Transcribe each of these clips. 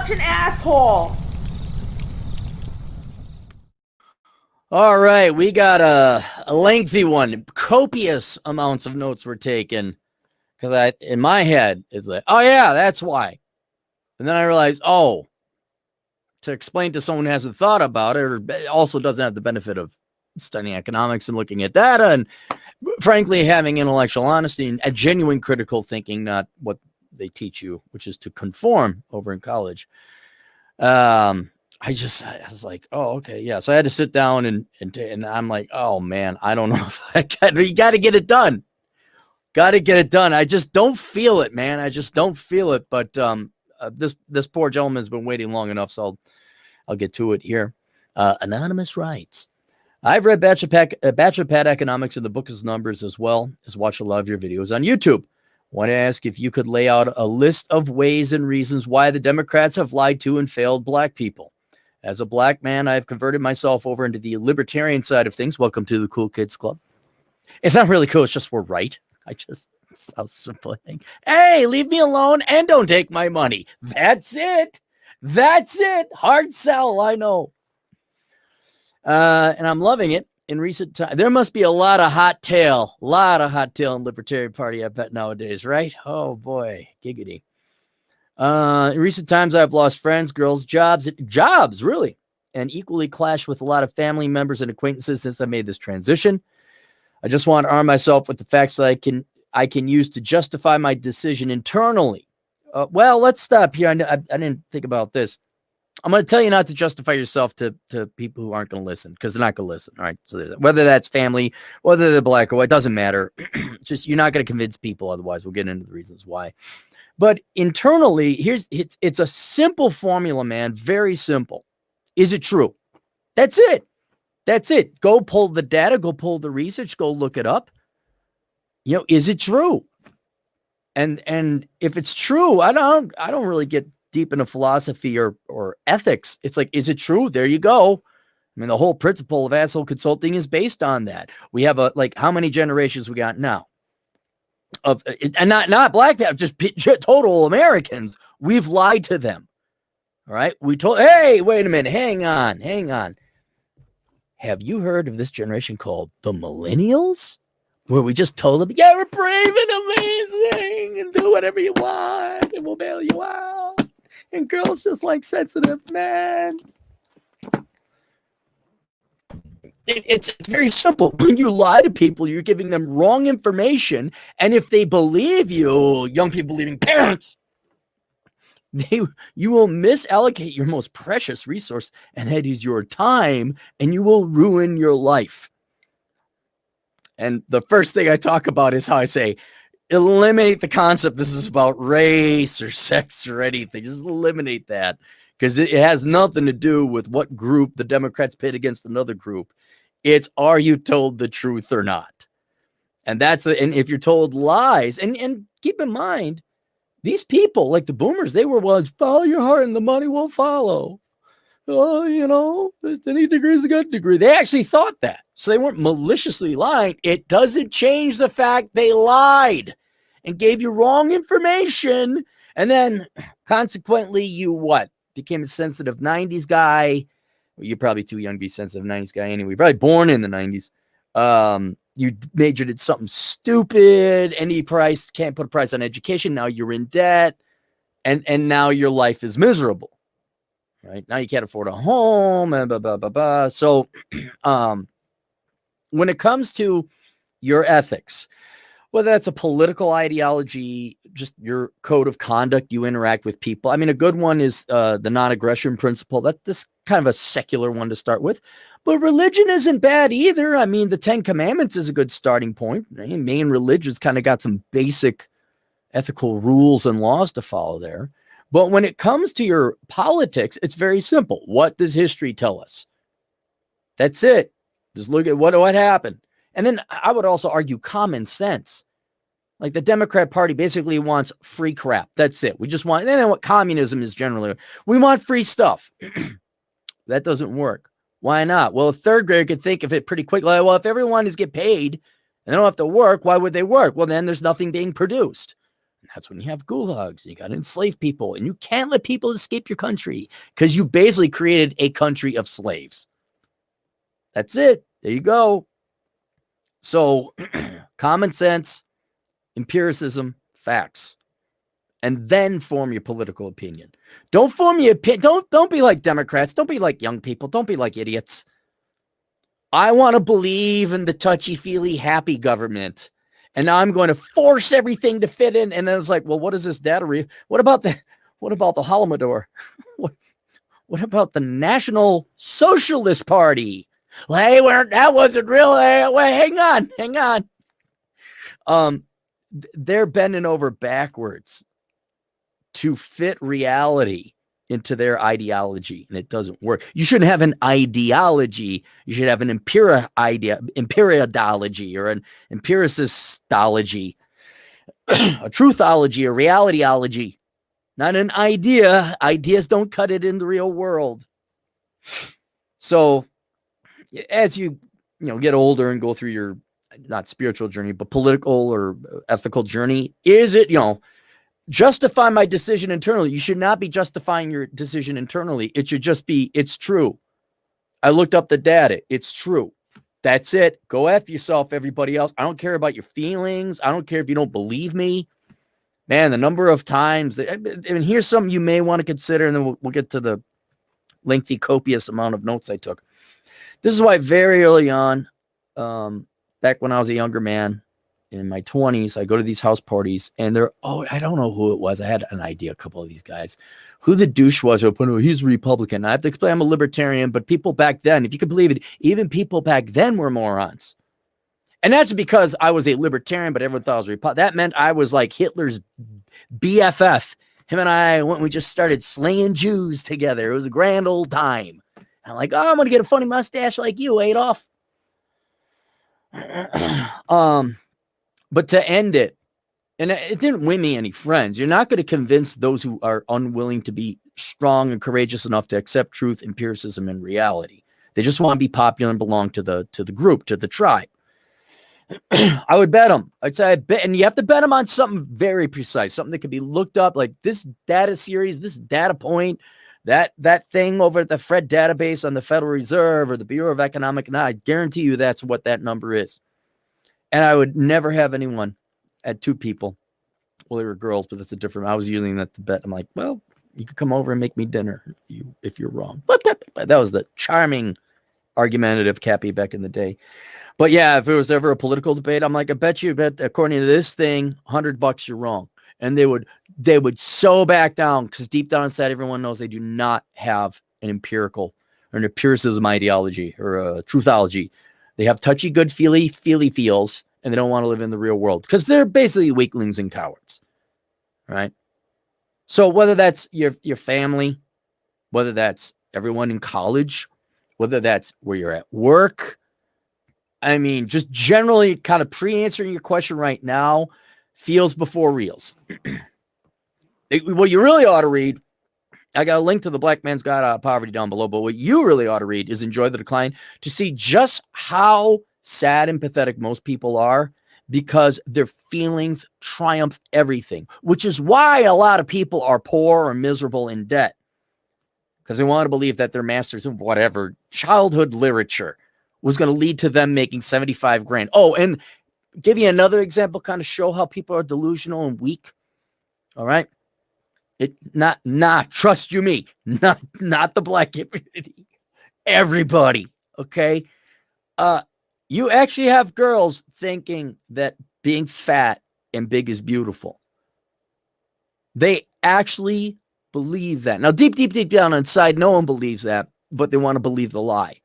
such an asshole. All right, we got a lengthy one. Copious amounts of notes were taken because in my head, it's like, oh yeah, that's why. And then I realized, to explain to someone who hasn't thought about it or also doesn't have the benefit of studying economics and looking at data and frankly having intellectual honesty and a genuine critical thinking, not what they teach you, which is to conform over in college. I was like, oh, okay, yeah. So I had to sit down and I'm like, oh man, I don't know if you got to get it done. Got to get it done. I just don't feel it, man. I just don't feel it. But this poor gentleman's been waiting long enough, so I'll get to it here. Anonymous writes, I've read Bachelor Pad Economics and the Book of Numbers as well as watched a lot of your videos on YouTube. Want to ask if you could lay out a list of ways and reasons why the Democrats have lied to and failed black people. As a black man, I've converted myself over into the libertarian side of things. Welcome to the Cool Kids Club. It's not really cool. It's just we're right. How simple. Hey, leave me alone and don't take my money. That's it. That's it. Hard sell. I know. And I'm loving it. In recent time, there must be a lot of hot tail in Libertarian Party, I bet nowadays, right? Oh boy, giggity. In recent times, I've lost friends, girls, jobs, really, and equally clashed with a lot of family members and acquaintances since I made this transition. I just want to arm myself with the facts that I can use to justify my decision internally. Well, let's stop here. I didn't think about this. I'm going to tell you not to justify yourself to people who aren't going to listen because they're not going to listen. All right. So whether that's family, whether they're black or white, doesn't matter. Just you're not going to convince people. Otherwise, we'll get into the reasons why. But internally, it's a simple formula, man. Very simple. Is it true? That's it. That's it. Go pull the data. Go pull the research. Go look it up. Is it true? And if it's true, I don't really get deep into philosophy or ethics. It's like, is it true? There you go. I mean, the whole principle of asshole consulting is based on that. We have how many generations we got now and not black people, just total Americans. We've lied to them. All right. Hey, wait a minute. Hang on. Have you heard of this generation called the millennials? Where we just told them, yeah, we're brave and amazing and do whatever you want and we'll bail you out. And girls just like sensitive men. It's very simple. When you lie to people, you're giving them wrong information. And if they believe you, young people believing parents, you will misallocate your most precious resource, and that is your time, and you will ruin your life. And the first thing I talk about is how I say, eliminate the concept this is about race or sex or anything. Just eliminate that because it has nothing to do with what group the Democrats pit against another group. It's, are you told the truth or not? And and if you're told lies, and keep in mind, these people like the boomers, they were ones, follow your heart and the money will follow. Oh, any degree is a good degree. They actually thought that. So they weren't maliciously lying. It doesn't change the fact they lied and gave you wrong information. And then consequently, you became a sensitive 90s guy. Well, you're probably too young to be sensitive 90s guy anyway. You're probably born in the 90s. You majored in something stupid. Can't put a price on education. Now you're in debt. And now your life is miserable. Right now, you can't afford a home and blah, blah, blah, blah. So when it comes to your ethics, whether that's a political ideology, just your code of conduct, you interact with people. I mean, a good one is the non-aggression principle. That's kind of a secular one to start with. But religion isn't bad either. I mean, the 10 Commandments is a good starting point. Main religion's kind of got some basic ethical rules and laws to follow there. But when it comes to your politics, it's very simple. What does history tell us? That's it. Just look at what happened. And then I would also argue common sense. Like the Democrat Party basically wants free crap. That's it. We just want, and then what communism is generally, we want free stuff. That doesn't work. Why not? Well, a third grader could think of it pretty quickly. Well, if everyone is get paid and they don't have to work, why would they work? Well, then there's nothing being produced. That's when you have gulags and you got to enslave people, and you can't let people escape your country because you basically created a country of slaves. That's it. There you go. So common sense, empiricism, facts, and then form your political opinion. Don't form your opinion. Don't be like Democrats. Don't be like young people. Don't be like idiots. I want to believe in the touchy-feely happy government. And now I'm going to force everything to fit in. And then it's like, well, what is this data? What about the Holodomor? What about the National Socialist Party? Well, hey, that wasn't real. Hey, wait, hang on. They're bending over backwards to fit reality into their ideology, and it doesn't work. You shouldn't have an ideology. You should have an empiriology or an empiricistology, a truthology, a realityology, not an idea. Ideas don't cut it in the real world. So as you get older and go through your not spiritual journey, but political or ethical journey, is it, justify my decision internally? You should not be justifying your decision internally. It should just be, it's true. I looked up the data. It's true. That's it. Go F yourself, everybody else. I don't care about your feelings. I don't care if you don't believe me. Man, the number of times and here's something you may want to consider, and then we'll get to the lengthy, copious amount of notes I took. This is why very early on, back when I was a younger man, in my 20s, I go to these house parties, and I don't know who it was. I had an idea, a couple of these guys, who the douche was. He's Republican. I have to explain I'm a libertarian, but people back then, if you could believe it, even people back then were morons. And that's because I was a libertarian, but everyone thought I was Republican. That meant I was like Hitler's BFF. Him and I, we just started slaying Jews together. It was a grand old time. I'm like, I'm going to get a funny mustache like you, Adolf. But to end it, and it didn't win me any friends. You're not going to convince those who are unwilling to be strong and courageous enough to accept truth, empiricism, and reality. They just want to be popular and belong to the group, to the tribe. I would bet them. I'd say I bet, and you have to bet them on something very precise, something that can be looked up, like this data series, this data point, that thing over at the Fred database on the Federal Reserve or the Bureau of Economic. And I guarantee you that's what that number is. And I would never have anyone at two people. Well, they were girls, but that's a different. I was using that to bet. I'm like, well, you could come over and make me dinner if you're wrong. But that was the charming, argumentative Cappy back in the day. But yeah, if it was ever a political debate, I'm like, I bet according to this thing, $100 you're wrong. And they would so back down, because deep down inside, everyone knows they do not have an empirical or an empiricism ideology or a truthology. They have touchy, good, feely feels, and they don't want to live in the real world because they're basically weaklings and cowards, right? So whether that's your family, whether that's everyone in college, whether that's where you're at work, I mean, just generally kind of pre-answering your question right now, feels before reals. What you really ought to read, I got a link to the Black Man's Guide Out of Poverty down below, but what you really ought to read is Enjoy the Decline, to see just how sad and pathetic most people are, because their feelings triumph everything, which is why a lot of people are poor or miserable in debt, because they want to believe that their masters in whatever childhood literature was going to lead to them making 75 grand. Oh, and give you another example, kind of show how people are delusional and weak. All right. Trust you me, not the Black community, everybody. Okay. You actually have girls thinking that being fat and big is beautiful. They actually believe that. Now, deep down inside, no one believes that, but they want to believe the lie.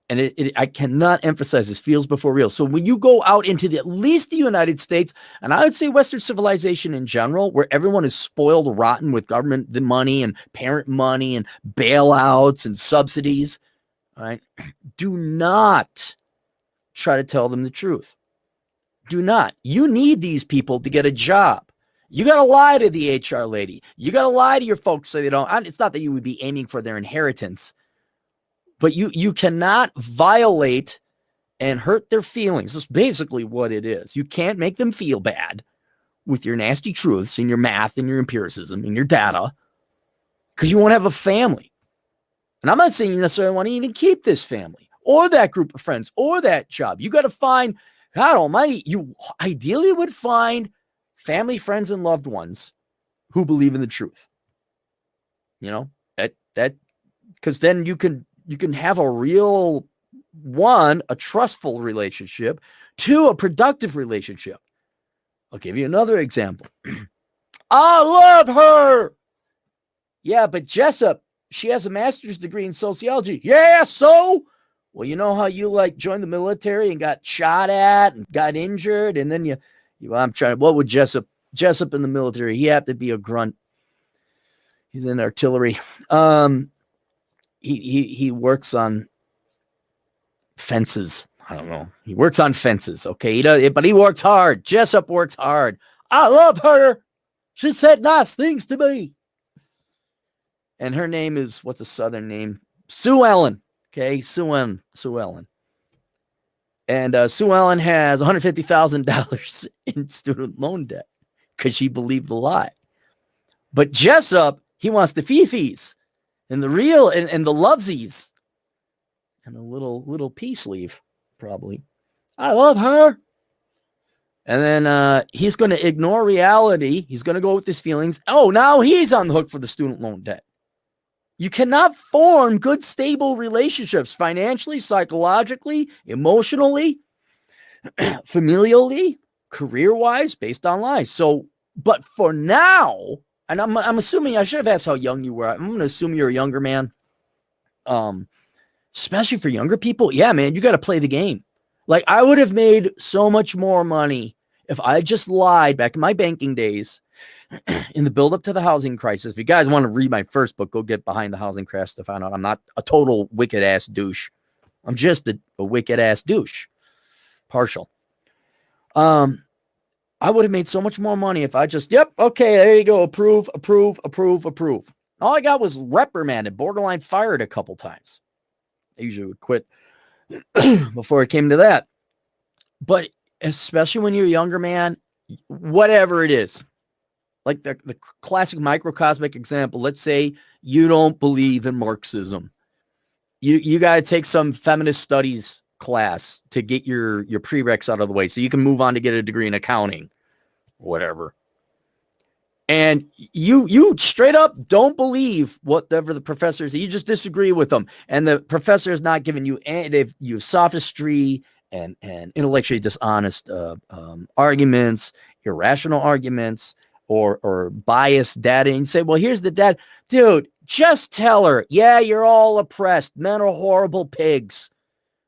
And I cannot emphasize this, feels before real. So when you go out into at least the United States, and I would say Western civilization in general, where everyone is spoiled rotten with government money and parent money and bailouts and subsidies, all right, do not try to tell them the truth. Do not. You need these people to get a job. You got to lie to the HR lady. You got to lie to your folks so they don't. It's not that you would be aiming for their inheritance, but you cannot violate and hurt their feelings. That's basically what it is. You can't make them feel bad with your nasty truths and your math and your empiricism and your data because you won't have a family. And I'm not saying you necessarily want to even keep this family or that group of friends or that job. You got to find, God almighty, you ideally would find family, friends, and loved ones who believe in the truth. You know, that because then you can have a real, one, a trustful relationship, two, a productive relationship. I'll give you another example. I love her. Yeah, but Jessup, she has a master's degree in sociology. Yeah, so? Well, you know how you like joined the military and got shot at and got injured, and then what would Jessup in the military? He had to be a grunt. He's in artillery. He works on fences. I don't know. He works on fences. Okay. He does, but he works hard. Jessup works hard. I love her. She said nice things to me. And her name is, what's a Southern name? Sue Ellen. Okay. Sue Ellen. And Sue Ellen has $150,000 in student loan debt because she believed the lie. But Jessup, he wants the fifis and the real and the lovesies and a little peace sleeve. Probably. I love her. And then he's going to ignore reality. He's going to go with his feelings. Oh, now he's on the hook for the student loan debt. You cannot form good, stable relationships financially, psychologically, emotionally, familially, career-wise, based on lies. So, but for now, and I'm assuming, I should have asked how young you were. I'm going to assume you're a younger man. Especially for younger people, yeah, man, you got to play the game. Like, I would have made so much more money if I just lied back in my banking days in the build up to the housing crisis. If you guys want to read my first book, go get Behind the Housing Crash to find out I'm not a total wicked ass douche. I'm just a wicked ass douche. Partial. I would have made so much more money if I just, yep, okay, there you go, approve. All I got was reprimanded, borderline fired a couple times. I usually would quit before it came to that. But especially when you're a younger man, whatever it is, like the classic microcosmic example, let's say you don't believe in Marxism. You got to take some feminist studies class to get your prereqs out of the way so you can move on to get a degree in accounting, whatever. And you straight up don't believe whatever the professors, you just disagree with them. And the professor is not giving you, they've used sophistry and intellectually dishonest arguments, irrational arguments, or biased data. And you say, well, here's the data. Dude, just tell her, yeah, you're all oppressed. Men are horrible pigs.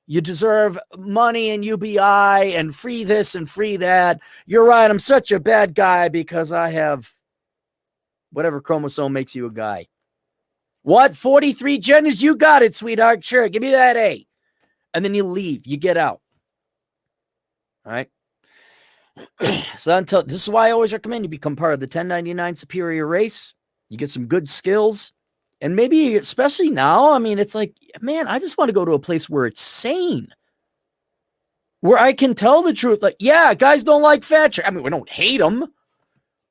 You deserve money and UBI and free this and free that. You're right. I'm such a bad guy because I have whatever chromosome makes you a guy. What? 43 genders? You got it, sweetheart. Sure. Give me that A. And then you leave. You get out. All right. So this is why I always recommend you become part of the 1099 superior race. You get some good skills. And maybe, especially now, I mean, it's like, man, I just want to go to a place where it's sane. Where I can tell the truth. Like, yeah, guys don't like fat chicks. I mean, we don't hate them.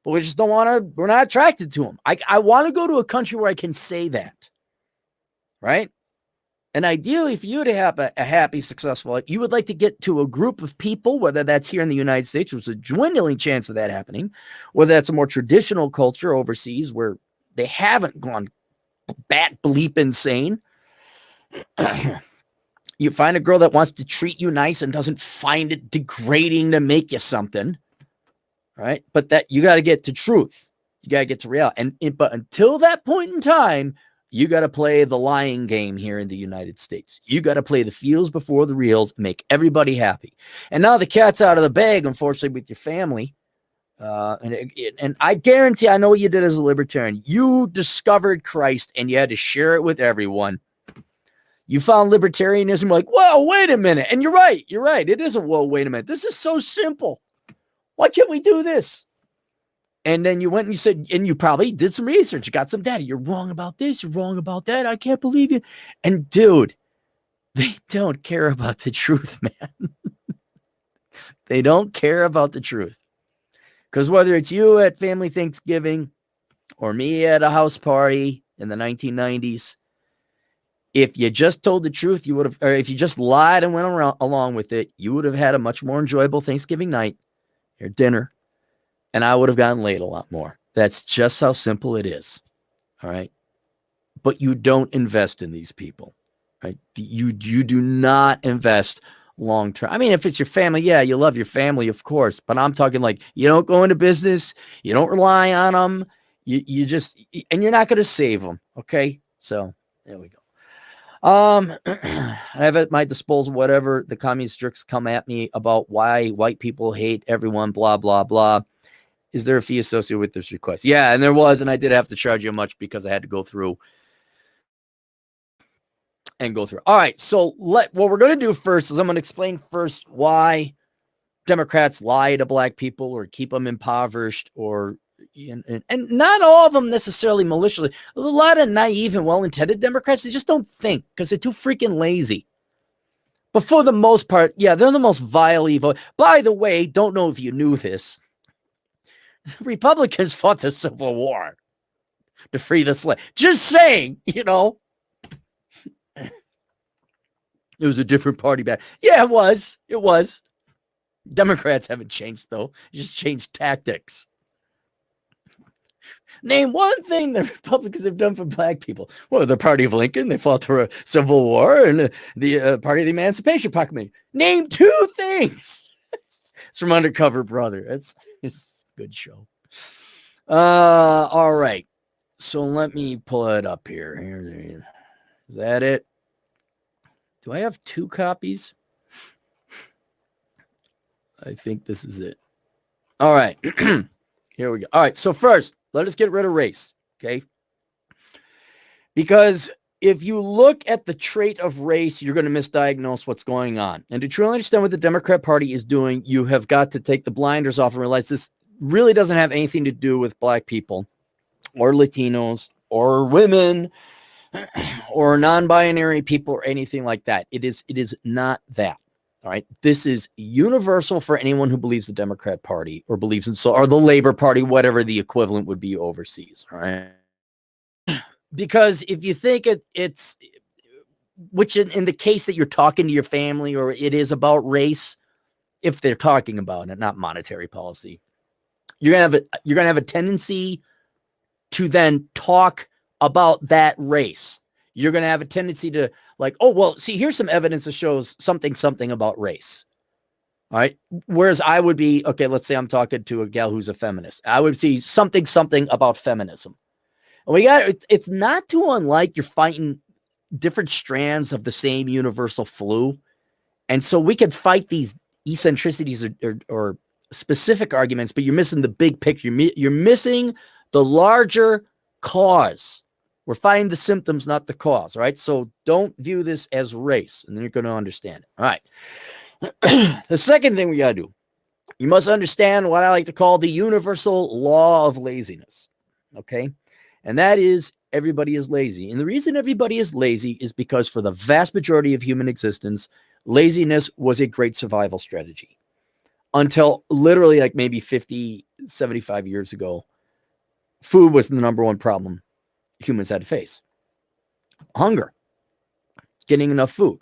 But we just don't want to, we're not attracted to them. I want to go to a country where I can say that. Right? And ideally, for you to have a happy, successful life, you would like to get to a group of people, whether that's here in the United States, which is a dwindling chance of that happening, whether that's a more traditional culture overseas where they haven't gone bat bleep insane. You find a girl that wants to treat you nice and doesn't find it degrading to make you something. Right? But that you got to get to truth. You got to get to reality. But until that point in time, you got to play the lying game here in the United States. You got to play the feels before the reals, make everybody happy. And now the cat's out of the bag, unfortunately, with your family. And I guarantee, I know what you did as a libertarian. You discovered Christ and you had to share it with everyone. You found libertarianism like, whoa, wait a minute. And you're right. It is a whoa, wait a minute. This is so simple. Why can't we do this? And then you went and you said, and you probably did some research. You got some data. You're wrong about this. You're wrong about that. I can't believe you. And dude, they don't care about the truth, man. They don't care about the truth. Because whether it's you at family Thanksgiving or me at a house party in the 1990s, if you just told the truth, you would have, or if you just lied and went along with it, you would have had a much more enjoyable Thanksgiving night or dinner, and I would have gotten laid a lot more. That's just how simple it is. All right. But you don't invest in these people, right? You do not invest long term. I mean, if it's your family, yeah, you love your family, of course. But I'm talking like you don't go into business, you don't rely on them, you just, and you're not going to save them. Okay, so there we go. I have at my disposal whatever the communist jerks come at me about why white people hate everyone, blah blah blah. Is there a fee associated with this request? Yeah, and there was, and I did have to charge you much because I had to go through. All right, so what we're going to do first is I'm going to explain first why Democrats lie to black people or keep them impoverished, or and not all of them necessarily maliciously. A lot of naive and well-intended Democrats, they just don't think because they're too freaking lazy. But for the most part, yeah, they're the most vile evil. By the way, don't know if you knew this. The Republicans fought the Civil War to free the slave. Just saying, you know. It was a different party back. Yeah, it was. It was. Democrats haven't changed, though. Just changed tactics. Name one thing the Republicans have done for black people. Well, the party of Lincoln, they fought through a Civil War, and the party of the Emancipation Proclamation. Name two things. It's from Undercover Brother. It's a good show. All right. So let me pull it up here. Is that it? Do I have two copies? I think this is it. All right. Here we go. All right. So first, let us get rid of race. Okay. Because if you look at the trait of race, you're going to misdiagnose what's going on. And to truly understand what the Democrat Party is doing, you have got to take the blinders off and realize this really doesn't have anything to do with black people or Latinos or women or non-binary people or anything like that. It is not that. All right. This is universal for anyone who believes the Democrat Party or believes in or the Labor Party, whatever the equivalent would be overseas. All right. Because if you think it's which in the case that you're talking to your family or it is about race, if they're talking about it, not monetary policy, you're gonna have a tendency to then talk about that race. You're going to have a tendency to like, oh, well, see, here's some evidence that shows something about race. All right. Whereas I would be, okay, let's say I'm talking to a gal who's a feminist. I would see something about feminism. And it's not too unlike you're fighting different strands of the same universal flu. And so we could fight these eccentricities or specific arguments, but you're missing the big picture. You're missing the larger cause. We're fighting the symptoms, not the cause. All right. So don't view this as race, and then you're going to understand it. All right. The second thing we got to do, you must understand what I like to call the universal law of laziness. Okay. And that is everybody is lazy. And the reason everybody is lazy is because for the vast majority of human existence, laziness was a great survival strategy until literally like maybe 50, 75 years ago. Food was the number one problem humans had to face. Hunger, getting enough food.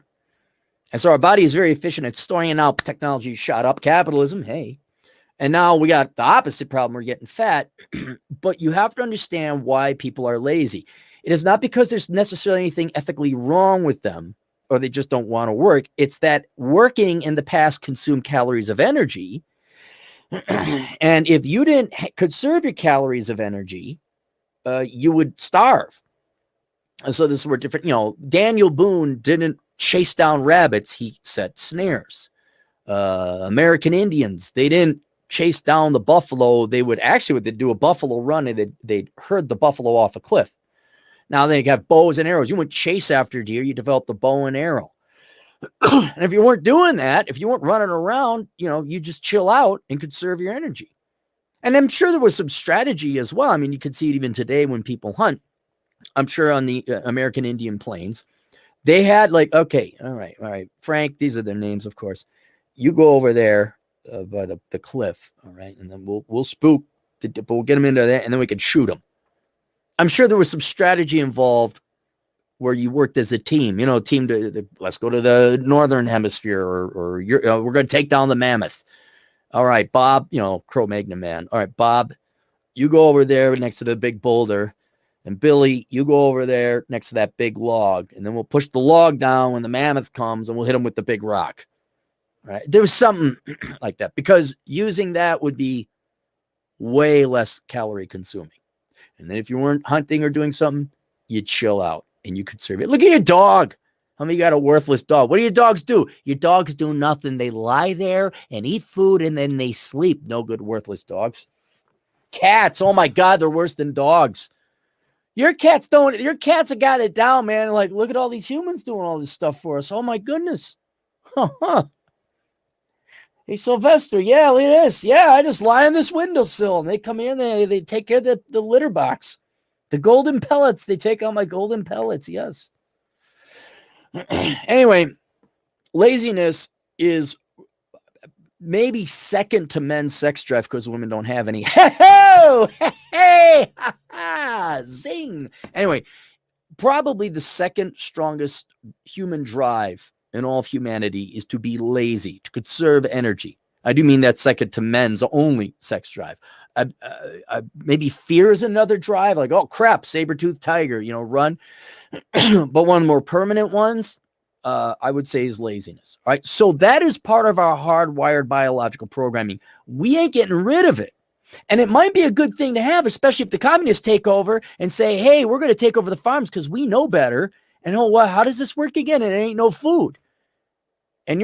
And so our body is very efficient at storing it out. Technology shot up, capitalism, hey. And now we got the opposite problem. We're getting fat. But you have to understand why people are lazy. It is not because there's necessarily anything ethically wrong with them or they just don't want to work. It's that working in the past consumed calories of energy. And if you didn't conserve your calories of energy, you would starve. And so this were different, Daniel Boone didn't chase down rabbits. He set snares. American Indians, they didn't chase down the buffalo. They would actually, they'd do a buffalo run and they'd herd the buffalo off a cliff. Now they got bows and arrows. You wouldn't chase after deer. You developed the bow and arrow. And if you weren't doing that, if you weren't running around, you just chill out and conserve your energy. And I'm sure there was some strategy as well. I mean, you could see it even today when people hunt. I'm sure on the American Indian plains, they had like, okay, all right, Frank, these are their names, of course. You go over there the cliff. All right, and then we'll spook, but we'll get them into that, and then we can shoot them. I'm sure there was some strategy involved where you worked as a team. Team let's go to the northern hemisphere, or we're going to take down the mammoth. All right, Bob, Cro-Magnon man. All right, Bob, you go over there next to the big boulder. And Billy, you go over there next to that big log. And then we'll push the log down when the mammoth comes, and we'll hit him with the big rock. All right. There was something like that, because using that would be way less calorie consuming. And then if you weren't hunting or doing something, you'd chill out and you could serve it. Look at your dog. How many got a worthless dog? What do your dogs do? Your dogs do nothing. They lie there and eat food, and then they sleep. No good, worthless dogs. Cats, oh my God, they're worse than dogs. Your cats have got it down, man. Like, look at all these humans doing all this stuff for us. Oh my goodness. Hey, Sylvester, yeah, look at this. Yeah, I just lie on this windowsill, and they come in, they take care of the litter box. The golden pellets, they take out my golden pellets, yes. Anyway, laziness is maybe second to men's sex drive, because women don't have any. Hey, zing. Anyway, probably the second strongest human drive in all of humanity is to be lazy, to conserve energy. I do mean that second to men's only sex drive. Maybe fear is another drive, like, oh crap, saber-toothed tiger, run. But one of the more permanent ones, I would say, is laziness. All right. So that is part of our hardwired biological programming. We ain't getting rid of it. And it might be a good thing to have, especially if the communists take over and say, hey, we're going to take over the farms because we know better. And how does this work again? And it ain't no food. And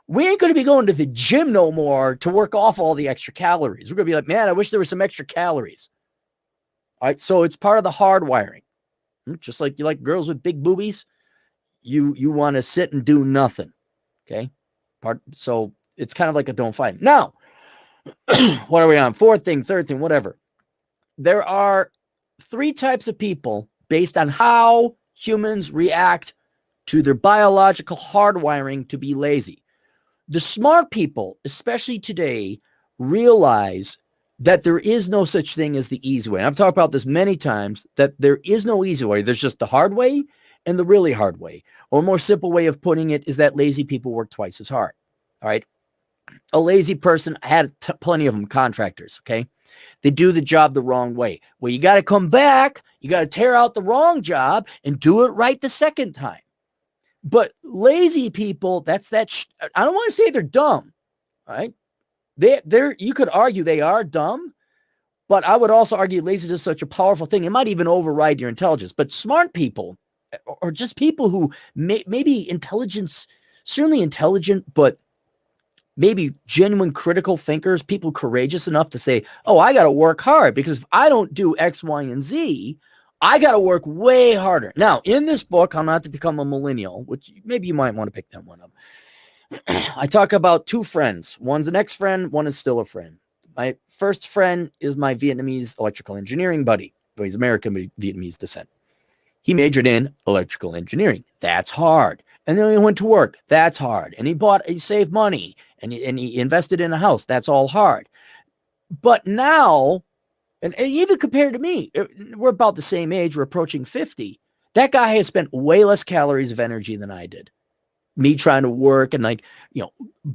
we ain't going to be going to the gym no more to work off all the extra calories. We're going to be like, man, I wish there was some extra calories. All right. So it's part of the hardwiring. Just like you like girls with big boobies. You want to sit and do nothing. Okay. So it's kind of like a don't fight. Now, what are we on? Fourth thing, third thing, whatever. There are three types of people based on how humans react to their biological hardwiring to be lazy. The smart people, especially today, realize that there is no such thing as the easy way. I've talked about this many times, that there is no easy way. There's just the hard way and the really hard way. Or a more simple way of putting it is that lazy people work twice as hard. All right. A lazy person, had plenty of them, contractors. Okay. They do the job the wrong way. Well, you got to come back. You got to tear out the wrong job and do it right the second time. But lazy people, I don't want to say they're dumb. All right. You could argue they are dumb, but I would also argue laziness is such a powerful thing. It might even override your intelligence. But smart people, or just people who maybe certainly intelligent, but maybe genuine critical thinkers, people courageous enough to say, oh, I got to work hard, because if I don't do X, Y, and Z, I got to work way harder. Now, in this book, How Not to Become a Millennial, which maybe you might want to pick that one up, I talk about two friends. One's an ex-friend, one is still a friend. My first friend is my Vietnamese electrical engineering buddy. He's American, but Vietnamese descent. He majored in electrical engineering. That's hard. And then he went to work. That's hard. And he saved money, and he invested in a house. That's all hard. But now, and even compared to me, we're about the same age. We're approaching 50. That guy has spent way less calories of energy than I did. Me trying to work and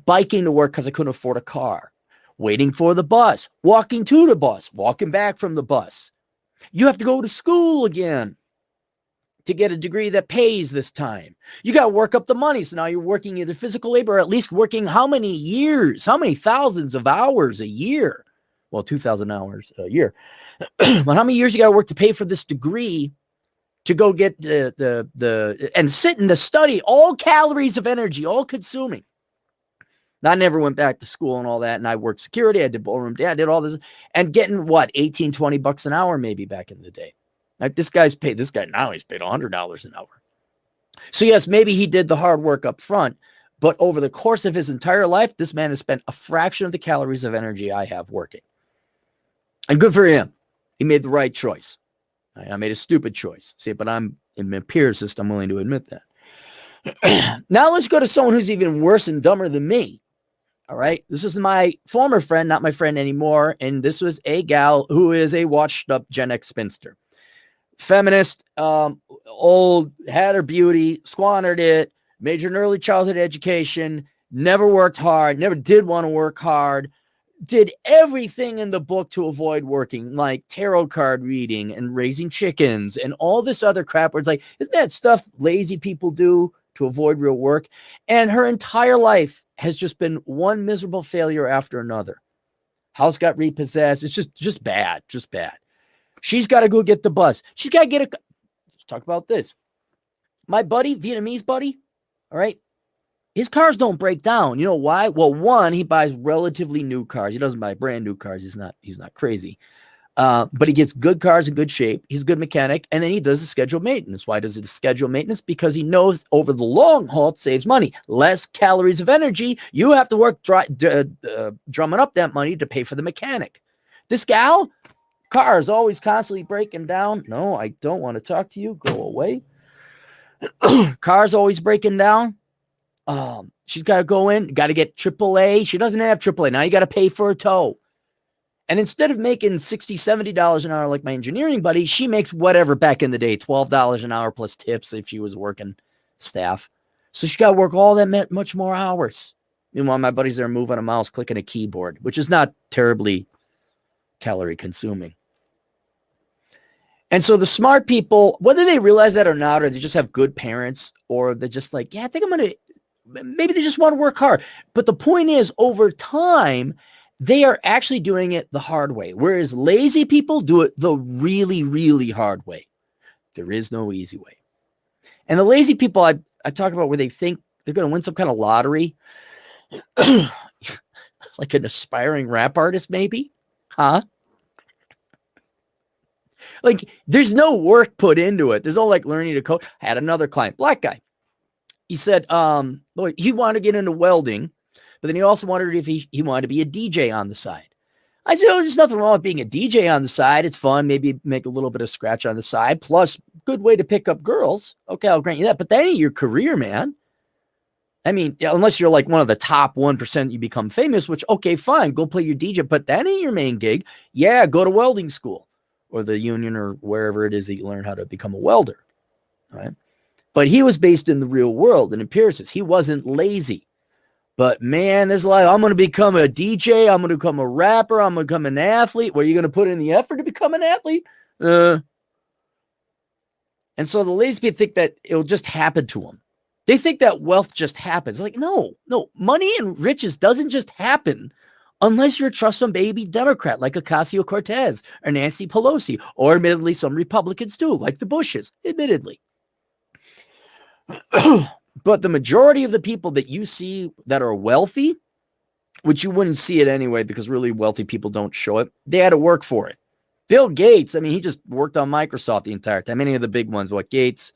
biking to work because I couldn't afford a car, waiting for the bus, walking to the bus, walking back from the bus. You have to go to school again to get a degree that pays this time. You got to work up the money. So now you're working either physical labor, or at least working how many years, how many thousands of hours a year? Well, 2,000 hours a year. But how many years you got to work to pay for this degree to go get and sit in the study, all calories of energy, all consuming. Now, I never went back to school and all that. And I worked security. I did ballroom. I did all this and getting what, 18, 20 bucks an hour, maybe back in the day. Like this guy now he's paid $100 an hour. So yes, maybe he did the hard work up front, but over the course of his entire life, this man has spent a fraction of the calories of energy I have working. And good for him. He made the right choice. I made a stupid choice. See, but I'm an empiricist. I'm willing to admit that. Now let's go to someone who's even worse and dumber than me. All right. This is my former friend, not my friend anymore. And this was a gal who is a washed up Gen X spinster. Feminist, old, had her beauty, squandered it, majored in early childhood education, never worked hard, never did want to work hard, did everything in the book to avoid working, like tarot card reading and raising chickens and all this other crap where it's like, isn't that stuff lazy people do to avoid real work? And her entire life has just been one miserable failure after another. House got repossessed. It's just bad, just bad. She's got to go get the bus. She's got to get let's talk about this. My buddy, Vietnamese buddy, all right, his cars don't break down. You know why? Well, one, he buys relatively new cars. He doesn't buy brand new cars. He's not crazy. But he gets good cars in good shape. He's a good mechanic. And then he does the scheduled maintenance. Why does it schedule maintenance? Because he knows over the long haul, it saves money. Less calories of energy. You have to work drumming up that money to pay for the mechanic. This gal, cars always constantly breaking down. No, I don't want to talk to you. Go away. Cars always breaking down. She's got to go in, got to get AAA. She doesn't have AAA. Now you got to pay for a tow. And instead of making $60, $70 an hour like my engineering buddy, she makes whatever back in the day, $12 an hour plus tips if she was working staff. So she got to work all that much more hours. Meanwhile, my buddies are moving a mouse, clicking a keyboard, which is not terribly calorie consuming. And so the smart people, whether they realize that or not, or they just have good parents, or they're just like, yeah, I think I'm going to, maybe they just want to work hard. But the point is, over time, they are actually doing it the hard way. Whereas lazy people do it the really, really hard way. There is no easy way. And the lazy people I talk about where they think they're going to win some kind of lottery, like an aspiring rap artist, maybe, huh? Like, there's no work put into it. There's no like learning to code. I had another client, black guy. He said, he wanted to get into welding, but then he also wondered if he wanted to be a DJ on the side. I said, there's nothing wrong with being a DJ on the side. It's fun. Maybe make a little bit of scratch on the side. Plus, good way to pick up girls. Okay, I'll grant you that. But that ain't your career, man. I mean, unless you're like one of the top 1%, you become famous, which, okay, fine. Go play your DJ. But that ain't your main gig. Yeah, go to welding school or the union or wherever it is that you learn how to become a welder. All right. But he was based in the real world and in Pierce's. He wasn't lazy. But man, there's a lot. I'm going to become a DJ. I'm going to become a rapper. I'm going to become an athlete. Were you going to put in the effort to become an athlete? And so the lazy people think that it'll just happen to them. They think that wealth just happens. Like, no. Money and riches doesn't just happen unless you're a trust-fund baby Democrat like Ocasio-Cortez or Nancy Pelosi, or admittedly some Republicans too, like the Bushes, admittedly. But the majority of the people that you see that are wealthy, which you wouldn't see it anyway because really wealthy people don't show it, they had to work for it. Bill Gates, I mean, he just worked on Microsoft the entire time. Any of the big ones, Gates,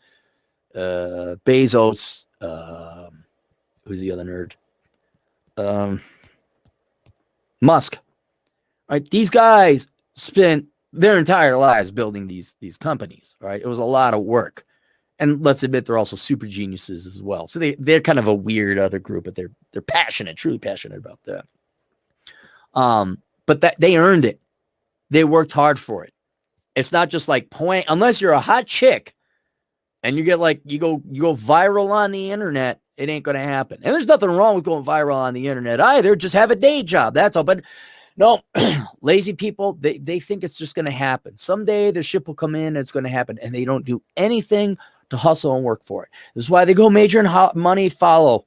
Bezos, who's the other nerd? Musk. Right? These guys spent their entire lives building these companies, right? It was a lot of work. And let's admit they're also super geniuses as well. So they're kind of a weird other group, but they're passionate, truly passionate about that. But that they earned it. They worked hard for it. It's not just like unless you're a hot chick and you get like you go viral on the internet, it ain't gonna happen. And there's nothing wrong with going viral on the internet either. Just have a day job. That's all. But no, lazy people, they think it's just gonna happen. Someday the ship will come in and it's gonna happen. And they don't do anything to hustle and work for it. This is why they go major in money follow.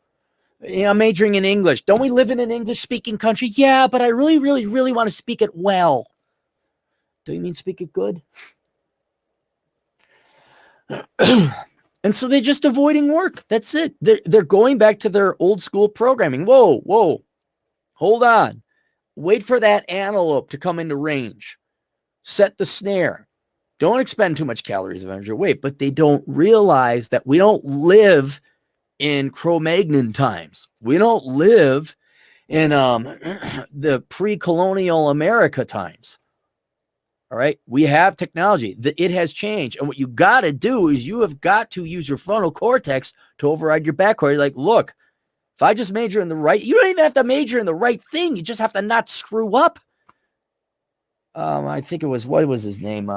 I'm majoring in English. Don't we live in an English-speaking country? Yeah, but I really, really, really want to speak it well. Do you mean speak it good? And so they're just avoiding work. That's it. They're going back to their old school programming. Whoa. Hold on. Wait for that antelope to come into range. Set the snare. Don't expend too much calories of energy. Wait, but they don't realize that we don't live in Cro-Magnon times. We don't live in the pre-colonial America times. All right. We have technology. It has changed. And what you got to do is you have got to use your frontal cortex to override your back cortex. Like, look, If I just major in the right, you don't even have to major in the right thing. You just have to not screw up. I think it was, what was his name?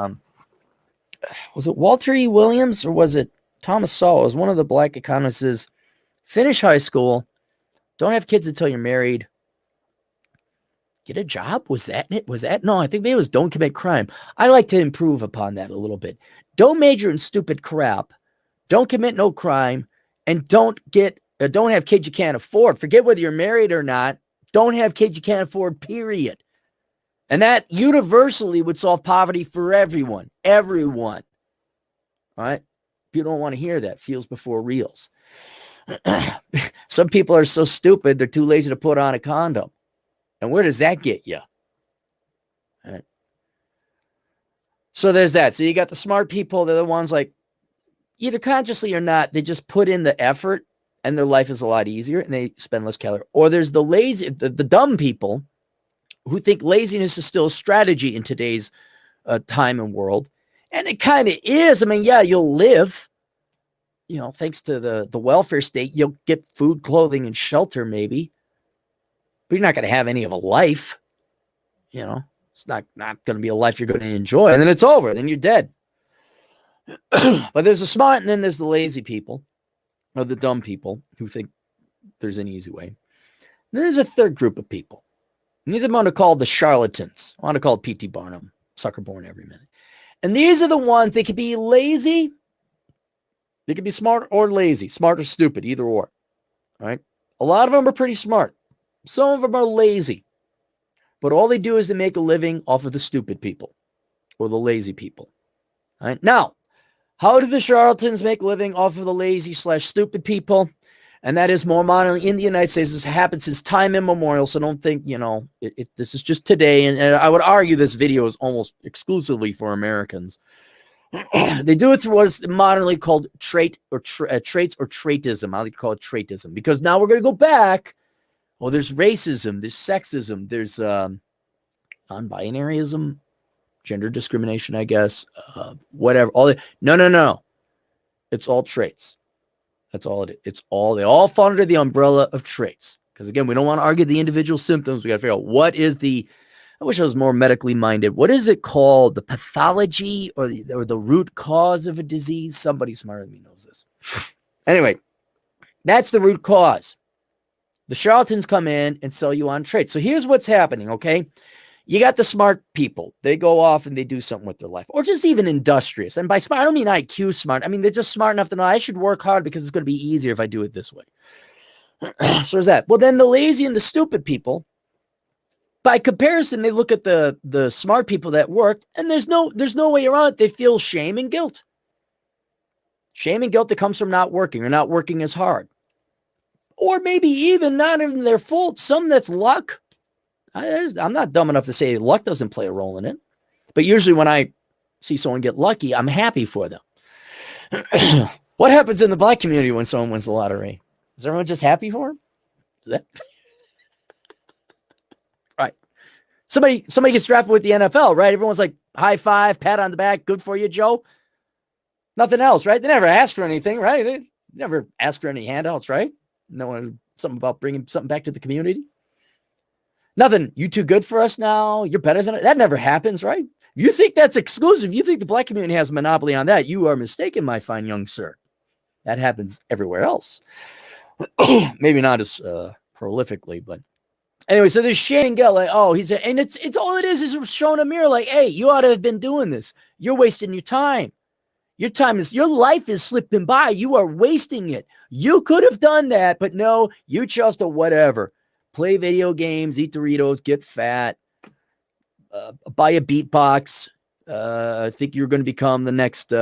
Was it Walter E. Williams or was it Thomas Sowell? It was one of the black economists. Finish high school. Don't have kids until you're married. Get a job? Was that it? Was that? No, I think maybe it was don't commit crime. I like to improve upon that a little bit. Don't major in stupid crap. Don't commit no crime. And don't have kids you can't afford. Forget whether you're married or not. Don't have kids you can't afford, period. And that universally would solve poverty for everyone. Everyone. All right? You don't want to hear that. Feels before reals. Some people are so stupid, they're too lazy to put on a condom. And where does that get you? All right. So there's that. So you got the smart people. They're the ones like, either consciously or not, they just put in the effort and their life is a lot easier and they spend less calories. Or there's the lazy, the dumb people who think laziness is still a strategy in today's time and world. And it kind of is. I mean, yeah, you'll live, thanks to the welfare state, you'll get food, clothing, and shelter maybe. But you're not going to have any of a life. It's not going to be a life you're going to enjoy. And then it's over. Then you're dead. But there's the smart and then there's the lazy people or the dumb people who think there's an easy way. And then there's a third group of people. And these I'm going to call the charlatans. I want to call it P.T. Barnum, sucker born every minute. And these are the ones, they could be lazy. They could be smart or lazy, smart or stupid, either or. All right. A lot of them are pretty smart. Some of them are lazy. But all they do is to make a living off of the stupid people or the lazy people. All right. Now, how do the charlatans make a living off of the lazy/stupid people? And that is more modernly in the United States. This happens since time immemorial. So don't think, this is just today. And I would argue this video is almost exclusively for Americans. They do it through what is modernly called traits or traitism. I like to call it traitism because now we're going to go back. Well, there's racism, there's sexism, there's non-binaryism, gender discrimination, I guess, whatever. No. It's all traits. That's all it is. They all fall under the umbrella of traits. Because again, we don't want to argue the individual symptoms. We got to figure out what is I wish I was more medically minded. What is it called? The pathology or the root cause of a disease? Somebody smarter than me knows this. Anyway, that's the root cause. The charlatans come in and sell you on traits. So here's what's happening, okay? You got the smart people. They go off and they do something with their life. Or just even industrious. And by smart, I don't mean IQ smart. I mean, they're just smart enough to know I should work hard because it's going to be easier if I do it this way. So there's that. Well, then the lazy and the stupid people, by comparison, they look at the smart people that worked, and there's no way around it. They feel shame and guilt. Shame and guilt that comes from not working or not working as hard. Or maybe even not even their fault. Some that's luck. I'm not dumb enough to say luck doesn't play a role in it. But usually when I see someone get lucky, I'm happy for them. What happens in the black community when someone wins the lottery? Is everyone just happy for him? Is that right? Somebody gets drafted with the NFL, right? Everyone's like, high five, pat on the back, good for you, Joe. Nothing else, right? They never asked for anything, right? They never asked for any handouts, right? No one, something about bringing something back to the community. Nothing. You too good for us now. You're better than it. That never happens, right? You think that's exclusive. You think the black community has a monopoly on that. You are mistaken, my fine young sir. That happens everywhere else. Maybe not as prolifically, but anyway, so there's shame and guilt, like, and it's all it is showing a mirror, like, hey, you ought to have been doing this. You're wasting your time. Your life is slipping by. You are wasting it. You could have done that, but no, you chose to whatever. Play video games, eat Doritos, get fat, buy a beatbox. I think you're going to become the next,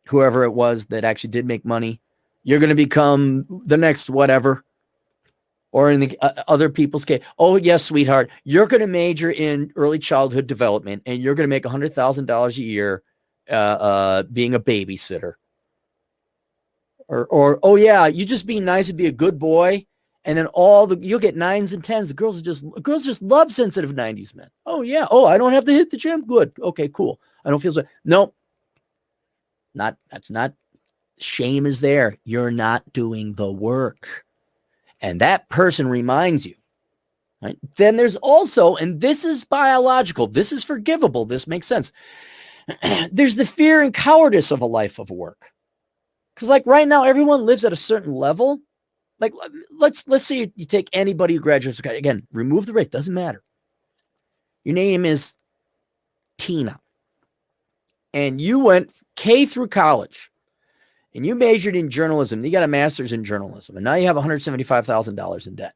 whoever it was that actually did make money. You're going to become the next whatever. Or in the other people's case, oh, yes, sweetheart, you're going to major in early childhood development and you're going to make $100,000 a year being a babysitter. Or oh, yeah, you just be nice and be a good boy. And then you'll get 9s and 10s. Girls just love sensitive 90s men. Oh, yeah. Oh, I don't have to hit the gym. Good. Okay, cool. I don't feel so. No, that's not. Shame is there. You're not doing the work. and that person reminds you, right? Then there's also, and this is biological, this is forgivable, this makes sense. There's the fear and cowardice of a life of work. Because like right now, everyone lives at a certain level. Like let's say you take anybody who graduates, again, remove the race, doesn't matter. Your name is Tina. And you went K through college. And you majored in journalism. You got a master's in journalism. And now you have $175,000 in debt.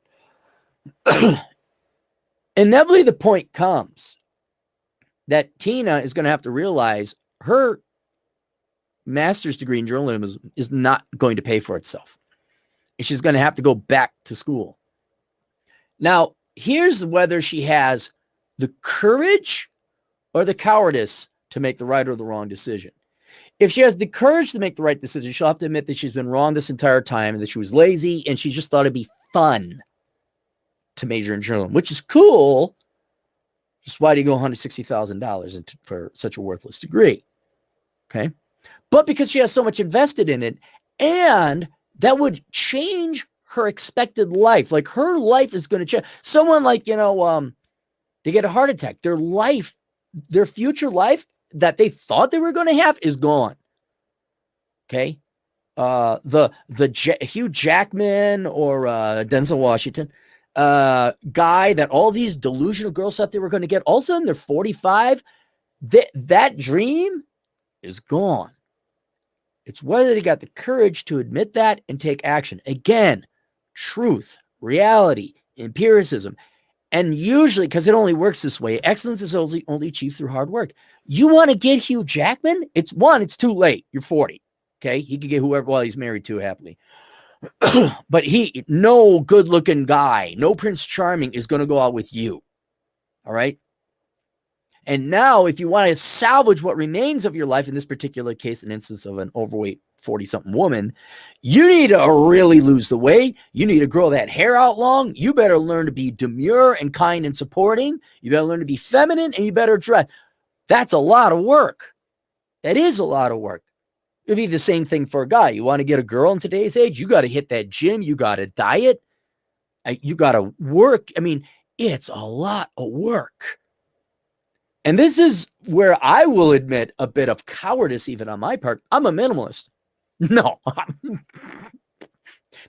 Inevitably, the point comes that Tina is going to have to realize her master's degree in journalism is not going to pay for itself. And she's going to have to go back to school. Now, here's whether she has the courage or the cowardice to make the right or the wrong decision. If she has the courage to make the right decision, she'll have to admit that she's been wrong this entire time and that she was lazy and she just thought it'd be fun to major in journalism, which is cool. Just why do you go $160,000 for such a worthless degree? Okay. But because she has so much invested in it, and that would change her expected life. Like her life is going to change. Someone like, they get a heart attack. Their life, their future life that they thought they were going to have is gone. Okay. Hugh Jackman or Denzel Washington guy that all these delusional girls thought they were going to get, all of a sudden they're 45. That dream is gone. It's whether they got the courage to admit that and take action. Again, truth, reality, empiricism. And usually, because it only works this way, excellence is only achieved through hard work. You want to get Hugh Jackman? It's too late. You're 40. Okay. He could get whoever he's married to happily. But no good looking guy, no Prince Charming is going to go out with you. All right. And now, if you want to salvage what remains of your life, in this particular case, an instance of an overweight 40-something woman, you need to really lose the weight. You need to grow that hair out long. You better learn to be demure and kind and supporting. You better learn to be feminine, and you better dress. That's a lot of work. That is a lot of work. It'd be the same thing for a guy. You want to get a girl in today's age, you got to hit that gym. You got to diet. You got to work. I mean, it's a lot of work. And this is where I will admit a bit of cowardice even on my part. I'm a minimalist. No.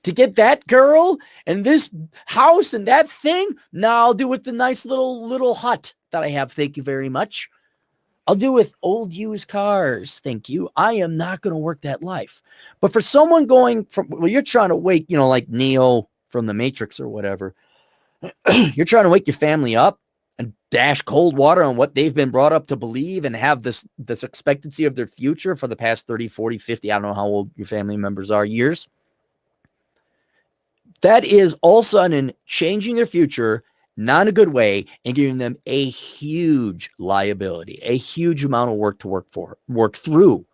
To get that girl and this house and that thing, no, I'll do with the nice little hut that I have. Thank you very much. I'll do with old used cars. Thank you. I am not going to work that life. But for someone going from, you're trying to wake, like Neo from the Matrix or whatever, you're trying to wake your family up and dash cold water on what they've been brought up to believe and have this expectancy of their future for the past 30, 40, 50, I don't know how old your family members are, years. That is all of a sudden changing their future, not in a good way, and giving them a huge liability, a huge amount of work to work through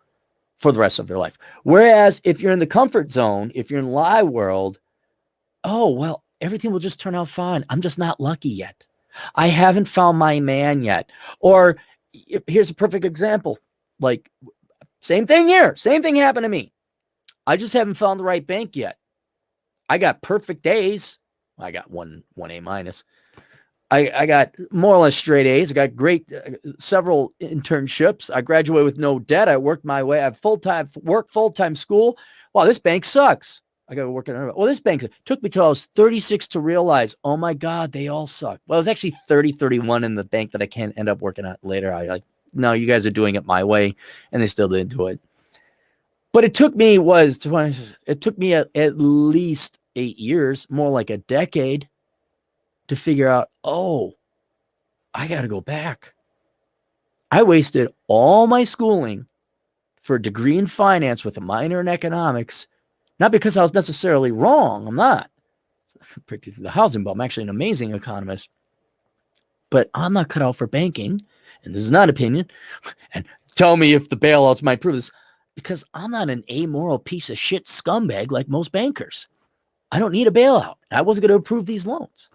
for the rest of their life. Whereas if you're in the comfort zone, if you're in lie world, oh, well, everything will just turn out fine. I'm just not lucky yet. I haven't found my man yet. Or here's a perfect example. Like, same thing here. Same thing happened to me. I just haven't found the right bank yet. I got perfect A's. I got one A minus. I got more or less straight A's. I got great several internships. I graduated with no debt. I worked my way. I have full-time school. Wow, this bank sucks. I got to work on it. Well, this bank took me till I was 36 to realize, oh my God, they all suck. Well, I was actually 31 in the bank that I can't end up working at later. No, you guys are doing it my way. And they still didn't do it. But it took me at least 8 years, more like a decade, to figure out, oh, I got to go back. I wasted all my schooling for a degree in finance with a minor in economics. Not because I was necessarily wrong. I'm not. Predicted the housing bubble. I'm actually an amazing economist. But I'm not cut out for banking. And this is not opinion. And tell me if the bailouts might prove this. Because I'm not an amoral piece of shit scumbag like most bankers. I don't need a bailout. I wasn't going to approve these loans.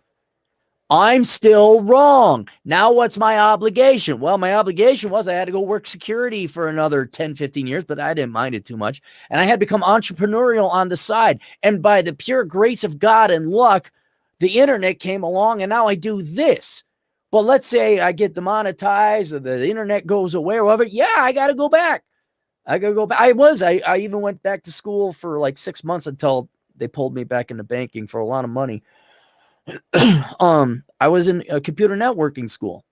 I'm still wrong. Now what's my obligation? Well, my obligation was I had to go work security for another 10, 15 years, but I didn't mind it too much. And I had become entrepreneurial on the side. And by the pure grace of God and luck, the internet came along and now I do this. But let's say I get demonetized or the internet goes away or whatever. Yeah, I got to go back. I got to go back. I even went back to school for like 6 months until they pulled me back into banking for a lot of money. I was in a computer networking school,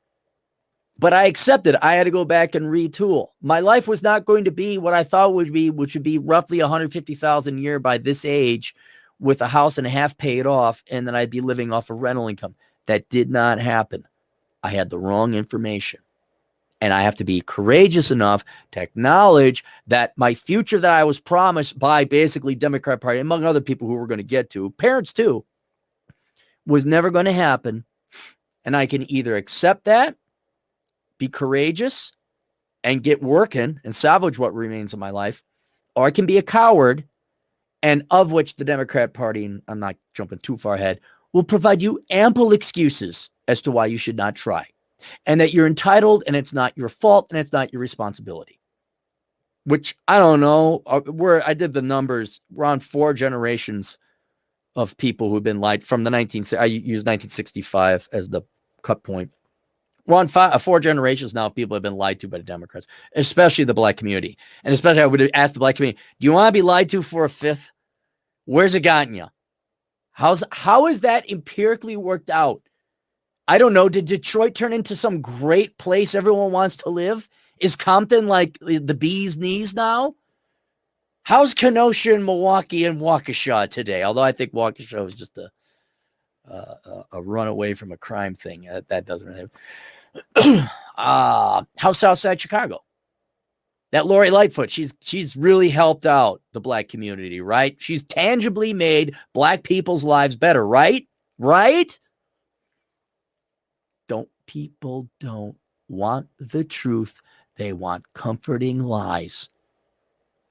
but I accepted I had to go back and retool. My life was not going to be what I thought would be, which would be roughly 150,000 a year by this age with a house and a half paid off. And then I'd be living off of rental income. That did not happen. I had the wrong information. And I have to be courageous enough to acknowledge that my future that I was promised by basically Democrat Party, among other people who we're going to get to, parents too, was never going to happen. And I can either accept that, be courageous, and get working and salvage what remains of my life, or I can be a coward, and of which the Democrat Party, and I'm not jumping too far ahead, will provide you ample excuses as to why you should not try, and that you're entitled, and it's not your fault, and it's not your responsibility. Which, I don't know, I did the numbers, we're on 4 generations of people who've been lied from the I use 1965 as the cut point. We're on 4 generations now of people have been lied to by the Democrats, especially the black community. And especially I would ask the black community, do you want to be lied to for a 5th? Where's it gotten you? How is that empirically worked out? I don't know. Did Detroit turn into some great place everyone wants to live? Is Compton like the bee's knees now? How's Kenosha and Milwaukee and Waukesha today? Although I think Waukesha was just a runaway from a crime thing. That doesn't really happen. How's Southside Chicago? That Lori Lightfoot, she's really helped out the black community, right? She's tangibly made black people's lives better, right? Right? People don't want the truth. They want comforting lies.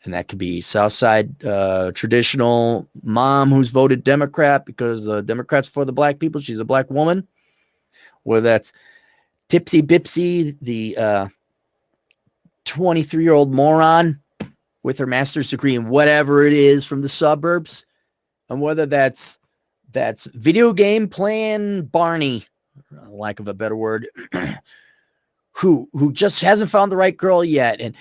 And that could be Southside traditional mom who's voted Democrat because the Democrats for the black people. She's a black woman. Whether that's Tipsy Bipsy, the 23-year-old moron with her master's degree in whatever it is from the suburbs. And whether that's video game playing Barney, lack of a better word, who just hasn't found the right girl yet, and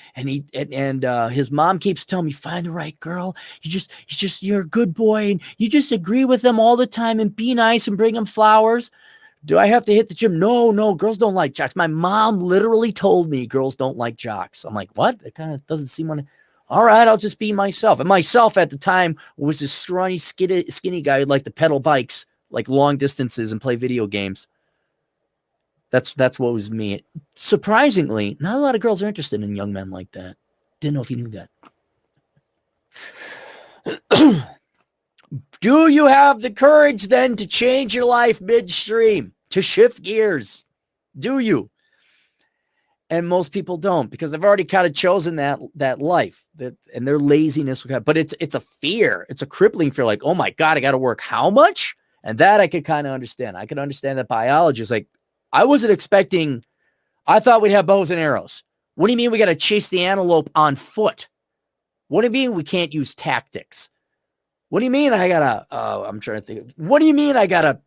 his mom keeps telling me, find the right girl. You're a good boy, and you just agree with them all the time and be nice and bring them flowers. Do I have to hit the gym? No, girls don't like jocks. My mom literally told me girls don't like jocks. I'm like, what? It kind of doesn't seem like. All right, I'll just be myself. And myself at the time was this scrawny, skinny guy who'd like to pedal bikes like long distances and play video games. That's what was me. Surprisingly, not a lot of girls are interested in young men like that. Didn't know if you knew that. Do you have the courage then to change your life midstream, to shift gears? Do you? And most people don't, because they've already kind of chosen that life, and their laziness. But it's a fear. It's a crippling fear. Like, oh my God, I got to work how much? And that I could kind of understand. I could understand that biology is like, I wasn't expecting, I thought we'd have bows and arrows. What do you mean we got to chase the antelope on foot? What do you mean we can't use tactics? What do you mean I got to, I'm trying to think. What do you mean I got to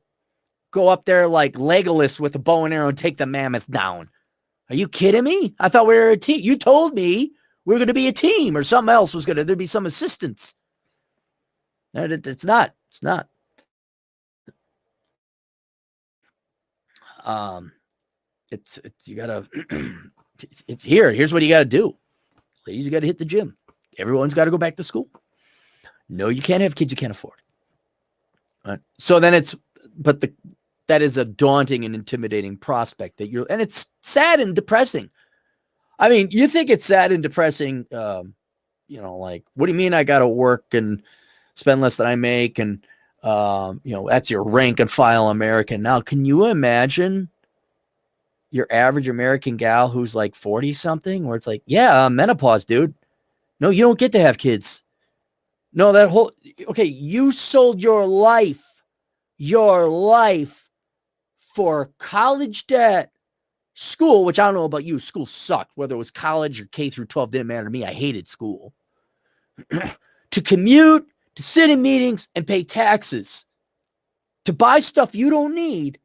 go up there like Legolas with a bow and arrow and take the mammoth down? Are you kidding me? I thought we were a team. You told me we were going to be a team or something else was going to, there'd be some assistance. It's not. It's not. It's you gotta it's here's what you gotta do. Ladies, you gotta hit the gym. Everyone's got to go back to school. No, you can't have kids you can't afford. Right? So then that is a daunting and intimidating prospect and it's sad and depressing. I mean, you think it's sad and depressing, like, what do you mean I gotta work and spend less than I make, and that's your rank and file American. Now, can you imagine your average American gal who's like 40 something, where it's like, yeah, menopause, dude. No, you don't get to have kids. No, you sold your life for college debt, school, which I don't know about you, school sucked, whether it was college or K through 12, didn't matter to me. I hated school. To commute, to sit in meetings and pay taxes, to buy stuff you don't need.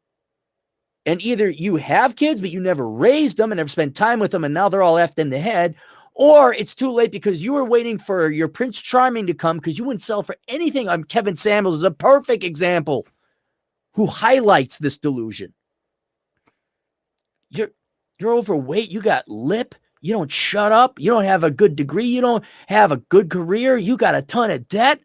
And either you have kids, but you never raised them and never spent time with them, and now they're all effed in the head, or it's too late because you were waiting for your Prince Charming to come because you wouldn't sell for anything. Kevin Samuels is a perfect example who highlights this delusion. You're overweight. You got lip. You don't shut up. You don't have a good degree. You don't have a good career. You got a ton of debt.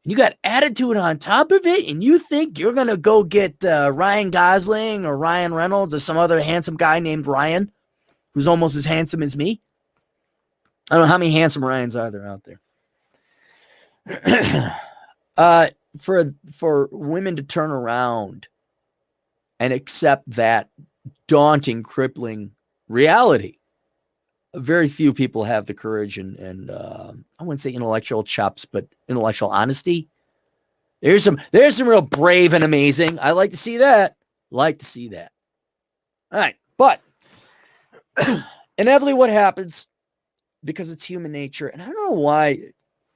And you got attitude on top of it. And you think you're going to go get Ryan Gosling or Ryan Reynolds or some other handsome guy named Ryan who's almost as handsome as me. I don't know how many handsome Ryans are there out there. For women to turn around and accept that daunting, crippling reality, very few people have the courage and I wouldn't say intellectual chops, but intellectual honesty. There's some real brave and amazing. I like to see that. All right, but inevitably, what happens? Because it's human nature, and I don't know why.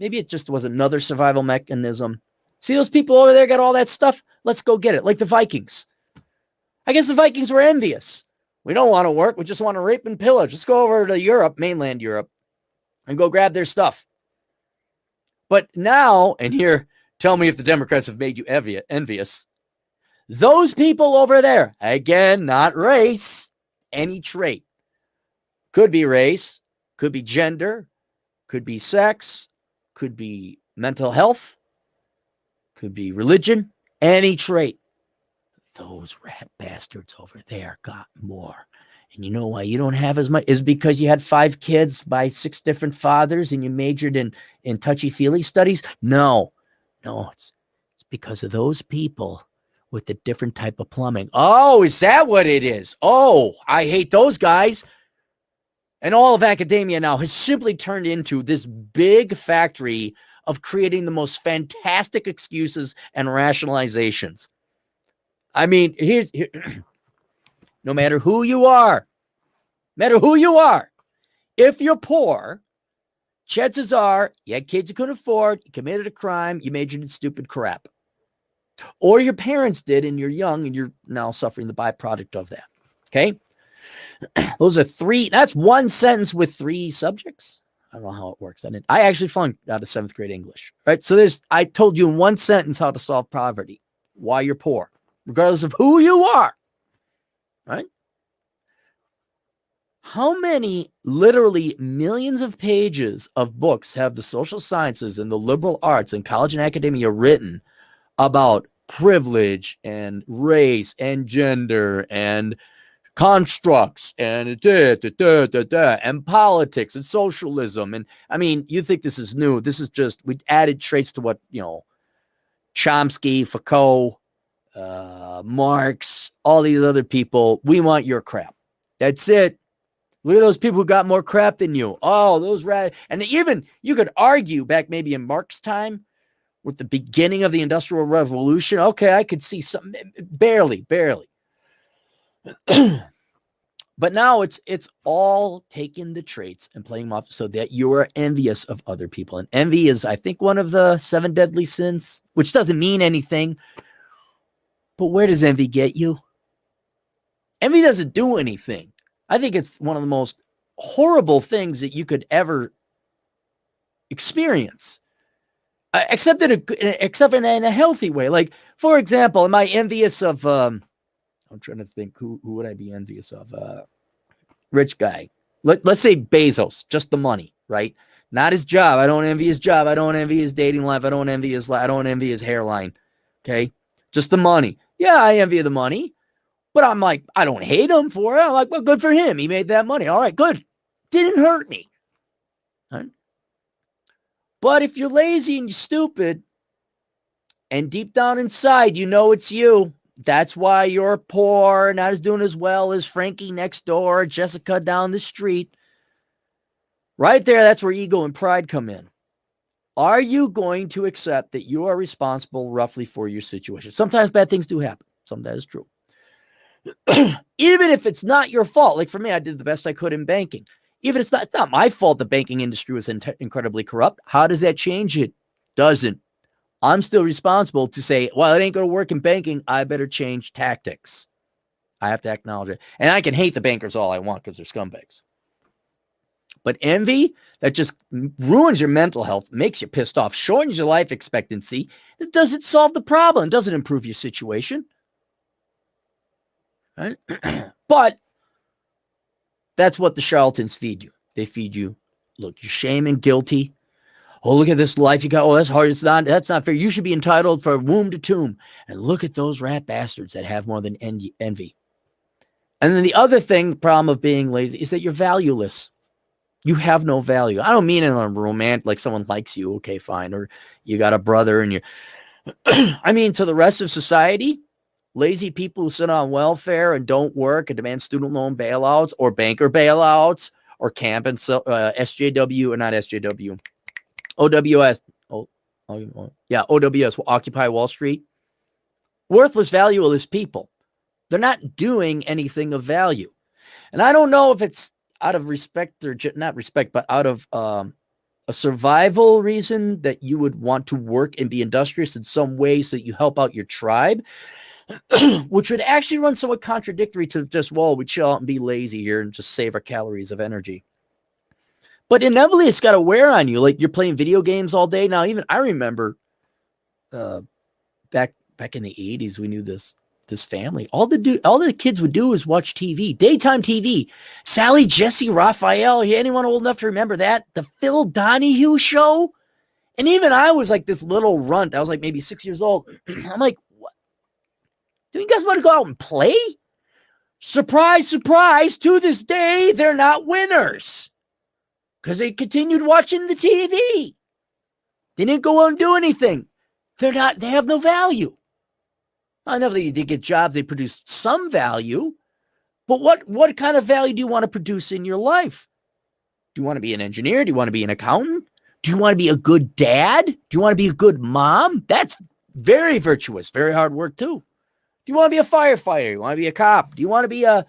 Maybe it just was another survival mechanism. See those people over there got all that stuff? Let's go get it. Like the Vikings. I guess the Vikings were envious. We don't want to work. We just want to rape and pillage. Let's go over to Europe, mainland Europe, and go grab their stuff. But now, and here, tell me if the Democrats have made you envious. Those people over there, again, not race, any trait. Could be race, could be gender, could be sex, could be mental health, could be religion, any trait. Those rat bastards over there got more. And you know why you don't have as much? Is because you had 5 kids by 6 different fathers and you majored in touchy-feely studies? No, it's because of those people with the different type of plumbing. Oh, is that what it is? Oh, I hate those guys. And all of academia now has simply turned into this big factory of creating the most fantastic excuses and rationalizations. I mean, no matter who you are, if you're poor, chances are you had kids you couldn't afford, you committed a crime, you majored in stupid crap. Or your parents did and you're young and you're now suffering the byproduct of that. Okay? Those are 3, that's one sentence with 3 subjects. I don't know how it works. I actually flunked out of 7th grade English. Right? So I told you in one sentence how to solve poverty, why you're poor, regardless of who you are. Right? How many literally millions of pages of books have the social sciences and the liberal arts and college and academia written about privilege and race and gender and constructs and and politics and socialism? And I mean, you think this is new. This is just, we added traits to what, Chomsky, Foucault, Marx, all these other people. We want your crap. That's it. Look at those people who got more crap than you. Oh, those and even you could argue back maybe in Marx's time with the beginning of the Industrial Revolution. Okay, I could see some barely. But now it's all taking the traits and playing them off so that you are envious of other people. And envy is, I think, one of the 7 deadly sins, which doesn't mean anything. But where does envy get you? Envy doesn't do anything. I think it's one of the most horrible things that you could ever experience, except in a healthy way. Like, for example, am I envious of? I'm trying to think who would I be envious of? Rich guy. Let's say Bezos, just the money, right? Not his job. I don't envy his job. I don't envy his dating life. I don't envy his hairline. Okay, just the money. Yeah, I envy the money. But I'm like, I don't hate him for it. I'm like, well, good for him. He made that money. All right, good. Didn't hurt me. Right? But if you're lazy and you're stupid, and deep down inside, you know it's you. That's why you're poor, not as doing as well as Frankie next door, Jessica down the street. Right there, that's where ego and pride come in. Are you going to accept that you are responsible roughly for your situation? Sometimes bad things do happen. Some of that is true. Even if it's not your fault, like for me, I did the best I could in banking. Even if it's not my fault the banking industry was incredibly corrupt. How does that change it? Doesn't. I'm still responsible to say, well, it ain't going to work in banking. I better change tactics. I have to acknowledge it. And I can hate the bankers all I want because they're scumbags. But envy, that just ruins your mental health, makes you pissed off, shortens your life expectancy. It doesn't solve the problem. It doesn't improve your situation. Right? But that's what the charlatans feed you. They feed you, look, you're shame and guilty. Oh, look at this life you got. Oh, that's hard. That's not fair. You should be entitled for womb to tomb. And look at those rat bastards that have more than envy. And then the other thing, the problem of being lazy, is that you're valueless. You have no value. I don't mean in a romantic, like someone likes you, okay, fine. Or you got a brother and you're, I mean, to the rest of society, lazy people who sit on welfare and don't work and demand student loan bailouts or banker bailouts or camp and SJW, or not SJW, OWS. OWS, Occupy Wall Street. Worthless, valueless people. They're not doing anything of value. And I don't know if it's out of respect or not respect, but out of a survival reason that you would want to work and be industrious in some way so that you help out your tribe, which would actually run somewhat contradictory to just, well, we chill out and be lazy here and just save our calories of energy. But inevitably, it's got to wear on you. Like you're playing video games all day. Now, even I remember back in the 80s, we knew this family. All the kids would do is watch TV, daytime TV. Sally, Jesse, Raphael. Anyone old enough to remember that? The Phil Donahue show. And even I was like this little runt. I was like maybe 6 years old. I'm like, what? Do you guys want to go out and play? Surprise, surprise. To this day, they're not winners. Because they continued watching the TV. They didn't go out and do anything. They have no value. I know they get jobs, they produce some value, but what kind of value do you want to produce in your life? Do you want to be an engineer? Do you want to be an accountant? Do you want to be a good dad? Do you want to be a good mom? That's very virtuous, very hard work too. Do you want to be a firefighter? Do you want to be a cop? Do you want to be a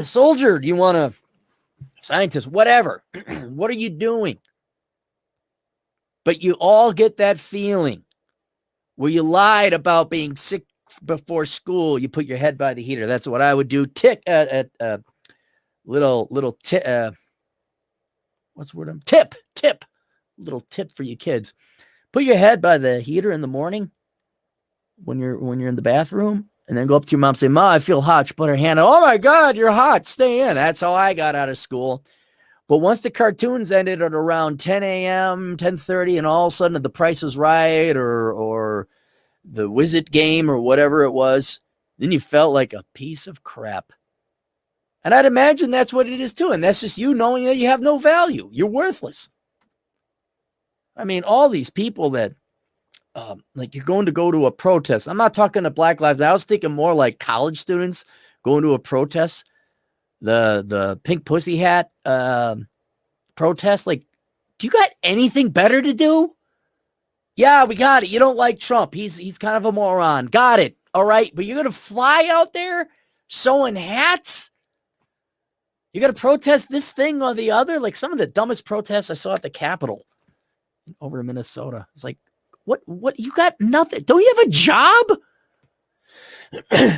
soldier? Do you want to scientist? Whatever. What are you doing? But you all get that feeling where you lied about being sick before school. You put your head by the heater. That's what I would do. Little tip. What's the word? Tip. Little tip for you kids. Put your head by the heater in the morning when you're in the bathroom, and then go up to your mom and say, "Ma, I feel hot." She put her hand on. Oh my God, you're hot. Stay in. That's how I got out of school. But once the cartoons ended at around 10 a.m., 10:30, and all of a sudden The Price is Right or the Wizard game or whatever it was, then you felt like a piece of crap. And I'd imagine that's what it is too. And that's just you knowing that you have no value. You're worthless. I mean, all these people that, like you're going to go to a protest. I'm not talking to Black Lives Matter. I was thinking more like college students going to a protest. The pink pussy hat protest. Like, do you got anything better to do? Yeah, we got it. You don't like Trump. He's kind of a moron. Got it. All right. But you're going to fly out there sewing hats? You're going to protest this thing or the other? Like some of the dumbest protests I saw at the Capitol over in Minnesota. It's like, what? You got nothing. Don't you have a job?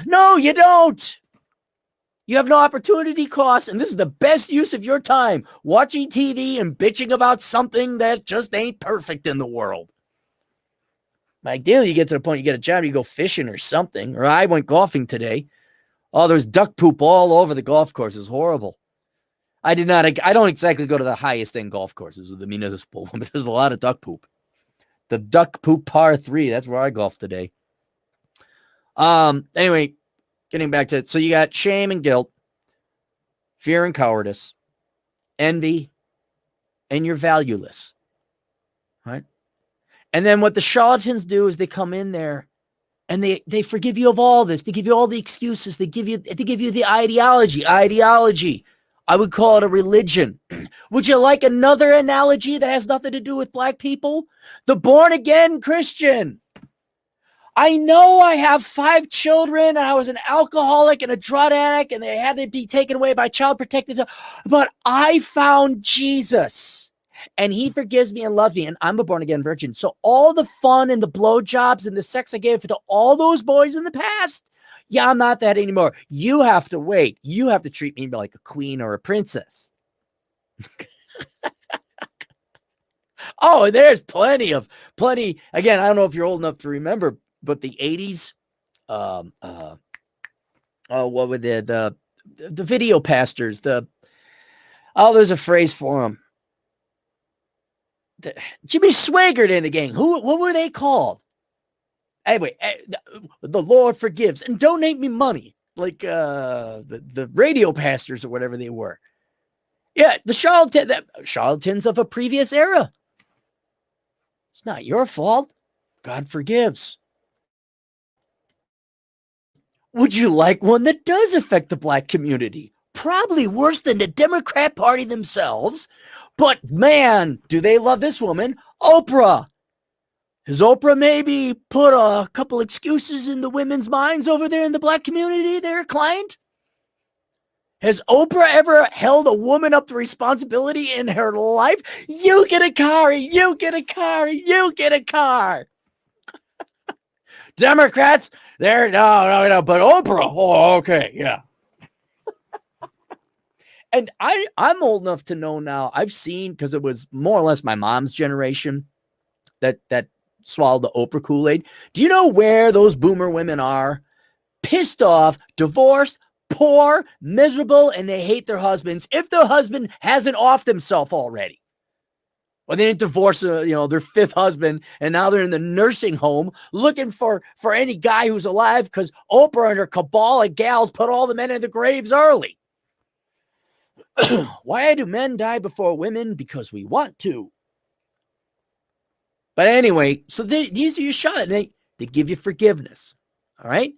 No, you don't. You have no opportunity cost, and this is the best use of your time, watching TV and bitching about something that just ain't perfect in the world. Ideally, you get to the point you get a job, you go fishing or something. Or I went golfing today. Oh, there's duck poop all over the golf course. It's horrible. I don't exactly go to the highest end golf courses, the municipal one, but there's a lot of duck poop. The duck poop par 3, that's where I golf today. Anyway, getting back to it. So you got shame and guilt, fear and cowardice, envy, and you're valueless. Right? And then what the charlatans do is they come in there and they forgive you of all this. They give you all the excuses. They give you the ideology. I would call it a religion. Would you like another analogy that has nothing to do with black people? The born again Christian. I know I have 5 children and I was an alcoholic and a drug addict and they had to be taken away by child protective, but I found Jesus and he forgives me and loves me and I'm a born again virgin. So all the fun and the blowjobs and the sex I gave to all those boys in the past, yeah, I'm not that anymore. You have to wait. You have to treat me like a queen or a princess. Oh, there's plenty. Again, I don't know if you're old enough to remember, but the 80s, what were the video pastors, there's a phrase for them. Jimmy Swaggart in the gang. What were they called? Anyway, the Lord forgives and donate me money, like the radio pastors or whatever they were. Yeah, the charlatans of a previous era. It's not your fault. God forgives. Would you like one that does affect the black community? Probably worse than the Democrat Party themselves. But man, do they love this woman, Oprah. Has Oprah maybe put a couple excuses in the women's minds over there in the black community, their client? Has Oprah ever held a woman up to responsibility in her life? You get a car, you get a car, you get a car. Democrats, they're no, but Oprah, oh, okay, yeah. And I'm old enough to know now, I've seen, because it was more or less my mom's generation that swallowed the Oprah Kool-Aid. Do you know where those boomer women are? Pissed off, divorced, poor, miserable, and they hate their husbands if their husband hasn't offed himself already. Or they didn't divorce their 5th husband, and now they're in the nursing home looking for any guy who's alive because Oprah and her cabal of gals put all the men in the graves early. Why do men die before women? Because we want to. But anyway, so these are your shots. They give you forgiveness. All right?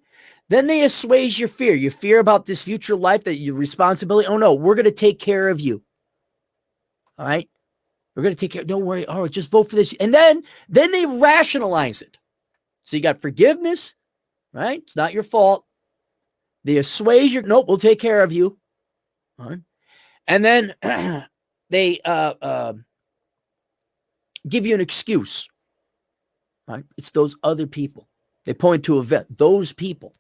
Then they assuage your fear. Your fear about this future life, that your responsibility. Oh, no, we're going to take care of you. All right? We're going to take care. Don't worry. Oh, just vote for this. And then they rationalize it. So you got forgiveness, right? It's not your fault. They assuage your, nope, we'll take care of you. All right? And then they give you an excuse. Right? It's those other people. They point to event. Those people.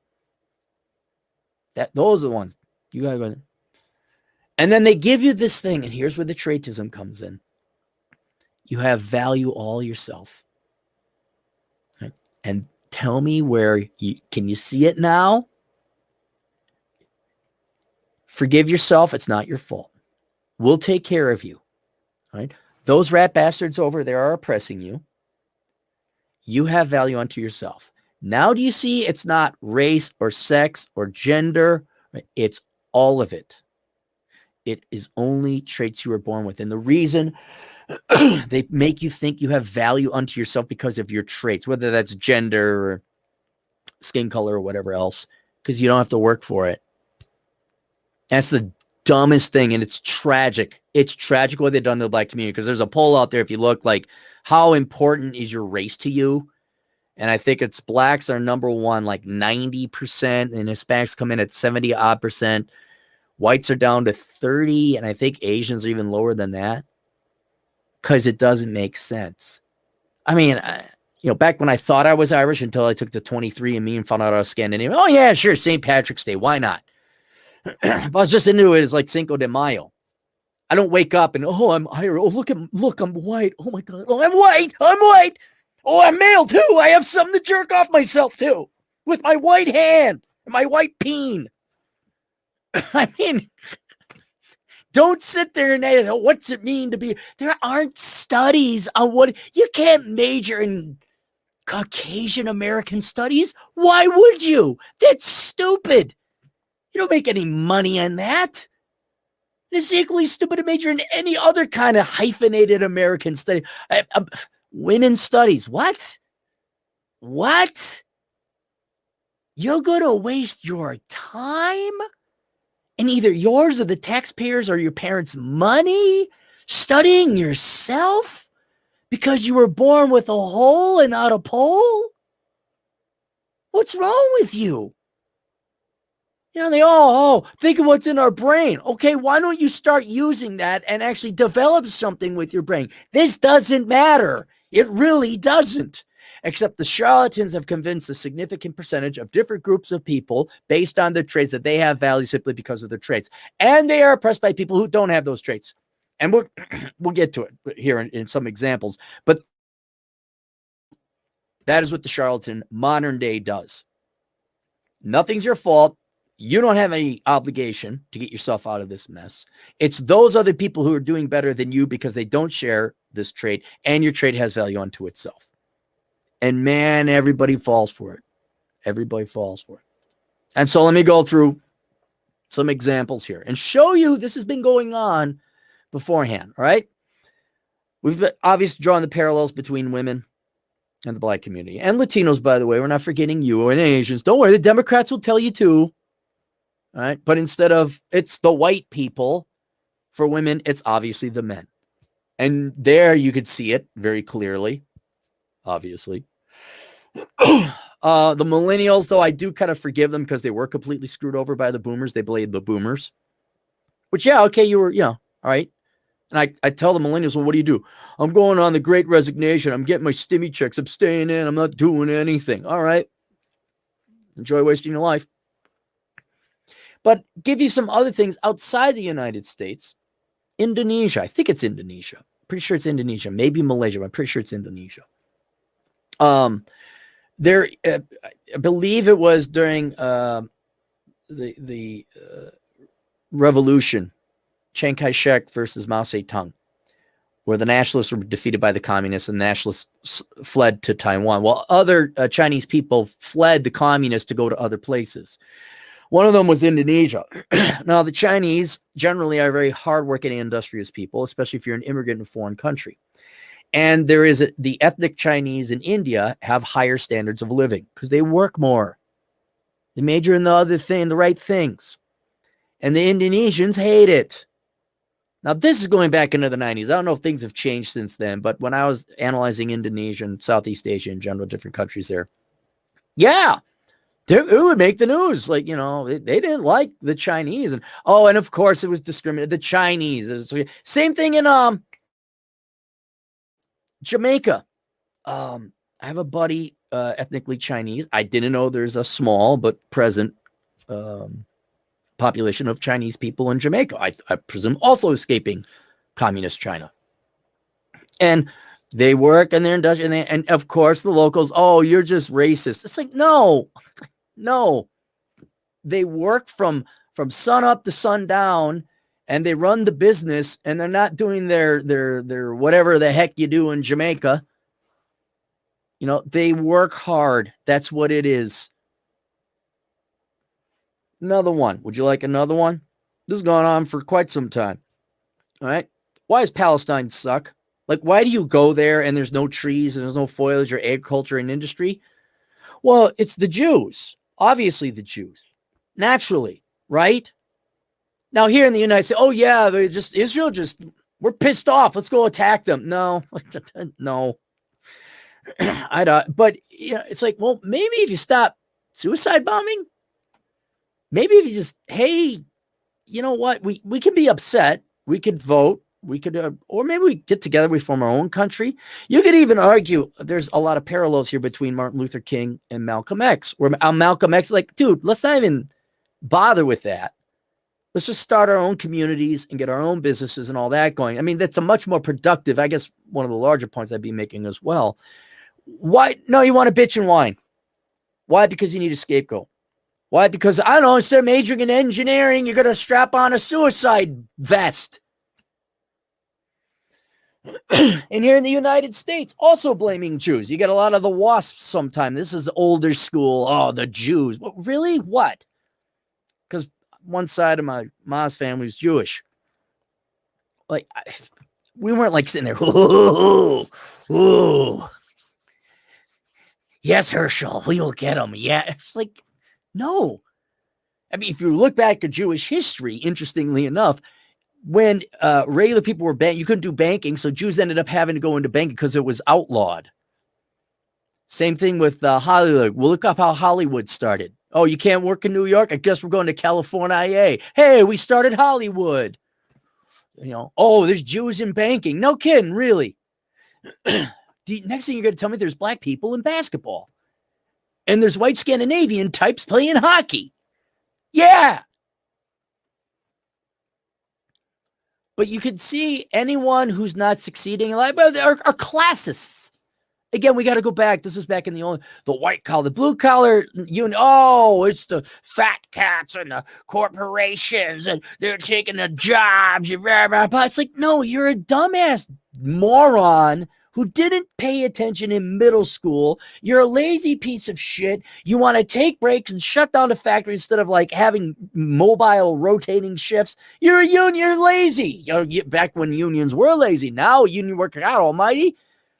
Those are the ones. You gotta go there. And then they give you this thing, and here's where the traitism comes in. You have value all yourself. Right? And tell me can you see it now? Forgive yourself. It's not your fault. We'll take care of you. Right? Those rat bastards over there are oppressing you. You have value unto yourself. Now do you see it's not race or sex or gender? Right? It's all of it. It is only traits you were born with. And the reason they make you think you have value unto yourself because of your traits, whether that's gender or skin color or whatever else, because you don't have to work for it. That's the dumbest thing, and it's tragic. It's tragic what they've done to the black community, because there's a poll out there, if you look, like, how important is your race to you? And I think it's blacks are number one, like 90%, and Hispanics come in at 70-odd%. Whites are down to 30, and I think Asians are even lower than that, because it doesn't make sense. I mean, back when I thought I was Irish until I took the 23andMe and found out I was Scandinavian. Oh, yeah, sure, St. Patrick's Day. Why not? But I was just into it as like Cinco de Mayo. I don't wake up and, oh, I'm Irish. Oh, look, I'm white. Oh, my God. Oh, I'm white. Oh, I'm male, too. I have something to jerk off myself, too, with my white hand and my white peen. I mean, don't sit there and say, what's it mean to be? There aren't studies on what, you can't major in Caucasian American studies. Why would you? That's stupid. You don't make any money on that. It's equally stupid to major in any other kind of hyphenated American study. Women's studies. What? You're going to waste your time and either yours or the taxpayers or your parents' money studying yourself because you were born with a hole and not a pole? What's wrong with you? You know, they all, think of what's in our brain. Okay, why don't you start using that and actually develop something with your brain? This doesn't matter. It really doesn't. Except the charlatans have convinced a significant percentage of different groups of people based on their traits that they have value simply because of their traits. And they are oppressed by people who don't have those traits. And we'll get to it here in some examples. But that is what the charlatan modern day does. Nothing's your fault. You don't have any obligation to get yourself out of this mess. It's those other people who are doing better than you because they don't share this trait, and your trait has value unto itself. And man, everybody falls for it. Everybody falls for it. And so let me go through some examples here and show you this has been going on beforehand, all right? We've obviously drawn the parallels between women and the Black community. And Latinos, by the way, we're not forgetting you and Asians. Don't worry, the Democrats will tell you too. All right. But instead of it's the white people for women, it's obviously the men. And there you could see it very clearly, obviously. The millennials, though, I do kind of forgive them because they were completely screwed over by the boomers. They blamed the boomers. Which, yeah, okay, you were, all right. And I tell the millennials, well, what do? I'm going on the great resignation. I'm getting my stimmy checks. I'm staying in. I'm not doing anything. All right. Enjoy wasting your life. But give you some other things outside the United States. Indonesia. I think it's Indonesia. Pretty sure it's Indonesia. Maybe Malaysia, but I'm pretty sure it's Indonesia. There, I believe it was during the revolution, Chiang Kai-shek versus Mao Zedong, where the nationalists were defeated by the communists and the nationalists fled to Taiwan, while other Chinese people fled the communists to go to other places. One of them was Indonesia. Now, the Chinese generally are very hardworking and industrious people, especially if you're an immigrant in a foreign country. And there is the ethnic Chinese in India have higher standards of living because they work more. They major in the right things. And the Indonesians hate it. Now, this is going back into the 90s. I don't know if things have changed since then, but when I was analyzing Indonesia and Southeast Asia in general, different countries there, yeah, it would make the news. Like, they didn't like the Chinese. And of course, it was discriminated. The Chinese. Same thing in Jamaica. I have a buddy, ethnically Chinese. I didn't know there's a small but present population of Chinese people in Jamaica. I presume also escaping communist China. And they work and they're industrial. And of course, the locals, you're just racist. It's like, no. They work from sun up to sundown, and they run the business, and they're not doing their whatever the heck you do in Jamaica. They work hard. That's what it is. Another one. Would you like another one? This has gone on for quite some time. All right. Why does Palestine suck? Like, why do you go there and there's no trees and there's no foliage or agriculture and industry? Well, it's the Jews. Obviously the Jews. Naturally, right? Now here in the United States, Israel we're pissed off. Let's go attack them. No, no. I don't, but it's like, well, maybe if you stop suicide bombing, maybe if you just, hey, you know what? We can be upset. We could vote. We could, or maybe we get together, we form our own country. You could even argue there's a lot of parallels here between Martin Luther King and Malcolm X, where Malcolm X is like, dude, let's not even bother with that. Let's just start our own communities and get our own businesses and all that going. I mean, that's a much more productive, I guess, one of the larger points I'd be making as well. Why? No, you want to bitch and whine. Why? Because you need a scapegoat. Why? Because, I don't know, instead of majoring in engineering, you're going to strap on a suicide vest. And here in the United States, also blaming Jews. You get a lot of the WASPs sometimes. This is older school. Oh, the Jews. Well, really? What? Because one side of my mom's family is Jewish. Like, we weren't like sitting there, ooh. Yes, Herschel, we will get him. Yeah. It's like, no. I mean, if you look back at Jewish history, interestingly enough, when regular people were you couldn't do banking, so Jews ended up having to go into banking because it was outlawed. Same thing with Hollywood. We'll look up how Hollywood started. Oh, you can't work in New York? I guess we're going to California. Hey, we started Hollywood. Oh, there's Jews in banking. No kidding, really. Next thing you're going to tell me there's black people in basketball. And there's white Scandinavian types playing hockey. Yeah. But you could see anyone who's not succeeding in life are classists. Again, we got to go back. This was back in the white collar, the blue collar union. Oh, it's the fat cats and the corporations, and they're taking the jobs. It's like, no, you're a dumbass moron who didn't pay attention in middle school. You're a lazy piece of shit. You want to take breaks and shut down the factory instead of like having mobile rotating shifts. You're a union. You're lazy. Back when unions were lazy. Now union worker, God almighty,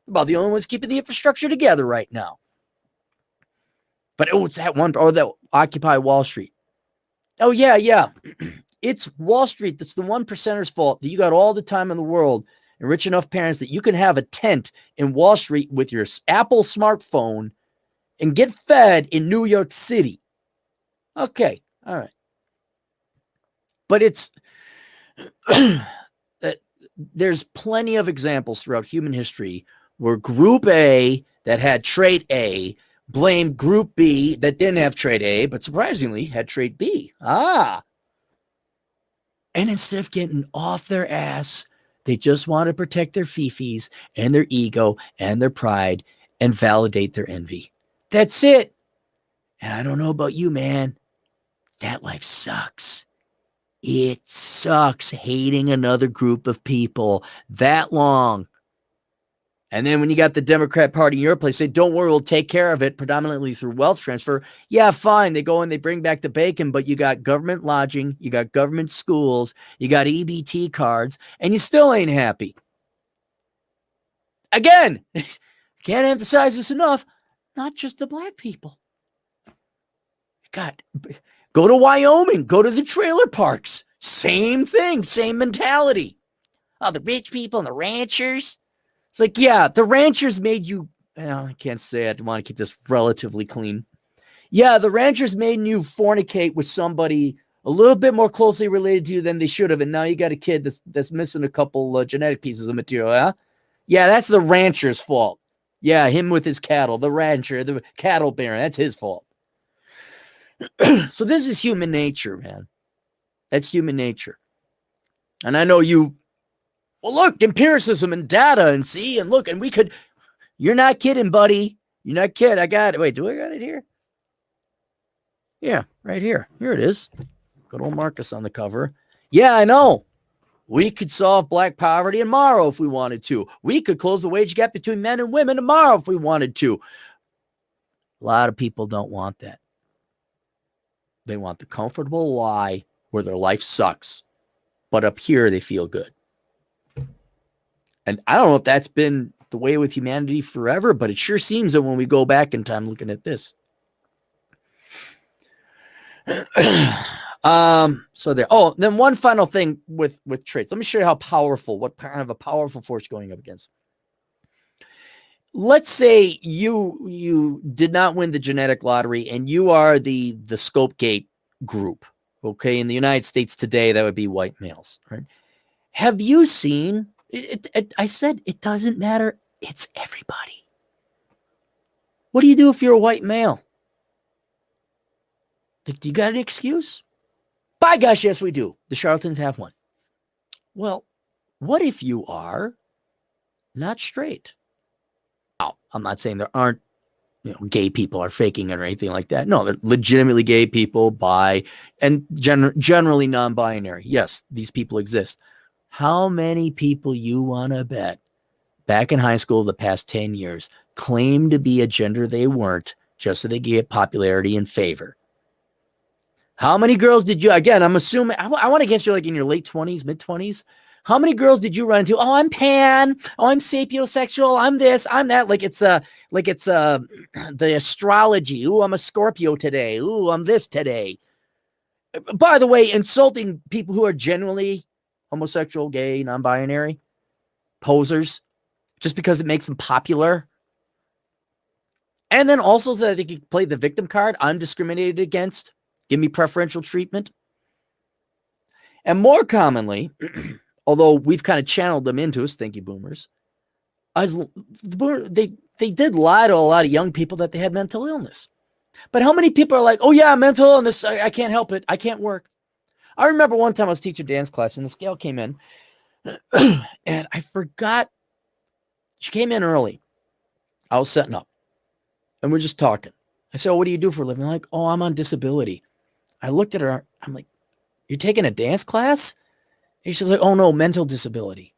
about the only ones keeping the infrastructure together right now. But it's that one, or that Occupy Wall Street. Oh, yeah. It's Wall Street that's the 1%er's fault that you got all the time in the world and rich enough parents that you can have a tent in Wall Street with your Apple smartphone and get fed in New York City. Okay, all right. But it's there's plenty of examples throughout human history where Group A that had trait A blamed Group B that didn't have trait A, but surprisingly had trait B. And instead of getting off their ass, they just want to protect their fifis and their ego and their pride and validate their envy. That's it. And I don't know about you, man. That life sucks. It sucks hating another group of people that long. And then when you got the Democrat Party in your place, say, don't worry, we'll take care of it predominantly through wealth transfer. Yeah, fine. They go and they bring back the bacon, but you got government lodging, you got government schools, you got EBT cards, and you still ain't happy. Again, can't emphasize this enough. Not just the black people. God, go to Wyoming, go to the trailer parks. Same thing, same mentality. Oh, the rich people and the ranchers. It's like, yeah, the ranchers made you, I can't say it. I want to keep this relatively clean. Yeah, the ranchers made you fornicate with somebody a little bit more closely related to you than they should have. And now you got a kid that's missing a couple genetic pieces of material. Huh? Yeah, that's the rancher's fault. Yeah, him with his cattle, the rancher, the cattle baron, that's his fault. So this is human nature, man. That's human nature. And I know well, look, empiricism and data and see, and look, and we could, you're not kidding, buddy. You're not kidding. I got it. Wait, do I got it here? Yeah, right here. Here it is. Good old Marcus on the cover. Yeah, I know. We could solve black poverty tomorrow if we wanted to. We could close the wage gap between men and women tomorrow if we wanted to. A lot of people don't want that. They want the comfortable lie where their life sucks. But up here, they feel good. And I don't know if that's been the way with humanity forever, but it sure seems that when we go back in time looking at this. So there. Oh, then one final thing with traits. Let me show you how powerful, what kind of a powerful force going up against. Let's say you did not win the genetic lottery and you are the Scopegate group. Okay, in the United States today, that would be white males. Right? Have you seen? I said it doesn't matter. It's everybody. What do you do if you're a white male? Do you got an excuse? By gosh, yes, we do. The charlatans have one. Well, what if you are not straight? Now, I'm not saying there aren't, gay people are faking it or anything like that. No, they're legitimately gay people, bi, and generally non-binary. Yes, these people exist. How many people you want to bet back in high school the past 10 years claim to be a gender they weren't just so they get popularity and favor? How many girls did you, again, I'm assuming, I want to guess you're like in your late 20s, mid 20s. How many girls did you run into? Oh, I'm pan. Oh, I'm sapiosexual. I'm this, I'm that. Like it's the astrology. Ooh, I'm a Scorpio today. Ooh, I'm this today. By the way, insulting people who are genuinely homosexual, gay, non-binary, posers, just because it makes them popular. And then also so that they could play the victim card. I'm discriminated against. Give me preferential treatment. And more commonly, although we've kind of channeled them into us, thank you, boomers, they did lie to a lot of young people that they had mental illness. But how many people are like, oh yeah, mental illness, I can't help it, I can't work. I remember one time I was teaching dance class and this gal came in and I forgot. She came in early. I was setting up and we're just talking. I said, oh, what do you do for a living? Like, oh, I'm on disability. I looked at her. I'm like, you're taking a dance class? And she's like, oh no, mental disability.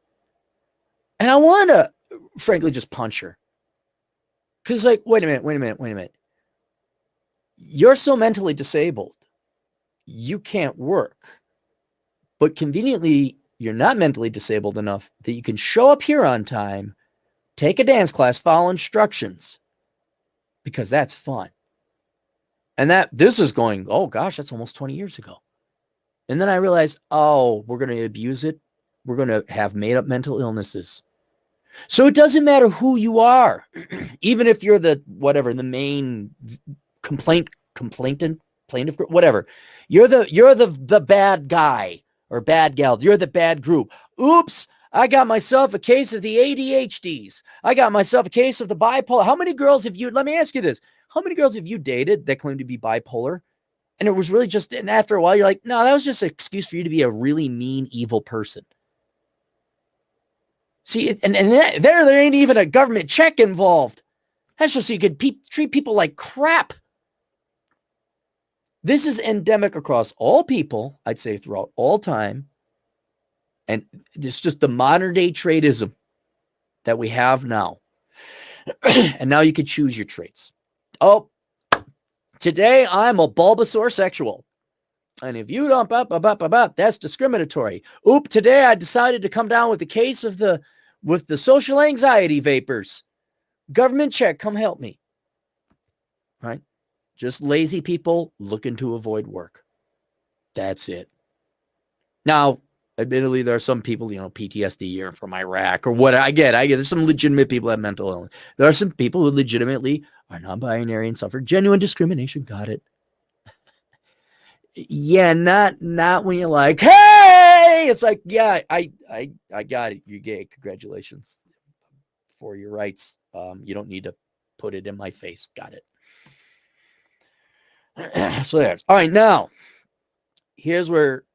And I wanted to, frankly, just punch her. Because like, wait a minute. You're so mentally disabled, you can't work. But conveniently, you're not mentally disabled enough that you can show up here on time, take a dance class, follow instructions, because that's fun. And this is going, oh gosh, that's almost 20 years ago. And then I realized, oh, we're going to abuse it. We're going to have made up mental illnesses. So it doesn't matter who you are, even if you're the main complainant, plaintiff, whatever. You're the bad guy or bad gal. You're the bad group. Oops, I got myself a case of the ADHDs. I got myself a case of the bipolar. How many girls have you, let me ask you this. How many girls have you dated that claim to be bipolar? And it was really just, and after a while, you're like, no, that was just an excuse for you to be a really mean, evil person. See, and there ain't even a government check involved. That's just so you could treat people like crap. This is endemic across all people, I'd say throughout all time. And it's just the modern day tradeism that we have now. And now you can choose your traits. Oh, today I'm a Bulbasaur sexual. And if you don't, that's discriminatory. Oop, today I decided to come down with the case of the social anxiety vapors. Government check, come help me. Right? Just lazy people looking to avoid work. That's it. Now, admittedly, there are some people, PTSD or from Iraq or what. I get. There's some legitimate people that have mental illness. There are some people who legitimately are non-binary and suffer genuine discrimination. Got it. Yeah, not when you're like, hey, it's like, yeah, I got it. You're gay. Congratulations for your rights. You don't need to put it in my face. Got it. So there's all right. Now, here's where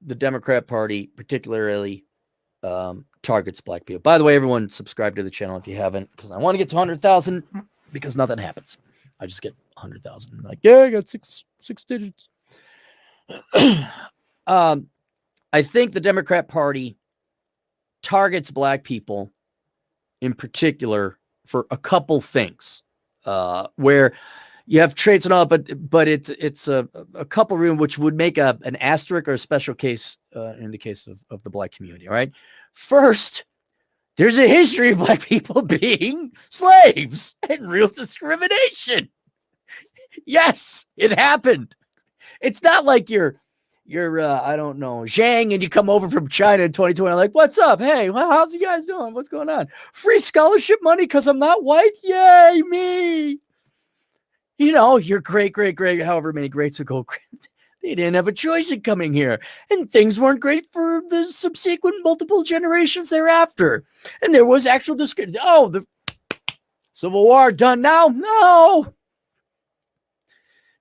the Democrat Party particularly targets black people. By the way, everyone subscribe to the channel if you haven't, because I want to get to 100,000 because nothing happens. I just get 100,000. Like, yeah, I got six digits. I think the Democrat Party targets black people in particular for a couple things, where you have traits and all, but it's a couple room which would make an asterisk or a special case in the case of the black community. All right. First, there's a history of black people being slaves and real discrimination. Yes, it happened. It's not like you're I don't know, Zhang, and you come over from China in 2020, like, what's up? Hey, well, how's you guys doing? What's going on? Free scholarship money because I'm not white? Yay, me. Your great, however many greats ago, they didn't have a choice in coming here. And things weren't great for the subsequent multiple generations thereafter. And there was actual discrimination. Oh, the Civil War done now? No.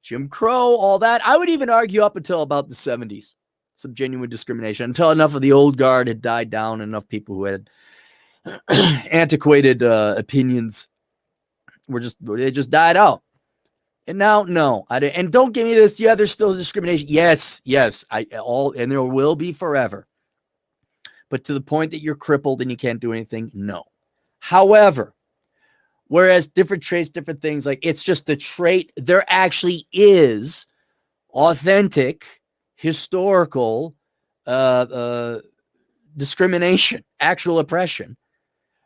Jim Crow, all that. I would even argue up until about the 70s, some genuine discrimination, until enough of the old guard had died down, enough people who had antiquated opinions they just died out. And now, no. And don't give me this, yeah, there's still discrimination. Yes, and there will be forever. But to the point that you're crippled and you can't do anything, no. However, whereas different traits, different things, like it's just a trait, there actually is authentic, historical discrimination, actual oppression.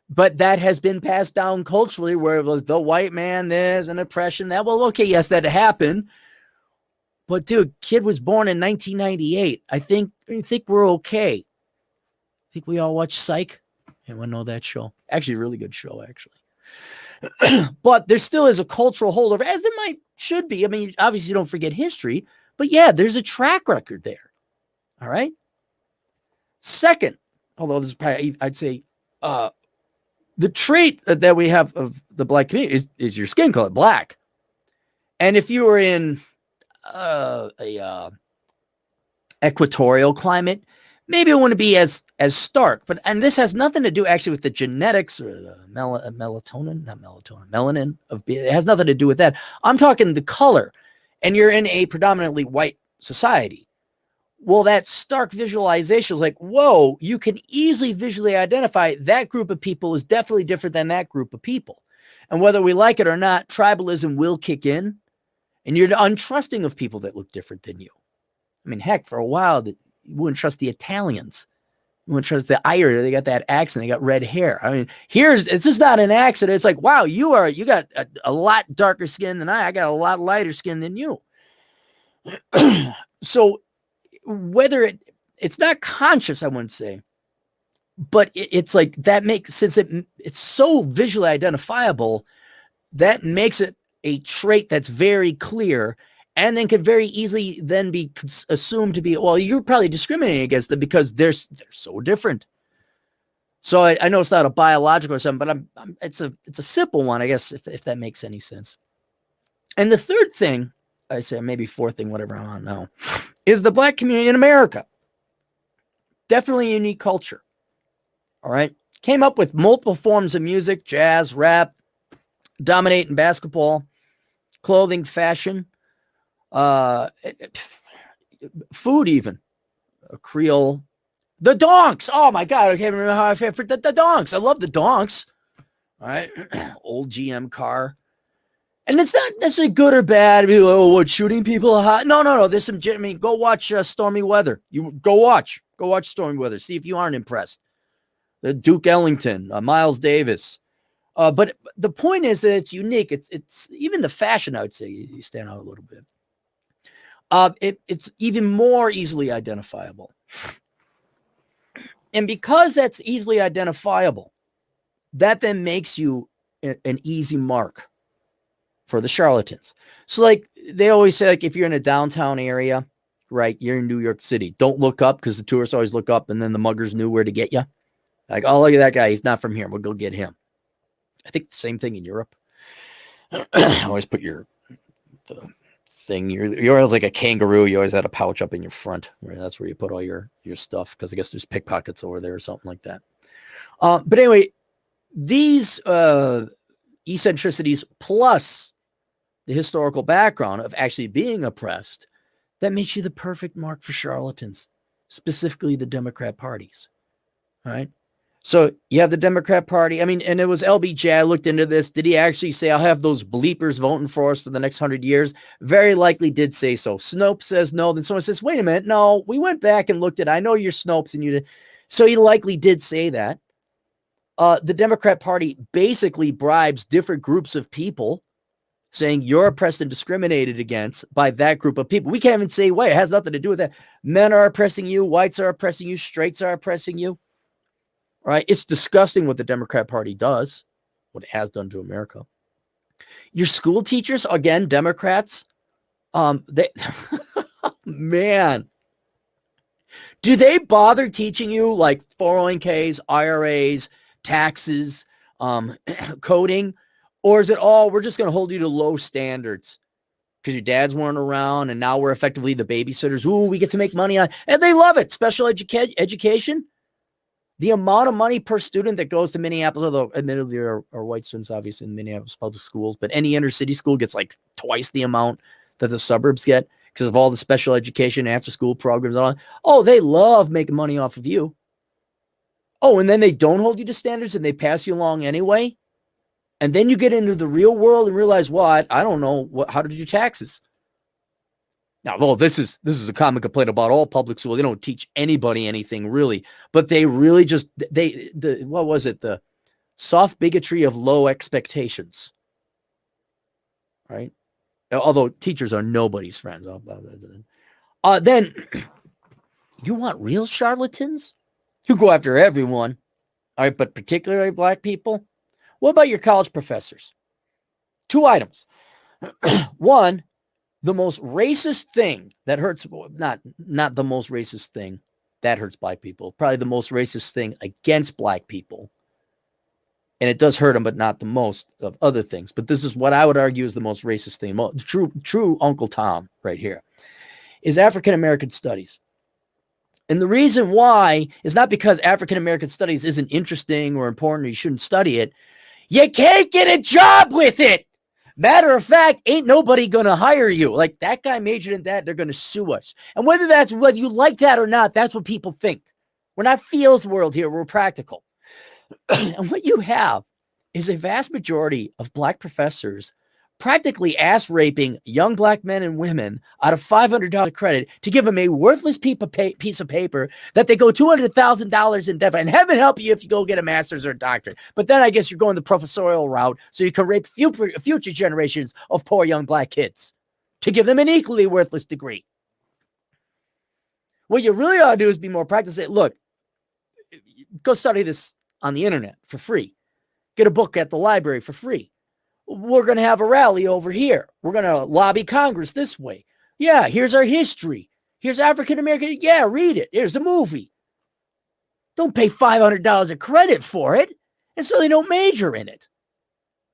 But that has been passed down culturally, where it was the white man, there's an oppression that, well, okay, yes, that happened. But dude, kid was born in 1998. I think we're okay. I think we all watch Psych. Anyone know that show? Actually, a really good show, actually. But there still is a cultural holdover, as there should be. I mean, obviously, you don't forget history, but yeah, there's a track record there. All right. Second, although this is probably, I'd say, the trait that we have of the black community is your skin color, black. And if you were in a equatorial climate, maybe it wouldn't be as stark. And this has nothing to do actually with the genetics or the melanin it has nothing to do with that. I'm talking the color, and you're in a predominantly white society. Well, that stark visualization is like, whoa, you can easily visually identify that group of people is definitely different than that group of people. And whether we like it or not, tribalism will kick in, and you're untrusting of people that look different than you. I mean, heck, for a while, you wouldn't trust the Italians. You wouldn't trust the Irish. They got that accent. They got red hair. I mean, it's just not an accident. It's like, wow, you got a lot darker skin than I got a lot lighter skin than you. So whether it's not conscious, I wouldn't say, but it's like that makes, since it's so visually identifiable, that makes it a trait that's very clear, and then could very easily then be assumed to be, well, you're probably discriminating against them because they're so different. So I know it's not a biological or something, but it's a simple one, I guess, if that makes any sense. And the third thing, I say maybe fourth thing, whatever I'm on now, is the black community in America. Definitely a unique culture. All right. Came up with multiple forms of music, jazz, rap, dominate in basketball, clothing, fashion, food, even Creole, the donks. Oh my God. I can't remember how I favorite the donks. I love the donks. All right. Old GM car. And it's not necessarily good or bad. People, oh, what, shooting people hot? No. There's some, I mean, go watch Stormy Weather. You go watch Stormy Weather. See if you aren't impressed. The Duke Ellington, Miles Davis. But the point is that it's unique. It's even the fashion, I would say, you stand out a little bit. It's even more easily identifiable. And because that's easily identifiable, that then makes you an easy mark for the charlatans. So like they always say, like, if you're in a downtown area, right, you're in New York City, don't look up, because the tourists always look up and then the muggers knew where to get you. Like, oh, look at that guy. He's not from here. We'll go get him. I think the same thing in Europe. Always put the thing. You're always like a kangaroo. You always had a pouch up in your front. Right? That's where you put all your stuff, because I guess there's pickpockets over there or something like that. But anyway, these eccentricities plus the historical background of actually being oppressed, that makes you the perfect mark for charlatans, specifically the Democrat parties. All right. So you have the Democrat Party. I mean, and it was LBJ. I looked into this. Did he actually say, I'll have those bleepers voting for us for the next 100 years? Very likely did say so. Snopes says no. Then someone says, wait a minute. No, we went back and looked at, I know you're Snopes and you did. So he likely did say that. The Democrat Party basically bribes different groups of people, saying you're oppressed and discriminated against by that group of people. We can't even say, wait, it has nothing to do with that. Men are oppressing you. Whites are oppressing you. Straights are oppressing you. Right? It's disgusting what the Democrat Party does, what it has done to America. Your school teachers, again, Democrats, they, man, do they bother teaching you like 401ks, IRAs, taxes, coding? Or is it all, we're just going to hold you to low standards because your dads weren't around and now we're effectively the babysitters. Ooh, we get to make money on, and they love it. Special education. The amount of money per student that goes to Minneapolis, although admittedly there are white students obviously in Minneapolis public schools, but any inner city school gets like twice the amount that the suburbs get because of all the special education after school programs. And all. Oh, they love making money off of you. Oh, and then they don't hold you to standards and they pass you along anyway. And then you get into the real world and realize, well, I don't know how to do taxes. Now, well, this is a common complaint about all public schools. They don't teach anybody anything really, but they really just, what was it? The soft bigotry of low expectations, right? Although teachers are nobody's friends. Then you want real charlatans who go after everyone, all right, but particularly black people? What about your college professors? Two items. One, the most racist thing that hurts, not the most racist thing that hurts black people, probably the most racist thing against black people. And it does hurt them, but not the most of other things. But this is what I would argue is the most racist thing. True Uncle Tom right here is African-American studies. And the reason why is not because African-American studies isn't interesting or important or you shouldn't study it. You can't get a job with it. Matter of fact, ain't nobody going to hire you. Like that guy majored in that, they're going to sue us. And whether you like that or not, that's what people think. We're not feels world here. We're practical. And what you have is a vast majority of black professors practically ass raping young black men and women out of $500 credit to give them a worthless piece of paper that they go $200,000 in debt. And heaven help you if you go get a master's or a doctorate. But then I guess you're going the professorial route so you can rape future generations of poor young black kids to give them an equally worthless degree. What you really ought to do is be more practical. Look, go study this on the internet for free. Get a book at the library for free. We're going to have a rally over here. We're going to lobby Congress this way. Yeah, here's our history. Here's African-American. Yeah, read it. Here's the movie. Don't pay $500 of credit for it. And so they don't major in it.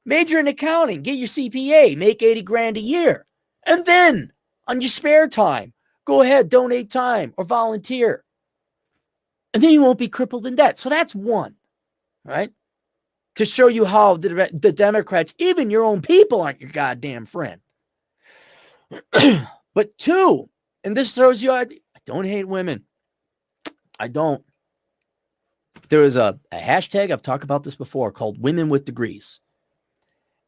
Major in accounting. Get your CPA. Make 80 grand a year. And then on your spare time, go ahead, donate time or volunteer. And then you won't be crippled in debt. So that's one, right? To show you how the Democrats, even your own people, aren't your goddamn friend. But two, and this shows you I don't hate women. I don't. There was a hashtag, I've talked about this before, called Women with Degrees.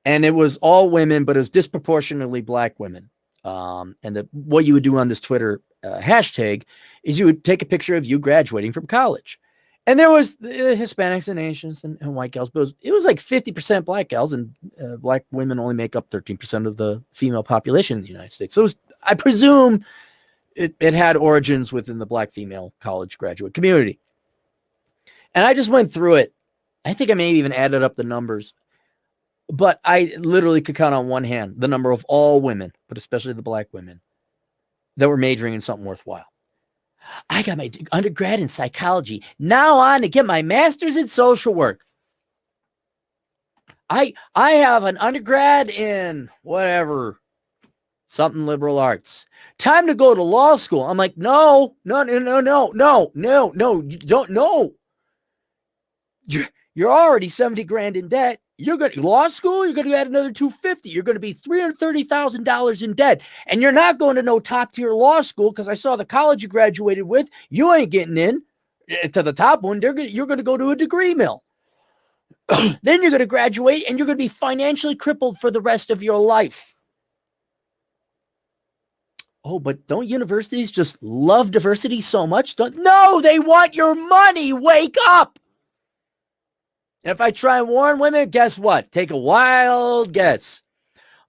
And it was all women, but it was disproportionately black women. And what you would do on this Twitter hashtag is you would take a picture of you graduating from college. And there was Hispanics and Asians and white gals, but it was like 50% black gals, and black women only make up 13% of the female population in the United States. So I presume it had origins within the black female college graduate community. And I just went through it. I think I may have even added up the numbers, but I literally could count on one hand the number of all women, but especially the black women, that were majoring in something worthwhile. I got my undergrad in psychology. Now on to get my master's in social work. I have an undergrad in whatever, something liberal arts. Time to go to law school. I'm like, no. You don't know. You're already 70 grand in debt. You're going to law school. You're going to add another 250. You're going to be $330,000 in debt, and you're not going to no top tier law school because I saw the college you graduated with. You ain't getting in to the top one. You're going to go to a degree mill. Then you're going to graduate, and you're going to be financially crippled for the rest of your life. Oh, but don't universities just love diversity so much? No, they want your money. Wake up. And if I try and warn women, guess what? Take a wild guess.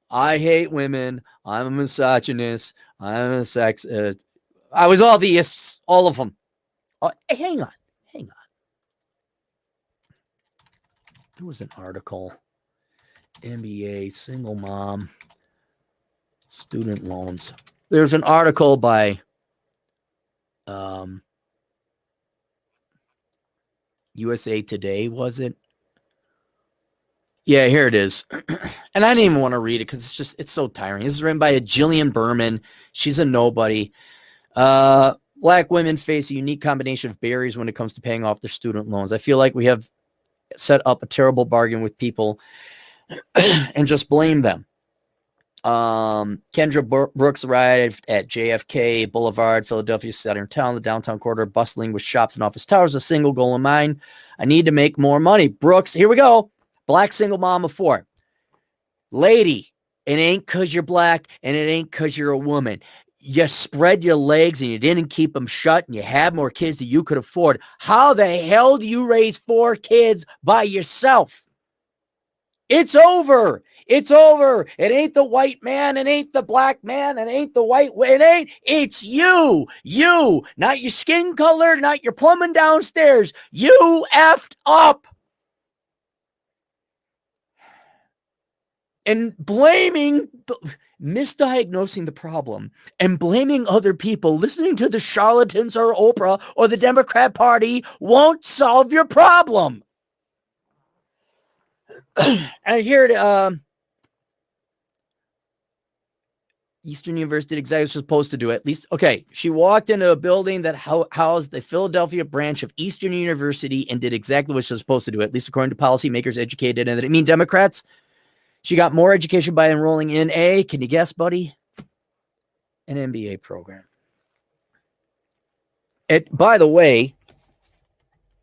I hate women. I'm a misogynist. I'm a sexist. I was all the ists, all of them. Oh, hang on. There was an article. MBA, single mom, student loans. There's an article by USA Today, was it? Yeah, here it is. And I didn't even want to read it because it's so tiring. This is written by a Jillian Berman. She's a nobody. Black women face a unique combination of barriers when it comes to paying off their student loans. I feel like we have set up a terrible bargain with people and just blame them. Kendra Brooks arrived at JFK Boulevard, Philadelphia's center town, the downtown corridor, bustling with shops and office towers. A single goal in mind: I need to make more money. Brooks, here we go. Black single mom of four. Lady, it ain't because you're black and it ain't because you're a woman. You spread your legs and you didn't keep them shut and you had more kids than you could afford. How the hell do you raise 4 kids by yourself? It's over. It's over. It ain't the white man. It ain't the black man. It ain't the white. It ain't. It's you. You. Not your skin color. Not your plumbing downstairs. You effed up. and misdiagnosing the problem and blaming other people, listening to the charlatans or Oprah or the Democrat Party won't solve your problem. And here Eastern University did exactly what she was supposed to do. At least, okay, she walked into a building that housed the Philadelphia branch of Eastern University and did exactly what she was supposed to do, at least according to policymakers educated. And I mean, Democrats, she got more education by enrolling in can you guess, buddy? An MBA program. By the way,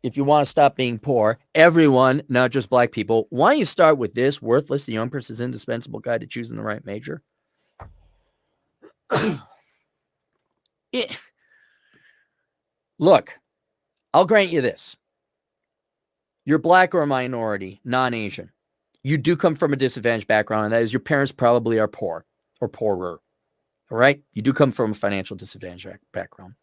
if you want to stop being poor, everyone, not just black people, why don't you start with this worthless, the young person's indispensable guide to choosing the right major? Look, I'll grant you this. You're black or a minority, non-Asian. You do come from a disadvantaged background, and that is your parents probably are poor or poorer. All right? You do come from a financial disadvantaged background.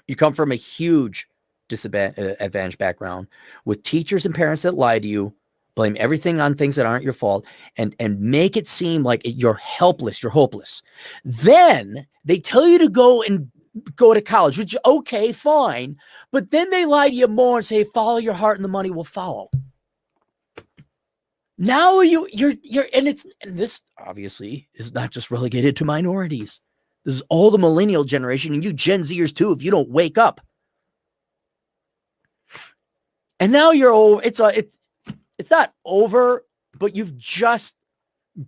You come from a huge disadvantaged background with teachers and parents that lie to you, blame everything on things that aren't your fault, and make it seem like you're helpless, you're hopeless. Then they tell you to go to college, which, okay, fine. But then they lie to you more and say, follow your heart and the money will follow. Now and this obviously is not just relegated to minorities. This is all the millennial generation and you Gen Zers too, if you don't wake up. And now you're over. It's not over, but you've just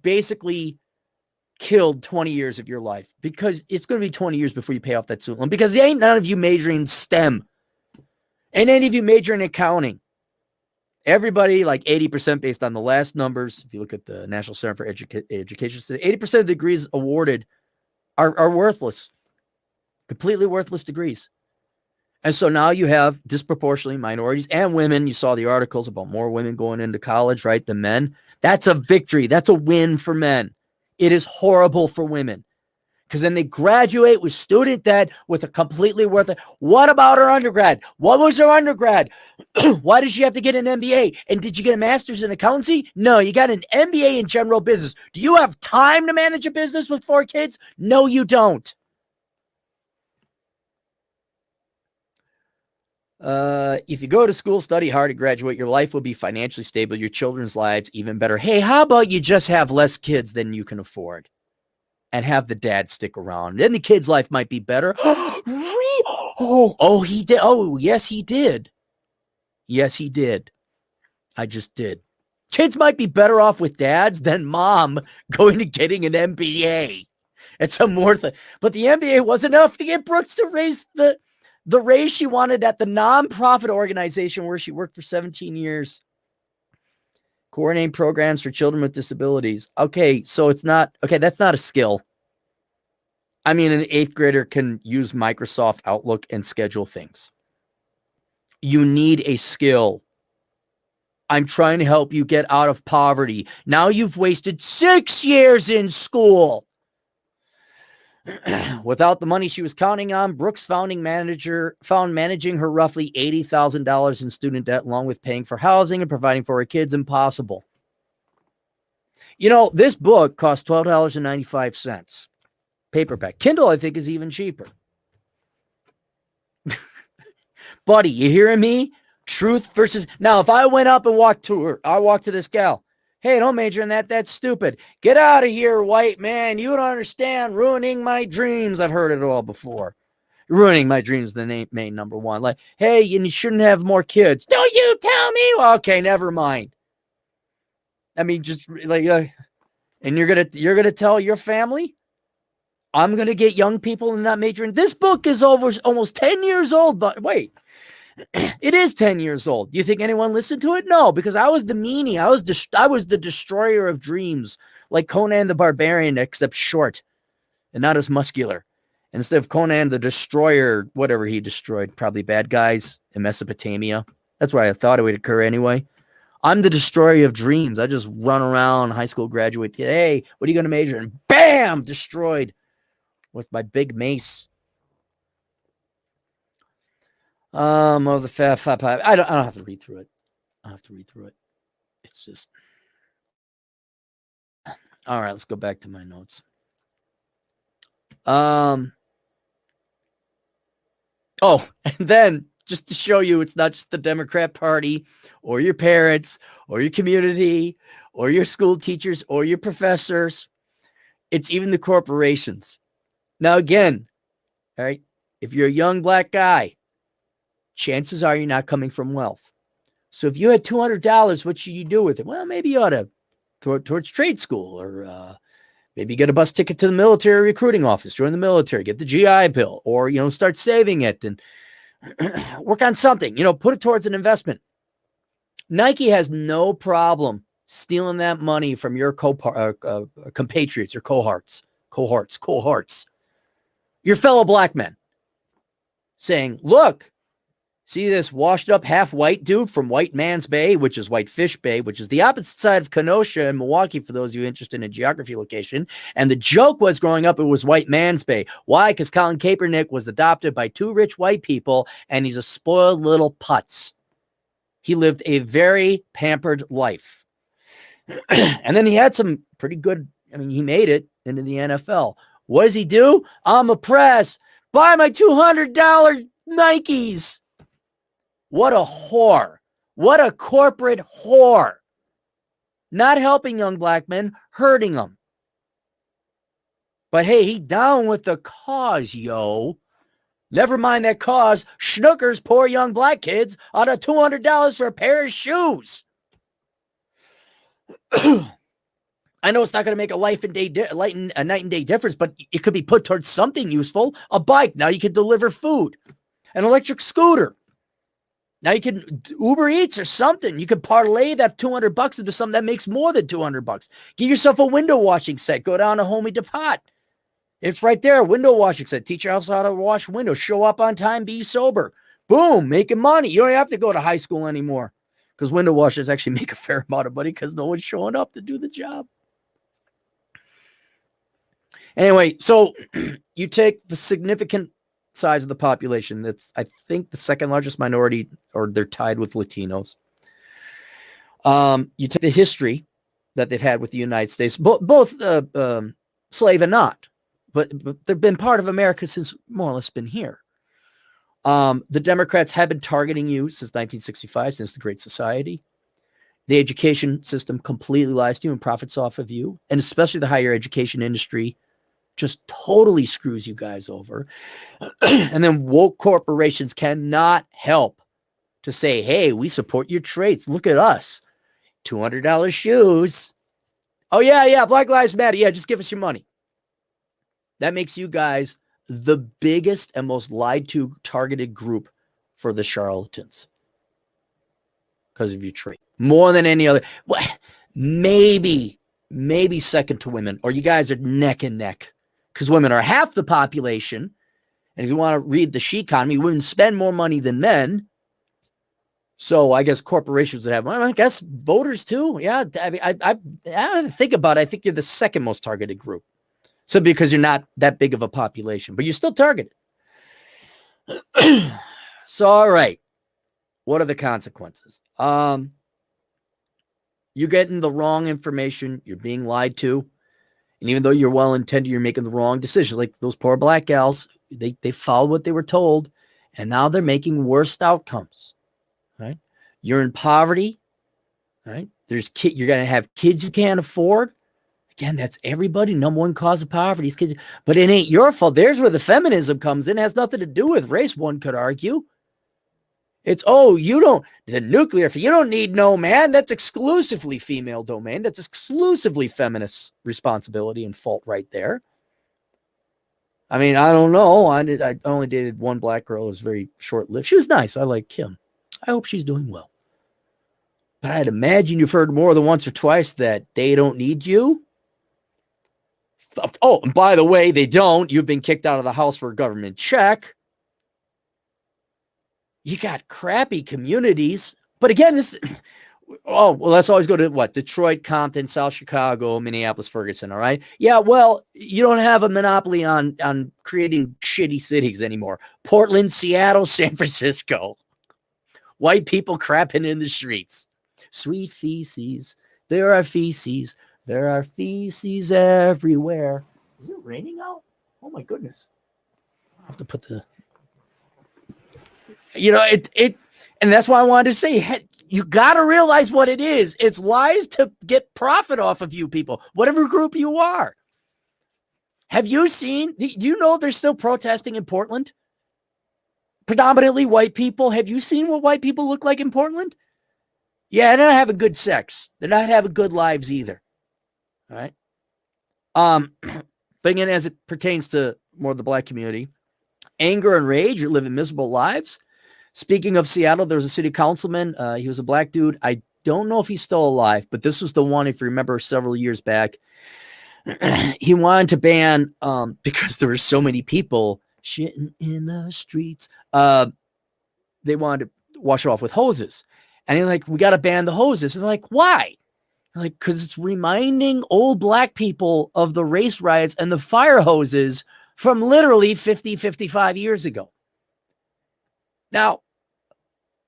basically killed 20 years of your life, because it's going to be 20 years before you pay off that student loan, because ain't none of you majoring in STEM. Ain't any of you majoring in accounting. Everybody, like 80% based on the last numbers, if you look at the National Center for Education, 80% of the degrees awarded are worthless, completely worthless degrees. And so now you have disproportionately minorities and women. You saw the articles about more women going into college, right, than men. That's a victory. That's a win for men. It is horrible for women, because then they graduate with student debt with a completely worthless. What about her undergrad? What was her undergrad? Why did she have to get an MBA? And did you get a master's in accountancy? No, you got an MBA in general business. Do you have time to manage a business with 4 kids? No, you don't. If you go to school, study hard, and graduate, your life will be financially stable, your children's lives even better. Hey, how about you just have less kids than you can afford and have the dad stick around? Then the kid's life might be better. Oh, he did. Oh, yes, he did. Yes, he did. I just did. Kids might be better off with dads than mom going to getting an MBA. It's some more thing. But the MBA was enough to get Brooks to raise the raise she wanted at the nonprofit organization where she worked for 17 years. Coordinating programs for children with disabilities. Okay, so it's not, okay, that's not a skill. I mean, an 8th grader can use Microsoft Outlook and schedule things. You need a skill. I'm trying to help you get out of poverty. Now you've wasted 6 years in school. Without the money she was counting on, Brooks found managing her roughly $80,000 in student debt, along with paying for housing and providing for her kids, impossible. You know, this book cost $12.95. Paperback. Kindle, I think, is even cheaper. Buddy, you hearing me? Truth versus... Now, if I went up and walked to her, I walked to this gal. Hey, don't major in that. That's stupid. Get out of here, white man. You don't understand. Ruining my dreams. I've heard it all before. Ruining my dreams is the main number one. Like, hey, you shouldn't have more kids. Don't you tell me. Well, okay, never mind. I mean, just like, and you're gonna tell your family, I'm gonna get young people and not major in. This book is almost 10 years old. But wait. It is 10 years old. Do you think anyone listened to it? No, because I was the meanie. I was the destroyer of dreams, like Conan the Barbarian, except short and not as muscular. Instead of Conan the Destroyer, whatever he destroyed, probably bad guys in Mesopotamia. That's where I thought it would occur anyway. I'm the destroyer of dreams. I just run around, high school graduate. Hey, what are you going to major in? Bam! Destroyed with my big mace. Of the Fab Five. I don't have to read through it. I don't have to read through it. It's just All right, let's go back to my notes. Oh, and then just to show you it's not just the Democrat Party or your parents or your community or your school teachers or your professors. It's even the corporations. Now, again, all right, if you're a young black guy, chances are you're not coming from wealth. So if you had $200, what should you do with it? Well, maybe you ought to throw it towards trade school, or maybe get a bus ticket to the military recruiting office, join the military, get the GI Bill, or, start saving it and work on something, put it towards an investment. Nike has no problem stealing that money from your compatriots or cohorts, your fellow black men, saying, look, see this washed up half white dude from White Man's Bay, which is Whitefish Bay, which is the opposite side of Kenosha and Milwaukee, for those of you interested in geography location. And the joke was, growing up, it was White Man's Bay. Why? Because Colin Kaepernick was adopted by two rich white people, and he's a spoiled little putz. He lived a very pampered life. And then he had some pretty good, he made it into the NFL. What does he do? I'm oppressed. Buy my $200 Nikes. What a whore. What a corporate whore. Not helping young black men, hurting them. But hey, he down with the cause, yo. Never mind that cause. Schnookers, poor young black kids, out of $200 for a pair of shoes. I know it's not going to make a night and day difference, but it could be put towards something useful. A bike. Now you can deliver food. An electric scooter. Now you can Uber Eats or something. You can parlay that $200 into something that makes more than $200. Get yourself a window washing set. Go down to Homey Depot. It's right there. Window washing set. Teach your house how to wash windows. Show up on time. Be sober. Boom. Making money. You don't have to go to high school anymore, because window washers actually make a fair amount of money because no one's showing up to do the job. Anyway, so you take the significant size of the population. That's, I think, the second largest minority, or they're tied with Latinos. You take the history that they've had with the United States, both slave and not, but they've been part of America since more or less been here. The Democrats have been targeting you since 1965, since the Great Society. The education system completely lies to you and profits off of you, and especially the higher education industry just totally screws you guys over. And then woke corporations cannot help to say, hey, we support your traits. Look at us. $200 shoes. Oh, yeah, Black Lives Matter. Yeah, just give us your money. That makes you guys the biggest and most lied to targeted group for the charlatans because of your trait. More than any other. Well, maybe second to women, or you guys are neck and neck, because women are half the population. And if you want to read the she economy, women spend more money than men. So I guess corporations would have, well, I guess voters too. Yeah, I think about it. I think you're the second most targeted group. So because you're not that big of a population, but you're still targeted. So, all right. What are the consequences? You're getting the wrong information. You're being lied to. And even though you're well-intended, you're making the wrong decision. Like those poor black gals, they followed what they were told, and now they're making worse outcomes. Right? You're in poverty. Right? You're going to have kids you can't afford. Again, that's everybody. Number one cause of poverty is kids. But it ain't your fault. There's where the feminism comes in. It has nothing to do with race, one could argue. It's, the nuclear, you don't need no man. That's exclusively female domain. That's exclusively feminist responsibility and fault right there. I mean, I don't know. I only dated one black girl. It was very short-lived. She was nice. I like Kim. I hope she's doing well. But I'd imagine you've heard more than once or twice that they don't need you. Oh, and by the way, they don't. You've been kicked out of the house for a government check. You got crappy communities. But again, let's always go to what? Detroit, Compton, South Chicago, Minneapolis, Ferguson, all right? Yeah, well, you don't have a monopoly on creating shitty cities anymore. Portland, Seattle, San Francisco. White people crapping in the streets. Sweet feces. There are feces. There are feces everywhere. Is it raining out? Oh my goodness. I have to put the, and that's why I wanted to say, hey, you got to realize what it is. It's lies to get profit off of you people, whatever group you are. Have you seen, they're still protesting in Portland? Predominantly white people. Have you seen what white people look like in Portland? Yeah, they're not having good sex. They're not having good lives either. All right. Thinking as it pertains to more of the black community, anger and rage, you're living miserable lives. Speaking of Seattle, there was a city councilman. He was a black dude. I don't know if he's still alive, but this was the one, if you remember, several years back. He wanted to ban, because there were so many people shitting in the streets. They wanted to wash it off with hoses. And they're like, we got to ban the hoses. And they're like, why? Like, because it's reminding old black people of the race riots and the fire hoses from literally 50, 55 years ago. Now,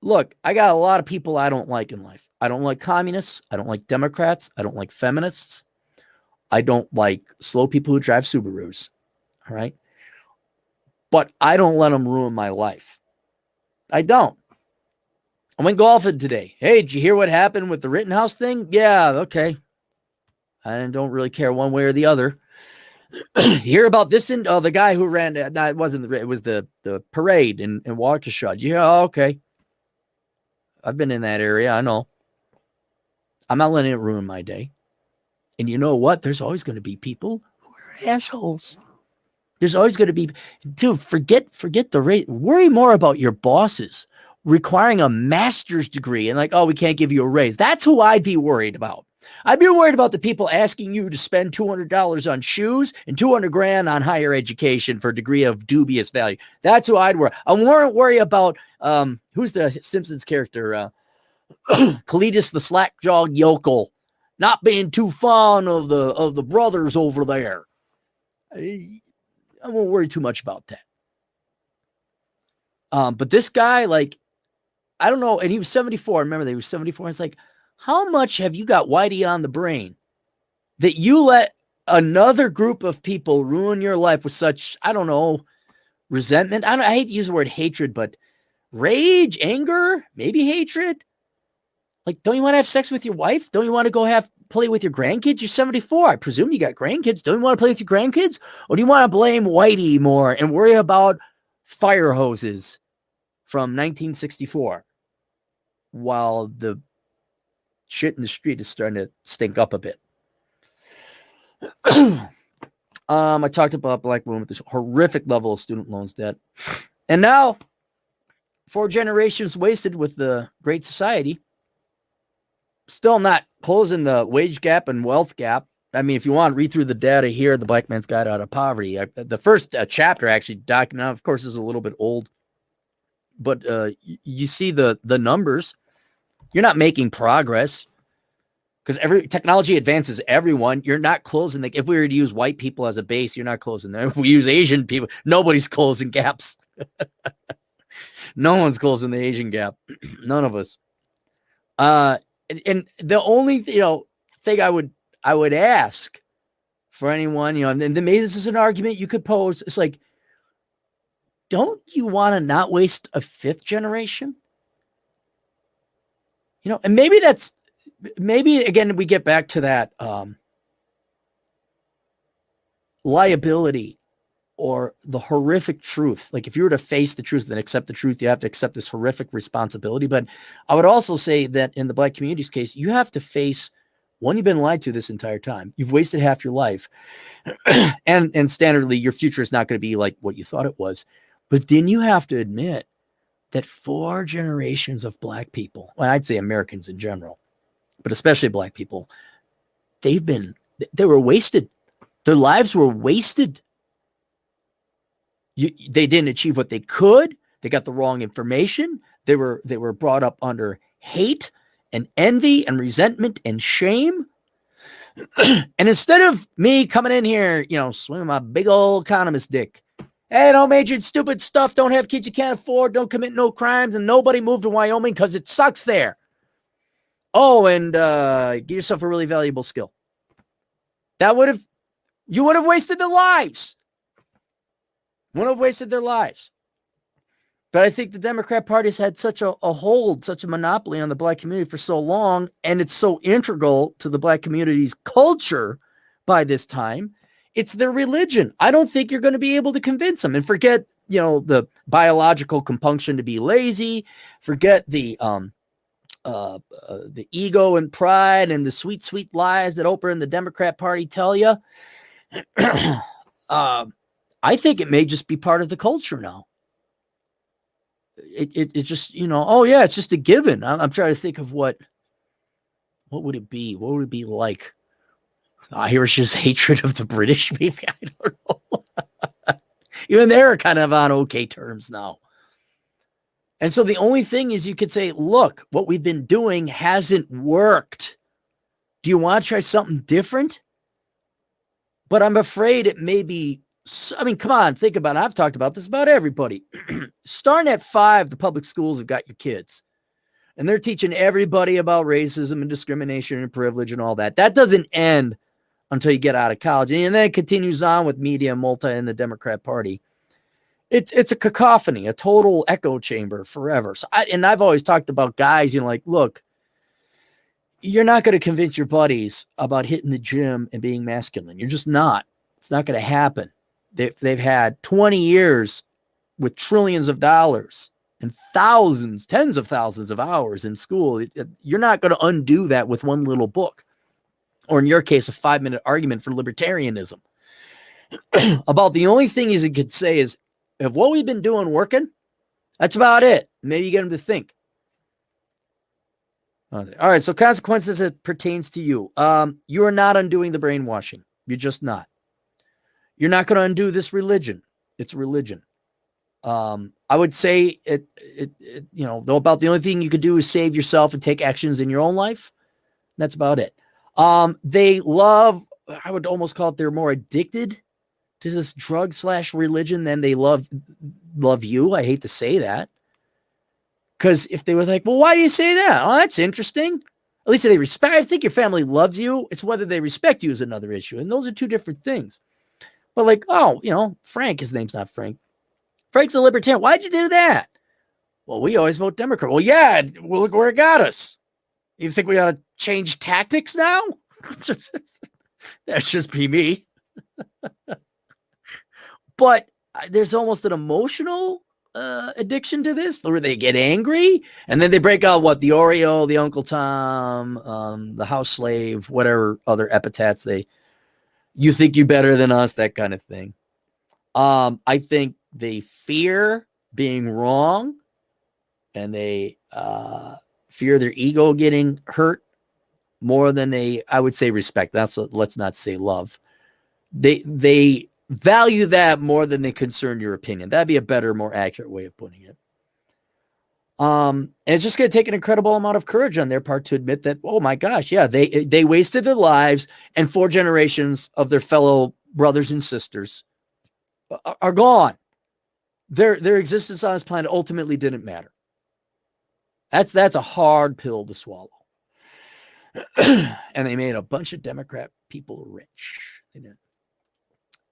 look, I got a lot of people I don't like in life. I don't like communists. I don't like Democrats. I don't like feminists. I don't like slow people who drive Subarus. All right. But I don't let them ruin my life. I don't. I went golfing today. Hey, did you hear what happened with the Rittenhouse thing? Yeah, okay. I don't really care one way or the other. Hear about this? The guy who ran, no, it wasn't it was the parade in Waukesha. Yeah, okay. I've been in that area. I know. I'm not letting it ruin my day. And you know what? There's always going to be people who are assholes. There's always going to be, dude, forget the rate. Worry more about your bosses requiring a master's degree and like, oh, we can't give you a raise. That's who I'd be worried about. I'd be worried about the people asking you to spend $200 on shoes and $200,000 on higher education for a degree of dubious value. That's who I'd worry. I won't worry about, who's the Simpsons character? Cletus the slack-jawed yokel, not being too fond of the brothers over there. I won't worry too much about that. But this guy, like, I don't know, and he was 74. Remember, they were 74. It's like, how much have you got Whitey on the brain that you let another group of people ruin your life with such, I don't know, resentment? I hate to use the word hatred, but rage, anger, maybe hatred. Like, don't you want to have sex with your wife? Don't you want to go play with your grandkids? You're 74. I presume you got grandkids. Don't you want to play with your grandkids? Or do you want to blame Whitey more and worry about fire hoses from 1964 while the shit in the street is starting to stink up a bit? I talked about black women with this horrific level of student loans debt. And now 4 generations wasted with the Great Society. Still not closing the wage gap and wealth gap. I mean, if you want to read through the data here, the Black Man's Guide Out of Poverty, the first chapter actually documented, of course, is a little bit old, but you see the numbers. You're not making progress because every technology advances everyone. You're not closing if we were to use white people as a base, you're not closing them. If we use Asian people, nobody's closing gaps. No one's closing the Asian gap. None of us. And the only thing I would ask for anyone, and then maybe this is an argument you could pose. It's like, don't you want to not waste a 5th generation? And maybe again we get back to that liability or the horrific truth. Like, if you were to face the truth and accept the truth, you have to accept this horrific responsibility. But I would also say that in the black community's case, you have to face, one, you've been lied to this entire time. You've wasted half your life. and standardly, your future is not going to be like what you thought it was. But then you have to admit that 4 generations of black people, well, I'd say Americans in general, but especially black people, they were wasted. Their lives were wasted. They didn't achieve what they could. They got the wrong information. They were brought up under hate and envy and resentment and shame. And instead of me coming in here, swinging my big old economist dick, hey, don't major in stupid stuff, don't have kids you can't afford, don't commit no crimes, and nobody move to Wyoming because it sucks there. Oh, and get yourself a really valuable skill. you would have wasted their lives. Would have wasted their lives. But I think the Democrat Party has had such a hold, such a monopoly on the black community for so long, and it's so integral to the black community's culture by this time. It's their religion. I don't think you're going to be able to convince them. And forget, the biological compunction to be lazy. Forget the ego and pride and the sweet, sweet lies that Oprah and the Democrat Party tell you. I think it may just be part of the culture now. It just, oh yeah, it's just a given. I'm trying to think of what would it be? What would it be like? Irish's hatred of the British, maybe. I don't know. Even they're kind of on okay terms now. And so the only thing is you could say, look, what we've been doing hasn't worked. Do you want to try something different? But I'm afraid it may be, come on, think about it. I've talked about this about everybody. Starting at 5, the public schools have got your kids. And they're teaching everybody about racism and discrimination and privilege and all that. That doesn't end until you get out of college. And then it continues on with media multi and the Democrat Party. It's a cacophony, a total echo chamber forever. So I've always talked about guys, look, you're not going to convince your buddies about hitting the gym and being masculine. You're just not. It's not going to happen. They've had 20 years with trillions of dollars and thousands, tens of thousands of hours in school. You're not going to undo that with one little book. Or in your case, a 5-minute argument for libertarianism. About the only thing you could say is, if what we've been doing working, that's about it. Maybe you get them to think. All right, so consequences that pertains to you. You are not undoing the brainwashing. You're just not. You're not going to undo this religion. It's a religion. I would say about the only thing you could do is save yourself and take actions in your own life. That's about it. They love, I would almost call it, they're more addicted to this drug/religion than they love you. I hate to say that. Because if they were like, well, why do you say that? Oh, that's interesting. At least they respect. I think your family loves you. It's whether they respect you is another issue. And those are two different things. But Frank, his name's not Frank. Frank's a libertarian. Why'd you do that? Well, we always vote Democrat. Well, yeah, look where it got us. You think we ought to change tactics now? That's just be me. But there's almost an emotional addiction to this, where they get angry and then they break out the Oreo, the Uncle Tom, the house slave, whatever other epithets you think you're better than us, that kind of thing. I think they fear being wrong, and they fear their ego getting hurt more than I would say, respect. Let's not say love. They value that more than they concern your opinion. That'd be a better, more accurate way of putting it. And it's just going to take an incredible amount of courage on their part to admit that, oh my gosh, yeah, they wasted their lives, and 4 generations of their fellow brothers and sisters are gone. Their existence on this planet ultimately didn't matter. That's a hard pill to swallow. And they made a bunch of Democrat people rich. They did.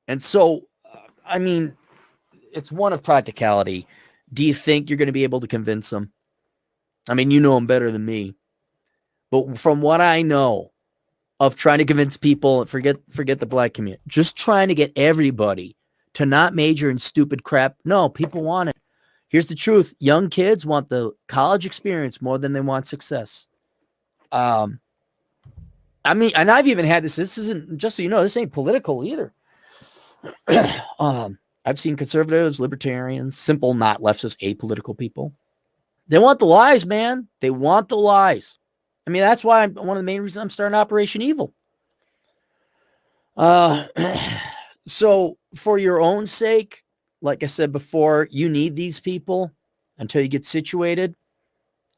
And so, it's one of practicality. Do you think you're going to be able to convince them? You know them better than me. But from what I know of trying to convince people, forget the black community, just trying to get everybody to not major in stupid crap. No, people want it. Here's the truth. Young kids want the college experience more than they want success. And I've even had this. This isn't, just so you know, this ain't political either. I've seen conservatives, libertarians, simple, not leftist, apolitical people. They want the lies, man. They want the lies. That's why one of the main reasons I'm starting Operation Evil. So for your own sake, like I said before, you need these people until you get situated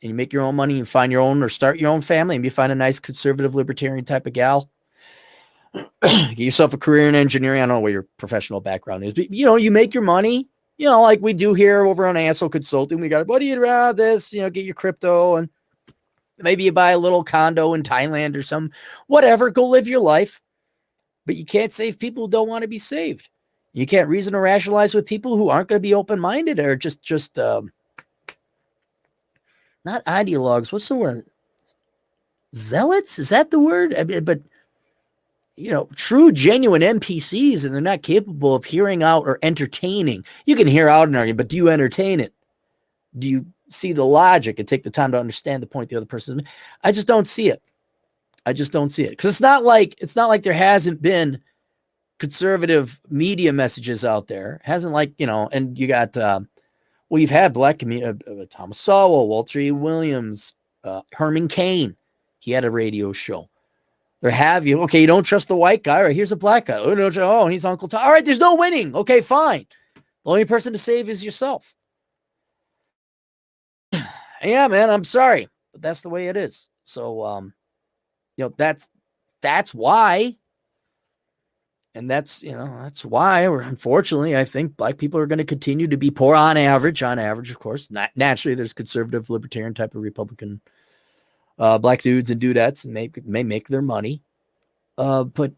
and you make your own money and find your own, or start your own family, and you find a nice conservative libertarian type of gal. Get yourself a career in engineering. I don't know what your professional background is, but you make your money, like we do here over on ASO Consulting. We got, what do you around this? Get your crypto, and maybe you buy a little condo in Thailand or some, whatever, go live your life. but you can't save people who don't want to be saved. You can't reason or rationalize with people who aren't going to be open-minded or just not ideologues. What's the word? Zealots? Is that the word? I mean, but true, genuine NPCs, and they're not capable of hearing out or entertaining. You can hear out an argument, but do you entertain it? Do you see the logic and take the time to understand the point the other person? I just don't see it. Because it's not like there hasn't been conservative media messages out there. It hasn't and you got you've had black community, Thomas Sowell, Walter E. Williams, Herman Cain. He had a radio show. There have you. Okay, you don't trust the white guy. All right, here's a black guy. Oh, he's Uncle Tom. All right, there's no winning. Okay, fine. The only person to save is yourself. Yeah, man, I'm sorry, but that's the way it is. So, that's why. And that's why, or unfortunately, I think black people are going to continue to be poor on average, of course. Naturally, there's conservative, libertarian type of Republican black dudes and dudettes, and may make their money. But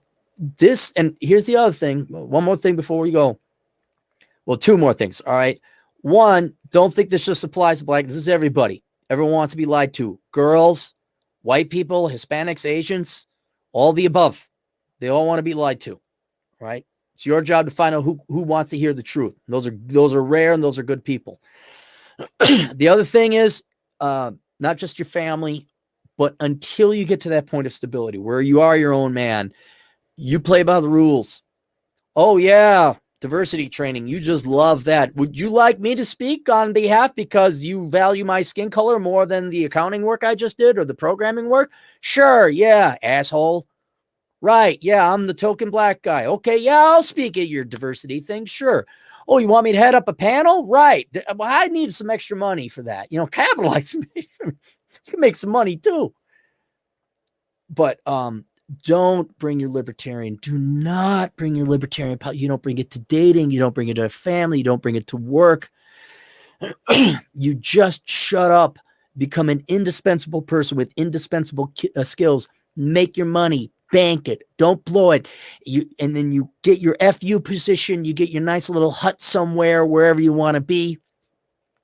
this, and here's the other thing. One more thing before we go. Well, two more things. All right. One, don't think this just applies to black. This is everybody. Everyone wants to be lied to. Girls, white people, Hispanics, Asians, all the above. They all want to be lied to. Right? It's your job to find out who wants to hear the truth. Those are rare, and those are good people. The other thing is not just your family, but until you get to that point of stability where you are your own man, you play by the rules. Oh yeah, diversity training. You just love that. Would you like me to speak on behalf because you value my skin color more than the accounting work I just did or the programming work? Sure, yeah, asshole. Right, yeah, I'm the token black guy. Okay, yeah, I'll speak at your diversity thing, sure. Oh, you want me to head up a panel? Right. Well, I need some extra money for that. Capitalize. You can make some money too. But don't bring your libertarian. Do not bring your libertarian. You don't bring it to dating. You don't bring it to family. You don't bring it to work. You just shut up. Become an indispensable person with indispensable skills. Make your money. Bank it. Don't blow it. And then you get your FU position. You get your nice little hut somewhere, wherever you want to be.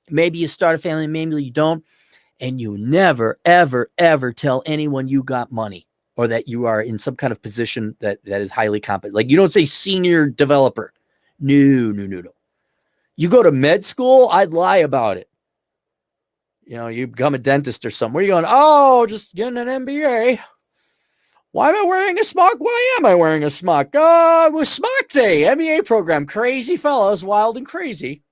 Maybe you start a family, maybe you don't. And you never, ever, ever tell anyone you got money or that you are in some kind of position that is highly competent. Like, you don't say senior developer. No. You go to med school, I'd lie about it. You become a dentist or something. Where are you going? Oh, just getting an MBA. Why am I wearing a smock? Why am I wearing a smock? It was Smock Day, MBA program. Crazy fellows, wild and crazy.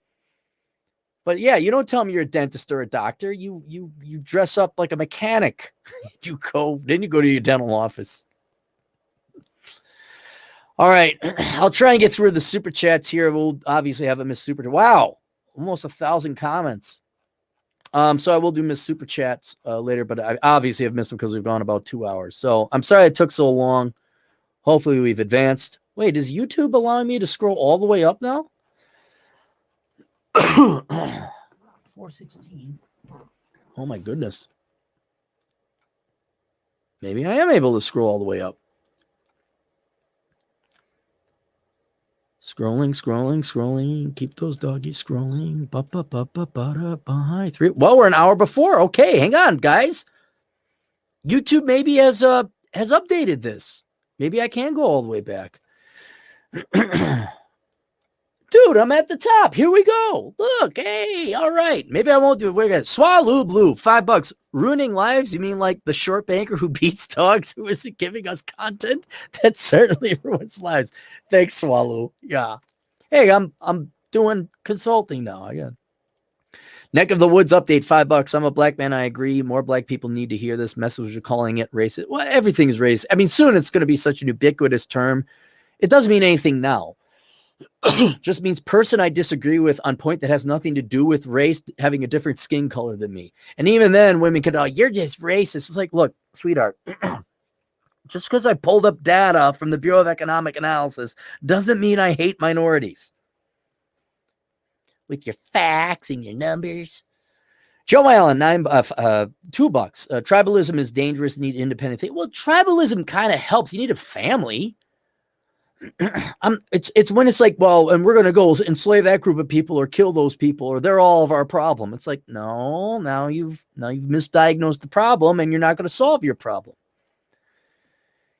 But yeah, you don't tell them you're a dentist or a doctor. You dress up like a mechanic. Then you go to your dental office. All right, I'll try and get through the super chats here. We'll obviously have a miss super. Wow, almost 1,000 comments. So I will do miss super chats later, but I obviously have missed them because we've gone about 2 hours. So I'm sorry it took so long. Hopefully we've advanced. Wait, is YouTube allowing me to scroll all the way up now? 416. Oh my goodness. Maybe I am able to scroll all the way up. Scrolling. Keep those doggies scrolling. Behind 3. Well, we're an hour before. Okay, hang on, guys. YouTube maybe has updated this. Maybe I can go all the way back. Dude, I'm at the top. Here we go. Look, hey, all right. Maybe I won't do it. We're going to Swallow Blue, $5. Ruining lives? You mean like the short banker who beats dogs who isn't giving us content? That certainly ruins lives. Thanks, Swallow. Yeah. Hey, I'm doing consulting now again. Neck of the Woods update, $5. I'm a black man. I agree. More black people need to hear this message. You're calling it racist. Well, everything is racist. I mean, soon it's going to be such a ubiquitous term. It doesn't mean anything now. Just means person I disagree with on point that has nothing to do with race, having a different skin color than me. And even then, women could, you're just racist. It's like, look, sweetheart, just because I pulled up data from the Bureau of Economic Analysis doesn't mean I hate minorities. With your facts and your numbers. Joe Allen, $2. Tribalism is dangerous. Need independent thing. Well, tribalism kind of helps. You need a family. It's when it's like, well, and we're going to go enslave that group of people or kill those people or they're all of our problem. It's like, no, now you've misdiagnosed the problem and you're not going to solve your problem.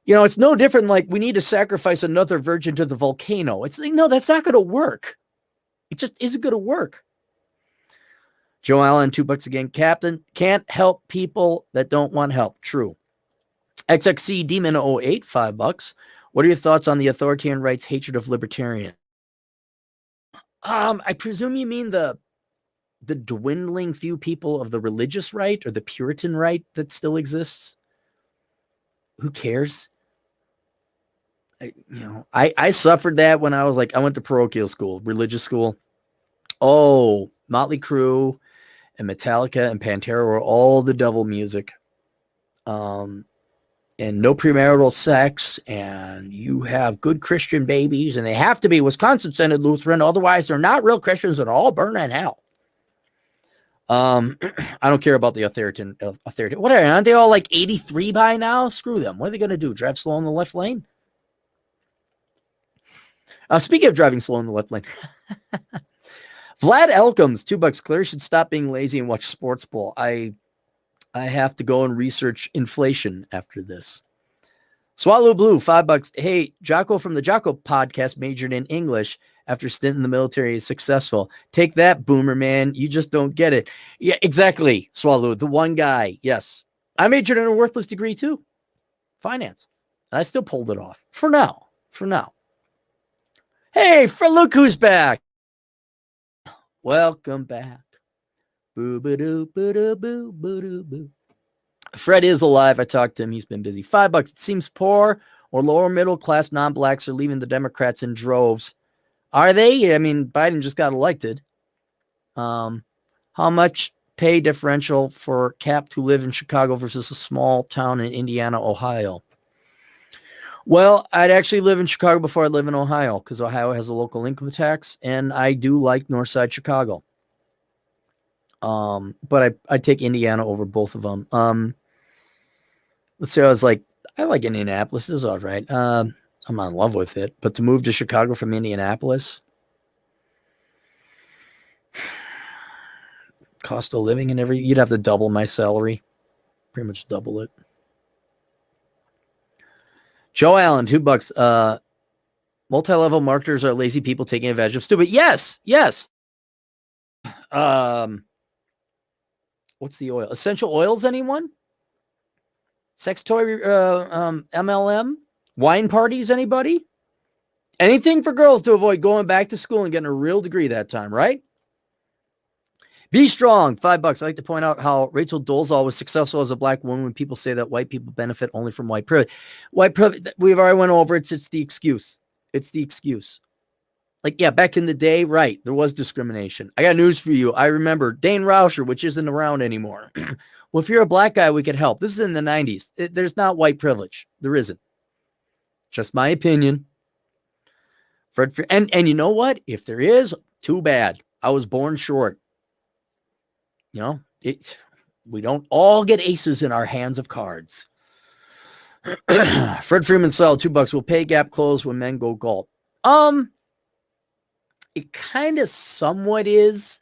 It's no different. Like we need to sacrifice another virgin to the volcano. It's like, no, that's not going to work. It just isn't going to work. Joe Allen, $2 again. Captain, can't help people that don't want help. True. XXC Demon 08, $5. What are your thoughts on the authoritarian right's hatred of libertarian? I presume you mean the dwindling few people of the religious right or the Puritan right that still exists. Who cares? I suffered that when I was like, I went to parochial school, religious school. Oh, Motley Crue and Metallica and Pantera were all the devil music. And no premarital sex, and you have good Christian babies, and they have to be Wisconsin-centered Lutheran, otherwise they're not real Christians and all burn in hell. I don't care about the authoritarian. What aren't they all like 83 by now? Screw them. What are they going to do? Drive slow in the left lane? Speaking of driving slow in the left lane, Vlad Elkins, $2. Claire should stop being lazy and watch Sports Ball. I have to go and research inflation after this. Swallow Blue, $5. Hey, Jocko from the Jocko podcast majored in English after stint in the military is successful. Take that, boomer man. You just don't get it. Yeah, exactly. Swallow, the one guy. Yes. I majored in a worthless degree too. Finance. And I still pulled it off. For now. Hey, look who's back. Welcome back. Boo-ba-doo-boo-doo-boo-boo-doo-boo. Fred is alive. I talked to him. He's been busy. $5. It seems poor or lower middle class non-blacks are leaving the Democrats in droves. Are they? I mean, Biden just got elected. How much pay differential for Cap to live in Chicago versus a small town in Indiana, Ohio? Well, I'd actually live in Chicago before I live in Ohio because Ohio has a local income tax, and I do like Northside Chicago. But I take Indiana over both of them. Let's say I like Indianapolis. It's all right. I'm not in love with it, but to move to Chicago from Indianapolis, cost of living and everything, you'd have to double my salary, pretty much double it. Joe Allen, $2. Multi-level marketers are lazy people taking advantage of stupid. Yes. What's the oil? Essential oils, anyone? Sex toy, MLM? Wine parties, anybody? Anything for girls to avoid going back to school and getting a real degree that time, right? Be strong, $5. I like to point out how Rachel Dolezal was successful as a black woman when people say that white people benefit only from white privilege. White privilege, we've already went over it. It's the excuse. Like, yeah, back in the day, right, there was discrimination. I got news for you. I remember Dane Rauscher, which isn't around anymore. Well, if you're a black guy, we could help. This is in the 90s. There's not white privilege. There isn't. Just my opinion. And you know what? If there is, too bad. I was born short. We don't all get aces in our hands of cards. Fred Freeman Sell, $2. Will pay gap close when men go gulp? It kind of somewhat is.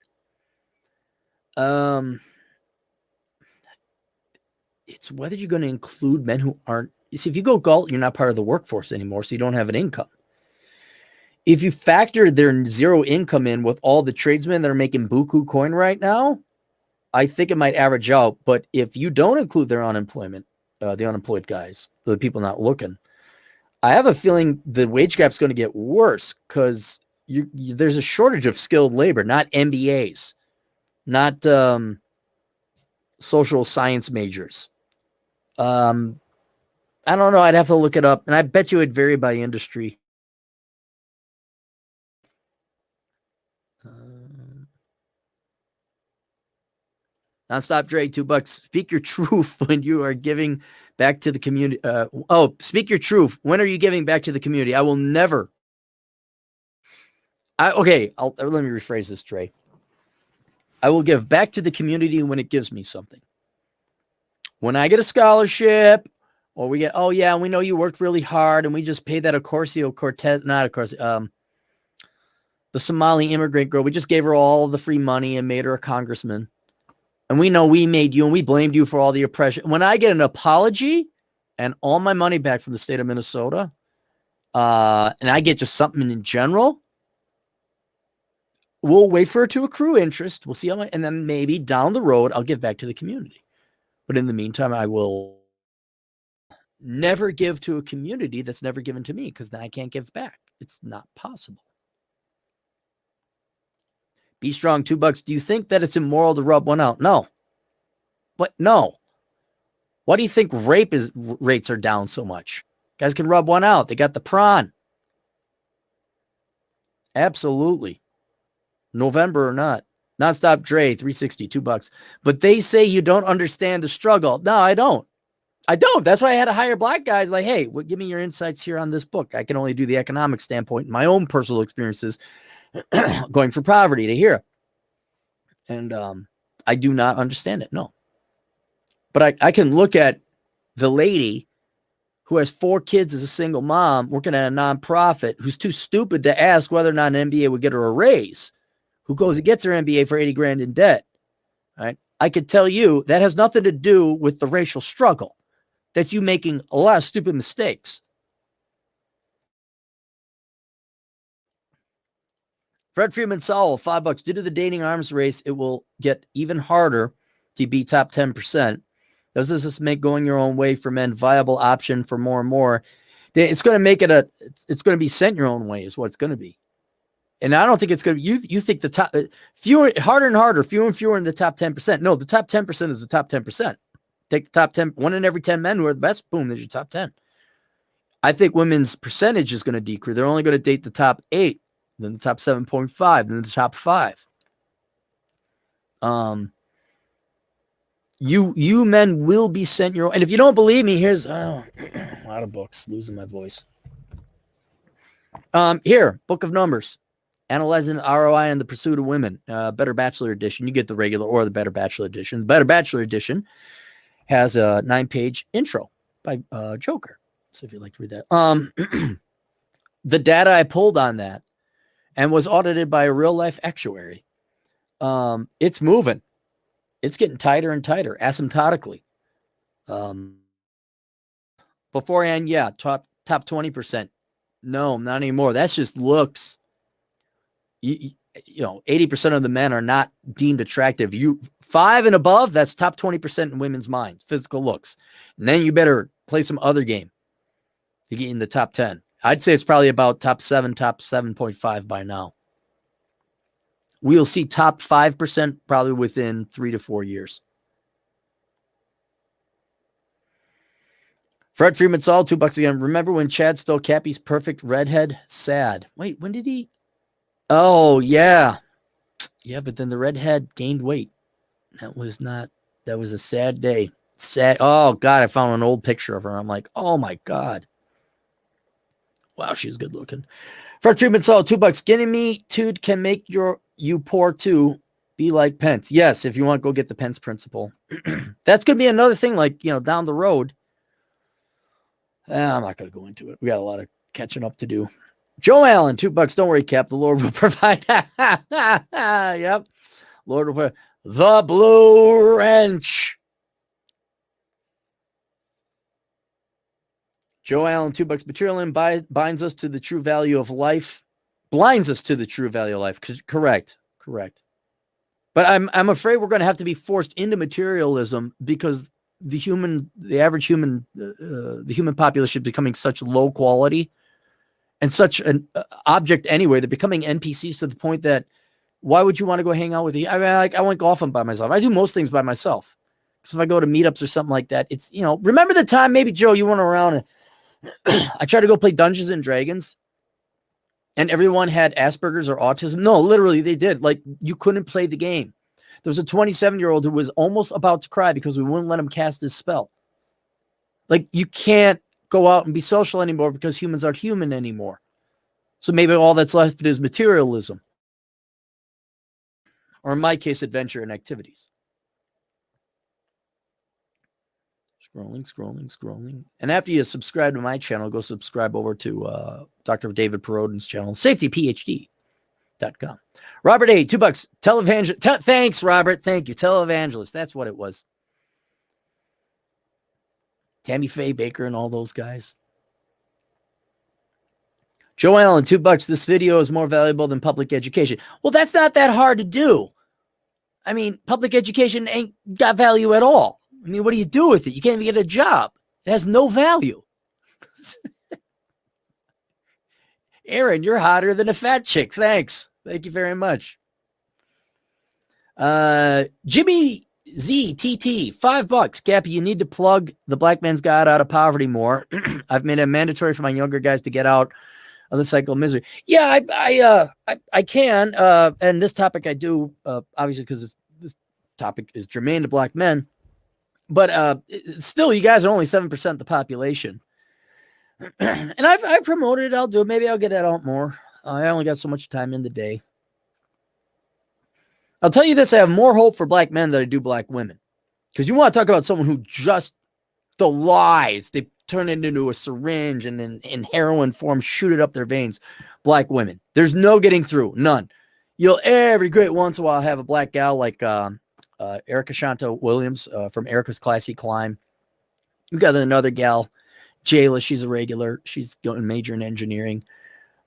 It's whether you're going to include men who aren't. See, if you go gulp, you're not part of the workforce anymore, so you don't have an income. If you factor their zero income in with all the tradesmen that are making buku coin right now, I think it might average out. But if you don't include their unemployment, the unemployed guys, the people not looking, I have a feeling the wage gap's going to get worse because there's a shortage of skilled labor, not MBAs, not social science majors. I don't know. I'd have to look it up, and I bet you it'd vary by industry. Nonstop Dre, $2. Speak your truth when you are giving back to the community. Speak your truth. When are you giving back to the community? I will never. Let me rephrase this, Dre. I will give back to the community when it gives me something. When I get a scholarship, Or we get, oh yeah, we know you worked really hard and we just paid that Ocasio-Cortez, not Ocasio, the Somali immigrant girl. We just gave her all the free money and made her a congressman. And we know we made you and we blamed you for all the oppression. When I get an apology and all my money back from the state of Minnesota, and I get just something in general, we'll wait for it to accrue interest. We'll see how much, and then maybe down the road, I'll give back to the community. But in the meantime, I will never give to a community that's never given to me, because then I can't give back. It's not possible. Be strong, $2. Do you think that it's immoral to rub one out? No. But no. Why do you think rates are down so much? Guys can rub one out. They got the prawn. Absolutely. November or not. Nonstop Dre, 360, $2. But they say you don't understand the struggle. No, I don't. That's why I had to hire black guys. Like, hey, give me your insights here on this book. I can only do the economic standpoint, my own personal experiences going for poverty to hear. And I do not understand it. No. But I can look at the lady who has 4 kids as a single mom working at a nonprofit, who's too stupid to ask whether or not an MBA would get her a raise, who goes and gets her MBA for 80 grand in debt. Right? I could tell you that has nothing to do with the racial struggle. That's you making a lot of stupid mistakes. Fred Freeman Sowell, $5. Due to the dating arms race, it will get even harder to be top 10%. Does this make going your own way for men viable option for more and more? It's going to make it it's going to be sent your own way is what it's going to be. And I don't think it's going to be, you think the top, harder and harder, fewer and fewer in the top 10%. No, the top 10% is the top 10%. Take the top 10, 1 in every 10 men who are the best, boom, there's your top 10. I think women's percentage is going to decrease. They're only going to date the top 8, then the top 7.5, then the top 5. You men will be sent your own. And if you don't believe me, here's a lot of books, losing my voice. Here, Book of Numbers, Analyzing ROI and the Pursuit of Women, Better Bachelor Edition. You get the regular or the Better Bachelor Edition. The Better Bachelor Edition has a 9-page intro by Joker. So if you'd like to read that. The data I pulled on that and was audited by a real life actuary. It's moving. It's getting tighter and tighter asymptotically. Beforehand, yeah, top 20%. No, not anymore. That's just looks. You know, 80% of the men are not deemed attractive. 5 and above, that's top 20% in women's minds, physical looks. And then you better play some other game to get in the top 10. I'd say it's probably about top 7.5 by now. We'll see top 5% probably within 3 to 4 years. Fred Freeman Saul, $2 again. Remember when Chad stole Cappy's perfect redhead? Sad. Wait, when did he? Oh, yeah. Yeah, but then the redhead gained weight. That was a sad day. Sad. Oh, God, I found an old picture of her. I'm like, oh, my God. Wow, she was good looking. Fred Freeman Saul, $2. Skinny me, dude, can make you poor too. Be like Pence. Yes, if you want, go get the Pence principle. That's going to be another thing, like, down the road. I'm not going to go into it. We got a lot of catching up to do. Joe Allen, $2. Don't worry, Cap. The Lord will provide. Yep. Lord will provide. The Blue Wrench. Joe Allen, $2. Material binds us to the true value of life. Blinds us to the true value of life. Correct. But I'm afraid we're going to have to be forced into materialism because the average human, the human population is becoming such low quality and such an object anyway. They're becoming NPCs to the point that why would you want to go hang out with you? I mean, I went golfing by myself. I do most things by myself. So if I go to meetups or something like that, it's, remember the time maybe, Joe, you went around and I tried to go play Dungeons and Dragons and everyone had Asperger's or autism. No, literally they did. Like you couldn't play the game. There was a 27-year-old who was almost about to cry because we wouldn't let him cast his spell. Like you can't go out and be social anymore because humans aren't human anymore. So maybe all that's left is materialism. Or in my case, adventure and activities. Scrolling. And after you subscribe to my channel, go subscribe over to Dr. David Perodin's channel, safetyphd.com. Robert A, $2. Televangelist. Thanks, Robert. Thank you. Televangelist. That's what it was. Tammy Faye Baker and all those guys. Joe Allen, $2. This video is more valuable than public education. Well, that's not that hard to do. I mean, public education ain't got value at all. I mean, what do you do with it? You can't even get a job. It has no value. Aaron, you're hotter than a fat chick. Thanks. Thank you very much. Jimmy ZTT, $5. Cappy, you need to plug the Black Man's God Out of Poverty more. I've made it mandatory for my younger guys to get out of the cycle of misery. Yeah, I can. And this topic I do, obviously, because this topic is germane to black men. But still, you guys are only 7% of the population. And I've promoted it. I'll do it. Maybe I'll get it out more. I only got so much time in the day. I'll tell you this. I have more hope for black men than I do black women. Because you want to talk about someone who just, the lies, they turn it into a syringe and then in heroin form, shoot it up their veins. Black women. There's no getting through. None. You'll every great once in a while have a black gal like Erica Shanta Williams from Erica's Classy Climb. You got another gal, Jayla. She's a regular. She's going to major in engineering.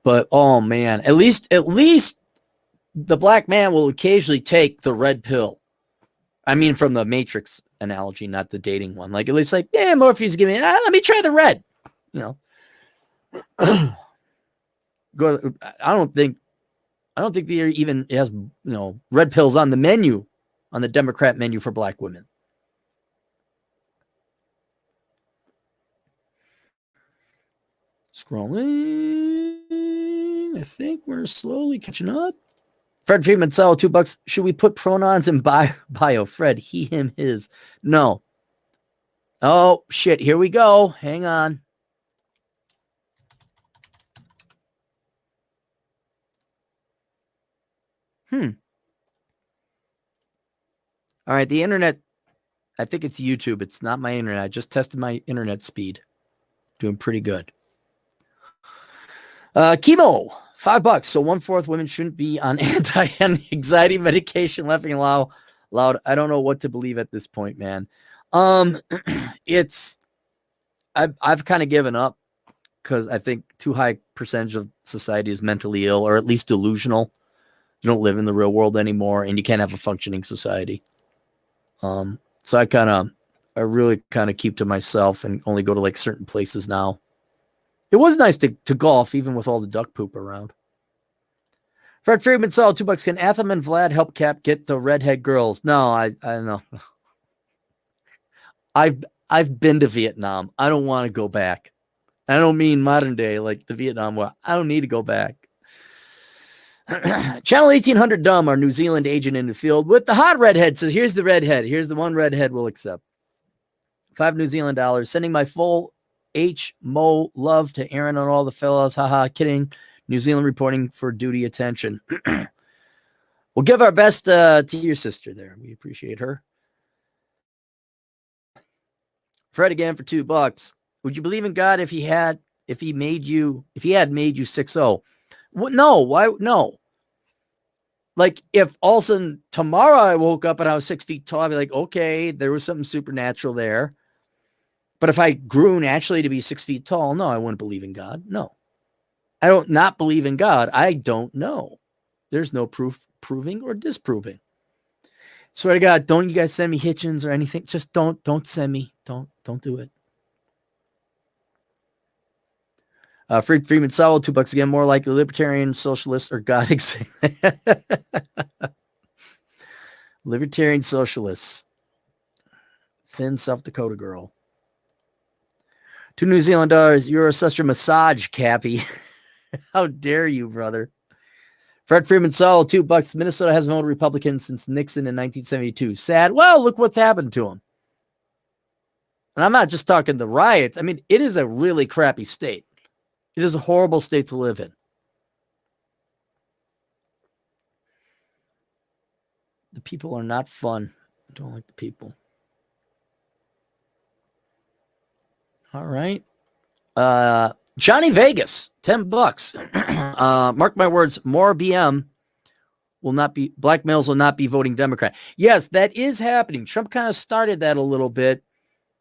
But oh man, at least the black man will occasionally take the red pill. I mean, from the Matrix analogy, not the dating one. Like at least, like, yeah, Morpheus giving me. Let me try the red. You know, go. I don't think there even has red pills on the menu. On the Democrat menu for black women. Scrolling. I think we're slowly catching up. Fred Friedman, sell $2. Should we put pronouns in bio? Fred, he, him, his. No. Oh, shit. Here we go. Hang on. All right, the internet, I think it's YouTube. It's not my internet. I just tested my internet speed. Doing pretty good. Chemo, $5. So 1/4 women shouldn't be on anti-anxiety medication. Laughing loud. I don't know what to believe at this point, man. I've kind of given up because I think too high percentage of society is mentally ill or at least delusional. You don't live in the real world anymore, and you can't have a functioning society. So I really kind of keep to myself and only go to like certain places now. It was nice to golf, even with all the duck poop around. Fred Friedman saw $2. Can Atham and Vlad help Cap get the redhead girls? No, I don't know. I've been to Vietnam. I don't want to go back. I don't mean modern day, like the Vietnam War. I don't need to go back. Channel 1800 Dumb, our New Zealand agent in the field with the hot redhead says, here's the redhead. Here's the one redhead we'll accept. $5 New Zealand dollars. Sending my full Mo love to Aaron and all the fellows. Haha, kidding. New Zealand reporting for duty attention. We'll give our best to your sister there. We appreciate her. Fred again for $2. Would you believe in God if he had made you 6'0"? No, why? No. Like if all of a sudden tomorrow I woke up and I was 6 feet tall, I'd be like, okay, there was something supernatural there. But if I grew naturally to be 6 feet tall, no, I wouldn't believe in God. No, I don't not believe in God. I don't know. There's no proof proving or disproving. Swear to God, don't you guys send me Hitchens or anything. Just don't send me. Don't do it. Freeman Sowell, $2 again. More like the libertarian, socialist, or God. Libertarian socialists. Thin South Dakota girl. $2 New Zealand dollars. You're such a massage, Cappy. How dare you, brother? Fred Freeman Sowell, $2. Minnesota hasn't voted Republican since Nixon in 1972. Sad. Well, look what's happened to him. And I'm not just talking the riots. I mean, it is a really crappy state. It is a horrible state to live in. The people are not fun. I don't like the people. All right. Johnny Vegas, $10. Mark my words, more BM will not be, black males will not be voting Democrat. Yes, that is happening. Trump kind of started that a little bit.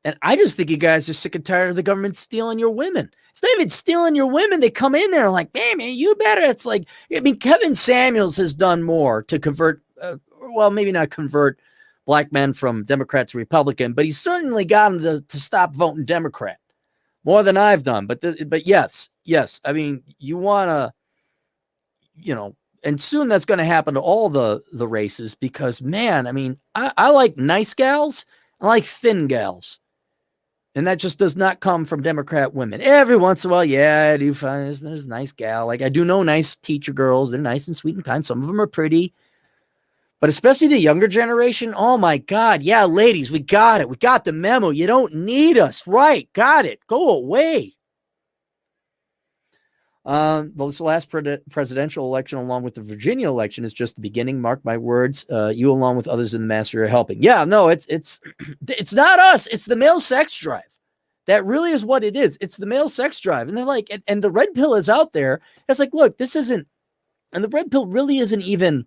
And I just think you guys are sick and tired of the government stealing your women. It's not even stealing your women. They come in there like, man, you better. It's like, I mean, Kevin Samuels has done more to convert, well, maybe not convert black men from Democrat to Republican, but he's certainly got them to stop voting Democrat more than I've done. But yes. I mean, you want to, you know, and soon that's going to happen to all the races because, man, I mean, I like nice gals. I like thin gals. And that just does not come from Democrat women. Every once in a while, yeah, I do find there's a nice gal. Like I do know nice teacher girls. They're nice and sweet and kind. Some of them are pretty. But especially the younger generation, oh my God. Yeah, ladies, we got it. We got the memo. You don't need us. Right. Got it. Go away. Well, this last presidential election, along with the Virginia election, is just the beginning. Mark my words. You, along with others in the mass, are helping. Yeah, no, it's not us. It's the male sex drive. That really is what it is. It's the male sex drive, and they're like, and the red pill is out there. It's like, look, this isn't, and the red pill really isn't even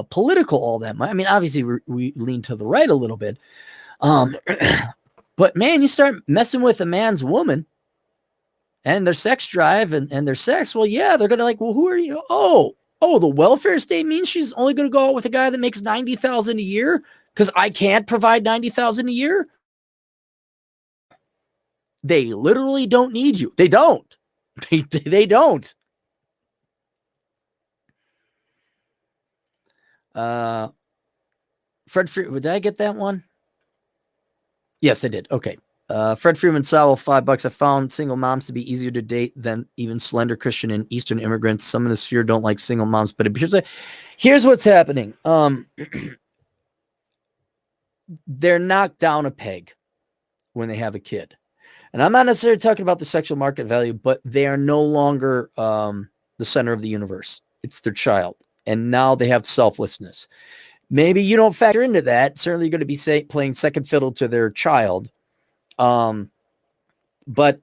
political all that much. I mean, obviously we lean to the right a little bit, but man, you start messing with a man's woman. And their sex drive and their sex, well, yeah, they're going to like, well, who are you? Oh, the welfare state means she's only going to go out with a guy that makes $90,000 a year because I can't provide $90,000 a year. They literally don't need you. They don't. They don't. Fred Freeman, did I get that one? Yes, I did. Okay. Fred Freeman Sowell, $5. I found single moms to be easier to date than even slender Christian and Eastern immigrants. Some in the sphere don't like single moms, but here's what's happening. They're knocked down a peg when they have a kid. And I'm not necessarily talking about the sexual market value, but they are no longer the center of the universe. It's their child. And now they have selflessness. Maybe you don't factor into that. Certainly you're going to be playing second fiddle to their child. But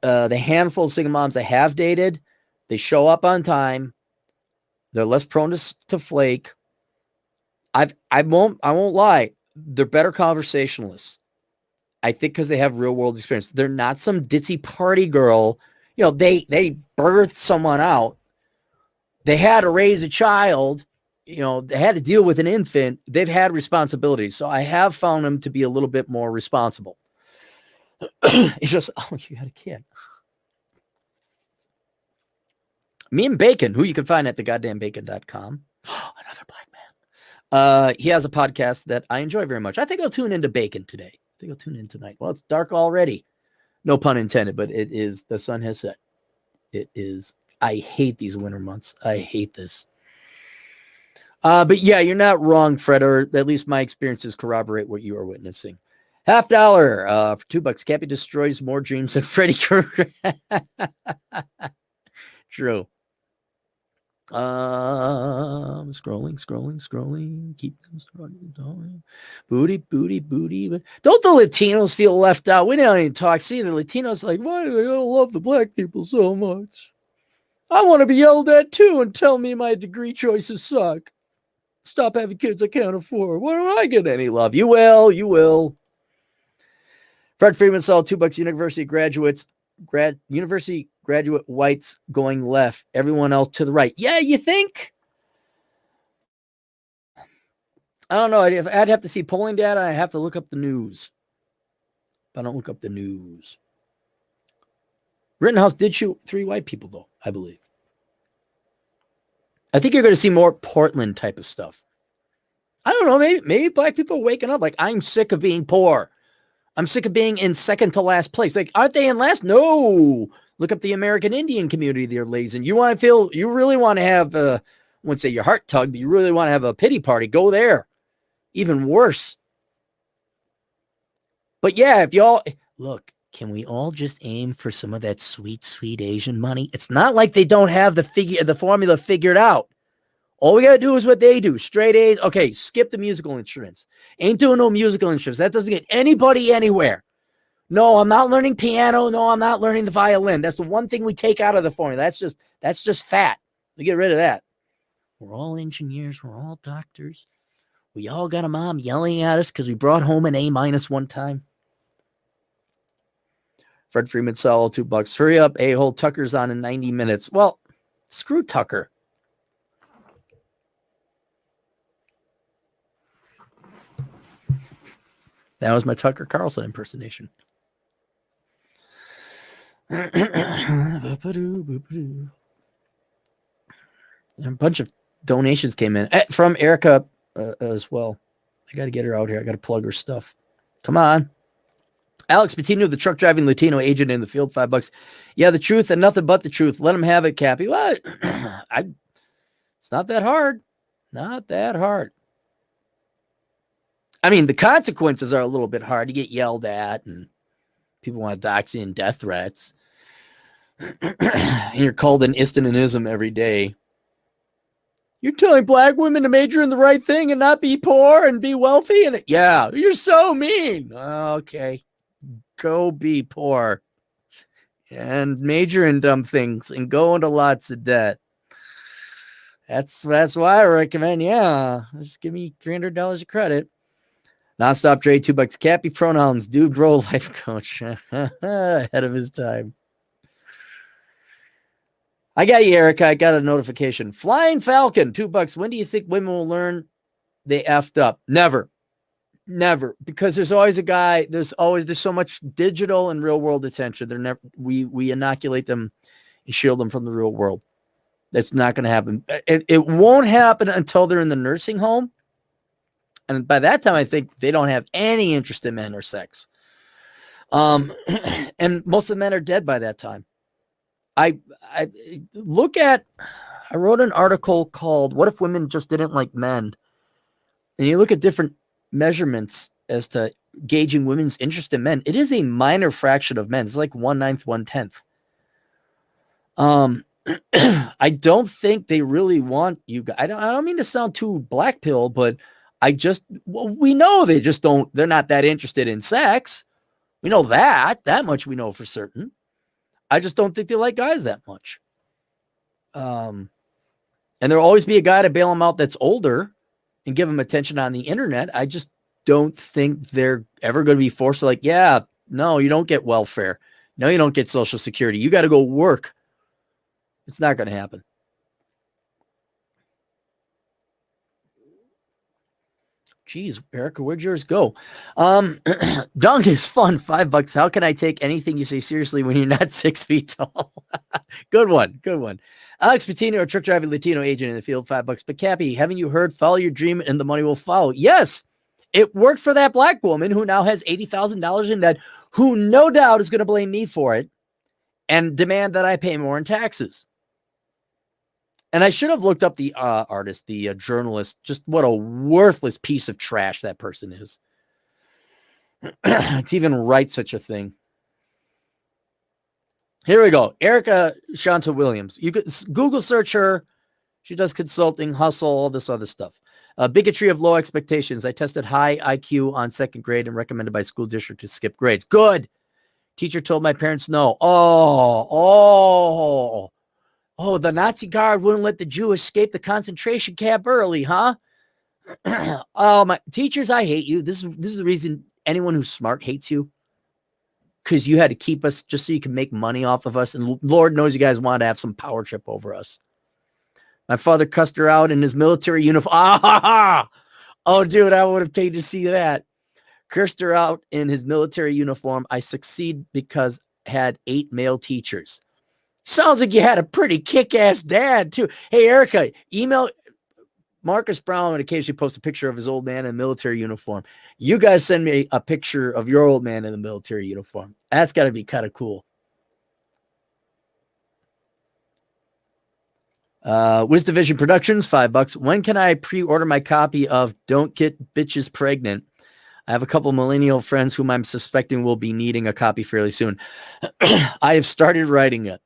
the handful of single moms I have dated, they show up on time. They're less prone to flake. I won't lie. They're better conversationalists. I think because they have real world experience. They're not some ditzy party girl. You know, they birthed someone out. They had to raise a child. You know, they had to deal with an infant. They've had responsibilities. So I have found them to be a little bit more responsible. It's just, oh, you got a kid. Me and Bacon, who you can find at thegoddamnbacon.com. Another black man. He has a podcast that I enjoy very much. I think I'll tune into Bacon today. I think I'll tune in tonight. Well, it's dark already. No pun intended, but it is, the sun has set. It is, I hate these winter months. I hate this. But yeah, you're not wrong, Fred, or at least my experiences corroborate what you are witnessing. $50 for $2. Cappy destroys more dreams than Freddy Krueger. True. Scrolling. Keep them scrolling. Booty. Don't the Latinos feel left out? We don't even talk. See, the Latinos like, why do they all love the black people so much? I want to be yelled at too and tell me my degree choices suck. Stop having kids I can't afford. Why don't I get any love? You will. Fred Freeman saw $2. University graduate whites going left. Everyone else to the right. Yeah, you think? I don't know. I'd have to see polling data. I have to look up the news. I don't look up the news. Rittenhouse did shoot 3 white people, though, I believe. I think you're going to see more Portland type of stuff. I don't know. Maybe black people are waking up like, I'm sick of being poor. I'm sick of being in second to last place. Like, aren't they in last? No. Look up the American Indian community there, ladies. And you really want to have, I wouldn't say your heart tug, but you really want to have a pity party. Go there. Even worse. But yeah, if y'all, look, can we all just aim for some of that sweet, sweet Asian money? It's not like they don't have the formula figured out. All we got to do is what they do. Straight A's. Okay, skip the musical instruments. Ain't doing no musical instruments. That doesn't get anybody anywhere. No, I'm not learning piano. No, I'm not learning the violin. That's the one thing we take out of the formula. That's just fat. We get rid of that. We're all engineers. We're all doctors. We all got a mom yelling at us because we brought home an A- one time. Fred Freeman solo, $2. Hurry up, a-hole. Tucker's on in 90 minutes. Well, screw Tucker. That was my Tucker Carlson impersonation. A bunch of donations came in from Erica as well. I got to get her out here. I got to plug her stuff. Come on. Alex Patino, the truck driving Latino agent in the field, $5. Yeah, the truth and nothing but the truth. Let him have it, Cappy. What? It's not that hard. Not that hard. I mean, the consequences are a little bit hard. You get yelled at and people want to dox you and death threats. And you're called an istanism every day. You're telling black women to major in the right thing and not be poor and be wealthy? And yeah, you're so mean. Okay. Go be poor and major in dumb things and go into lots of debt. That's why I recommend, just give me $300 of credit. Nonstop Dre, $2. Cappy pronouns, dude, bro, life coach. Ahead of his time. I got you, Erica. I got a notification. Flying Falcon, $2. When do you think women will learn they effed up? Never. Because there's always a guy. There's so much digital and real world attention. They're never. We inoculate them and shield them from the real world. That's not going to happen. It won't happen until they're in the nursing home. And by that time, I think they don't have any interest in men or sex. And most of the men are dead by that time. I wrote an article called "What If Women Just Didn't Like Men?" And you look at different measurements as to gauging women's interest in men. It is a minor fraction of men. It's like 1/9, 1/10. I don't think they really want you guys. I don't mean to sound too black pill, but we know they're not that interested in sex. We know that much we know for certain. I just don't think they like guys that much. And there'll always be a guy to bail them out that's older and give them attention on the internet. I just don't think they're ever going to be forced to no, you don't get welfare. No, you don't get Social Security. You got to go work. It's not going to happen. Jeez, Erica, where'd yours go? Dunk is fun. $5. How can I take anything you say seriously when you're not 6 feet tall? Good one. Alex Patino, a truck driving Latino agent in the field, $5. But Cappy, haven't you heard? Follow your dream and the money will follow. Yes, it worked for that black woman who now has $80,000 in debt, who no doubt is going to blame me for it and demand that I pay more in taxes. And I should have looked up the artist, the journalist. Just what a worthless piece of trash that person is. To even write such a thing. Here we go. Erica Shanta Williams. You could Google search her. She does consulting, hustle, all this other stuff. Bigotry of low expectations. I tested high IQ on second grade and recommended by school district to skip grades. Good. Teacher told my parents no. Oh, the Nazi guard wouldn't let the Jew escape the concentration camp early, huh? Oh, my teachers, I hate you. This is the reason anyone who's smart hates you. Because you had to keep us just so you can make money off of us. And Lord knows you guys wanted to have some power trip over us. My father cussed her out in his military uniform. Oh, dude, I would have paid to see that. Cursed her out in his military uniform. I succeed because I had 8 male teachers. Sounds like you had a pretty kick-ass dad, too. Hey, Erica, email Marcus Brown would occasionally post a picture of his old man in a military uniform. You guys send me a picture of your old man in the military uniform. That's got to be kind of cool. WizDivision Productions, $5. When can I pre-order my copy of Don't Get Bitches Pregnant? I have a couple millennial friends whom I'm suspecting will be needing a copy fairly soon. I have started writing it.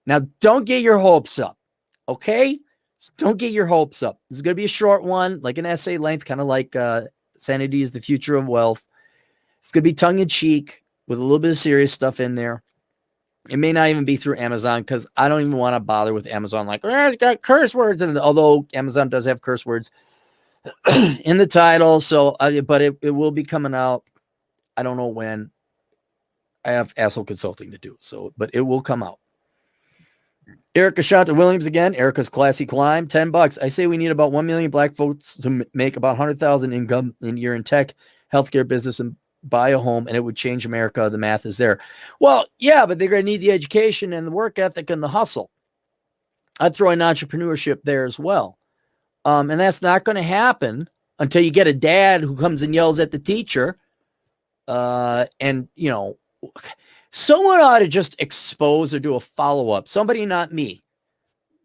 Now, don't get your hopes up, okay? Don't get your hopes up. This is going to be a short one, like an essay length, kind of like Sanity is the Future of Wealth. It's going to be tongue-in-cheek. with a little bit of serious stuff in there. It may not even be through Amazon because I don't even want to bother with Amazon. Like, it's got curse words, and although Amazon does have curse words in the title, so but it will be coming out. I don't know when. I have Asshole Consulting to do, so but it will come out. Erica Shanta Williams again. Erica's Classy Climb, $10. I say we need about 1 million black folks to make about 100,000 income in year in tech, healthcare, business, and buy a home, and it would change America. The math is there. Well, yeah, but they're going to need the education and the work ethic and the hustle. I'd throw in entrepreneurship there as well. And that's not going to happen until you get a dad who comes and yells at the teacher. And, you know, someone ought to just expose or do a follow-up. Somebody, not me.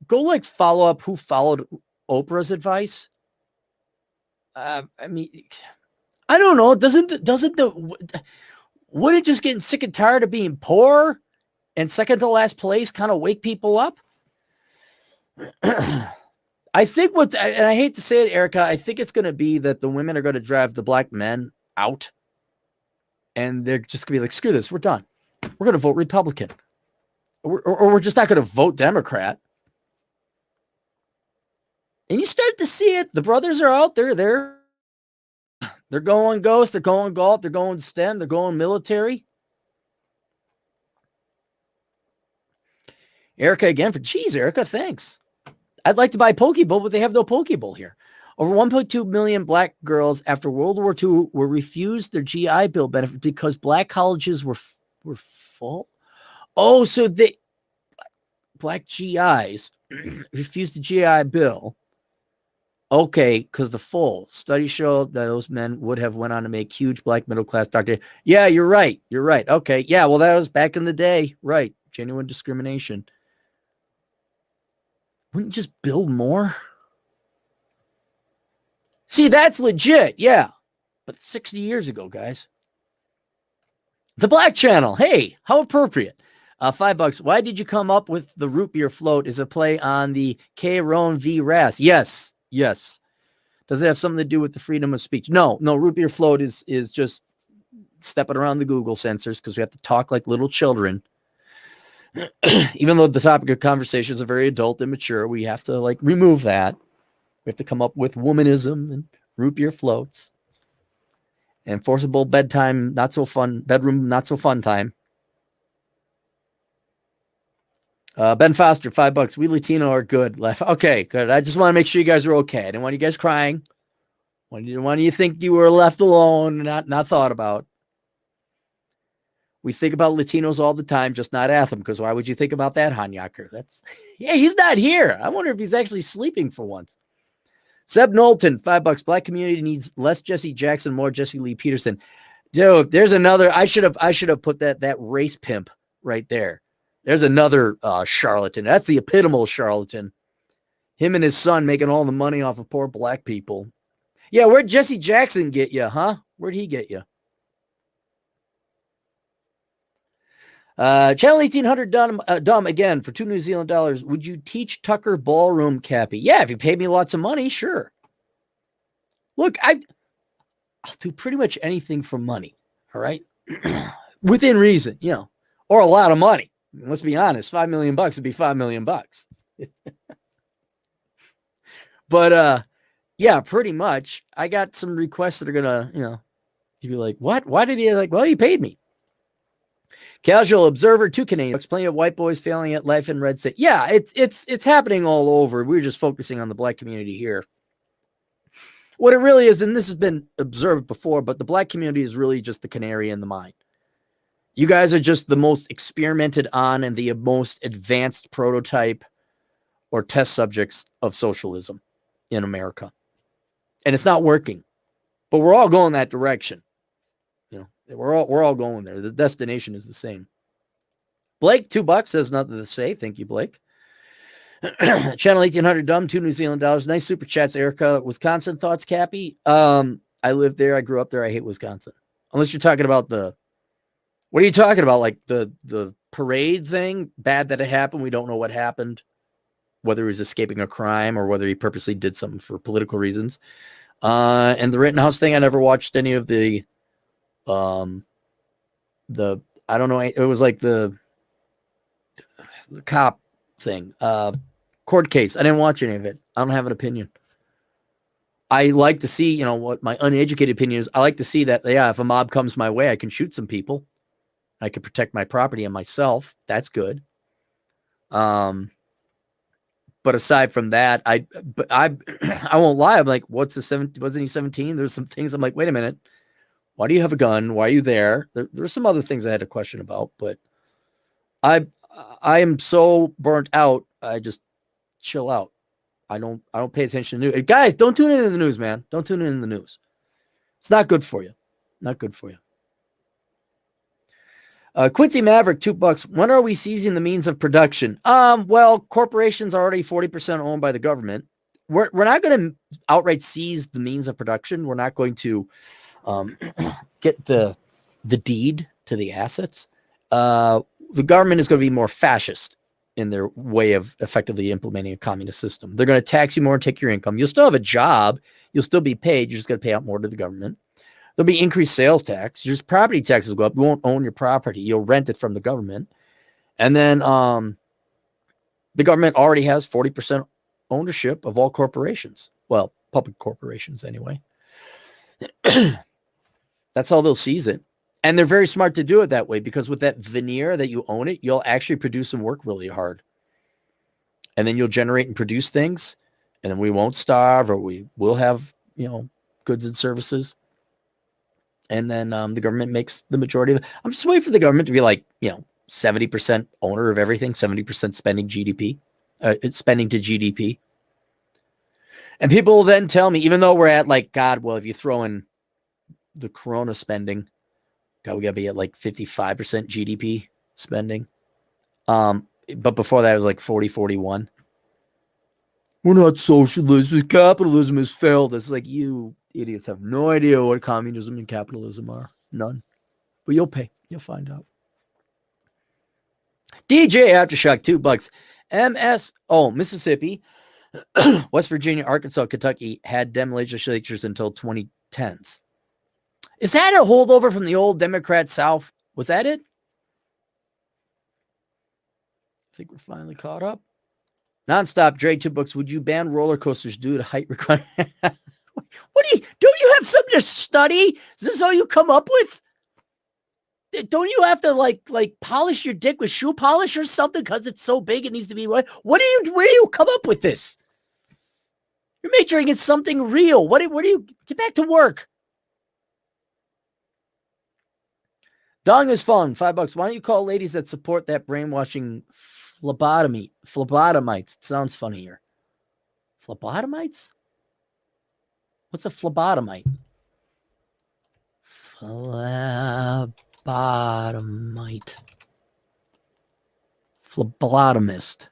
Go like follow up who followed Oprah's advice. I mean, I don't know. Wouldn't just getting sick and tired of being poor and second to last place kind of wake people up? I think and I hate to say it, Erica, I think it's going to be that the women are going to drive the black men out. And they're just going to be like, screw this, we're done. We're going to vote Republican. Or we're just not going to vote Democrat. And you start to see it. The brothers are out there. They're going ghost. They're going golf. They're going STEM. They're going military. Erica again for geez, Erica, thanks. I'd like to buy Pokeball, but they have no Pokeball here. Over 1.2 million black girls after World War II were refused their GI Bill benefit because black colleges were full. Oh, so black GIs refused the GI Bill. Okay, because the full studies show that those men would have went on to make huge black middle-class doctor. Yeah, you're right. You're right. Okay. Yeah, well, that was back in the day. Right. Genuine discrimination. Wouldn't you just build more? See, that's legit. Yeah. But 60 years ago, guys. The Black Channel. Hey, how appropriate. $5. Why did you come up with the root beer float as a play on the K. Roan v. Rass? Yes. Yes. Does it have something to do with the freedom of speech? No. Root beer float is just stepping around the Google censors because we have to talk like little children. Even though the topic of conversation is very adult and mature, we have to like remove that. We have to come up with womanism and root beer floats and forcible bedtime, not so fun, bedroom, not so fun time. Ben Foster, $5. We Latino are good. Okay, good. I just want to make sure you guys are okay. I didn't want you guys crying. I didn't want you to think you were left alone, not thought about. We think about Latinos all the time, just not Atham, because why would you think about that, Hanyaker? Yeah, he's not here. I wonder if he's actually sleeping for once. Seb Knowlton, $5. Black community needs less Jesse Jackson, more Jesse Lee Peterson. Dude, there's another. I should have put that race pimp right there. There's another charlatan. That's the epitomal charlatan. Him and his son making all the money off of poor black people. Yeah, where'd Jesse Jackson get you, huh? Where'd he get you? Channel 1800 dumb again for $2 New Zealand dollars. Would you teach Tucker ballroom, Cappy? Yeah, if you paid me lots of money, sure. Look, I'll do pretty much anything for money. All right, within reason, or a lot of money. Let's be honest, $5 million would be $5 million. But yeah, pretty much. I got some requests that are gonna, you'd be like, what? Why did he well, he paid me. Casual observer, 2 Canadians. Plenty of white boys failing at life in red state. Yeah, it's happening all over. We're just focusing on the black community here. What it really is, and this has been observed before, but the black community is really just the canary in the mine. You guys are just the most experimented on and the most advanced prototype or test subjects of socialism in America. And it's not working. But we're all going that direction. We're all going there. The destination is the same. Blake, $2 has nothing to say. Thank you, Blake. Channel 1800 dumb, $2 New Zealand dollars. Nice super chats, Erica. Wisconsin thoughts, Cappy. I lived there. I grew up there. I hate Wisconsin. Unless you're talking about what are you talking about? Like the parade thing? Bad that it happened. We don't know what happened. Whether he was escaping a crime or whether he purposely did something for political reasons. And the Rittenhouse thing, I never watched any of the I don't know, it was like the cop thing, court case. I didn't watch any of it. I don't have an opinion. I like to see, what my uneducated opinion is. I like to see that, yeah, if a mob comes my way, I can shoot some people. I can protect my property and myself. That's good. But aside from that, I won't lie. I'm like, wasn't he 17? There's some things I'm like, wait a minute. Why do you have a gun? Why are you there? There's some other things I had a question about, but I am so burnt out. I just chill out. I don't pay attention to news. Guys, don't tune in the news, man. Don't tune in the news. It's not good for you. Not good for you. Quincy Maverick, $2. When are we seizing the means of production? Well, corporations are already 40% owned by the government. We're not going to outright seize the means of production. We're not going to get the deed to the assets. The government is going to be more fascist in their way of effectively implementing a communist system. They're going to tax you more and take your income. You'll still have a job. You'll still be paid. You're just going to pay out more to the government. There'll be increased sales tax. Your property taxes will go up. You won't own your property. You'll rent it from the government. And then the government already has 40% ownership of all corporations. Well, public corporations anyway. That's how they'll seize it. And they're very smart to do it that way, because with that veneer that you own it, you'll actually produce and work really hard. And then you'll generate and produce things, and then we won't starve, or we will have, goods and services. And then the government makes the majority of it. I'm just waiting for the government to be like, 70% owner of everything, 70% spending GDP, spending to GDP. And people will then tell me, even though we're at like, God, well, if you throw in the Corona spending, God, we got to be at like 55% GDP spending. But before that, it was like 40-41. We're not socialists. Capitalism has failed. It's like, you idiots have no idea what communism and capitalism are. None. But you'll pay. You'll find out. DJ Aftershock, $2. Mississippi, West Virginia, Arkansas, Kentucky had Dem legislatures until 2010s. Is that a holdover from the old Democrat South? Was that it? I think we're finally caught up. Nonstop, Dre, $2. Would you ban roller coasters due to height requirement? Don't you have something to study? Is this all you come up with? Don't you have to like polish your dick with shoe polish or something because it's so big it needs to be what? Where do you come up with this? You're majoring in something real. What do you get back to work? Dong is fun, $5. Why don't you call ladies that support that brainwashing phlebotomites? It sounds funnier. Phlebotomites? What's a phlebotomite? Phlebotomist.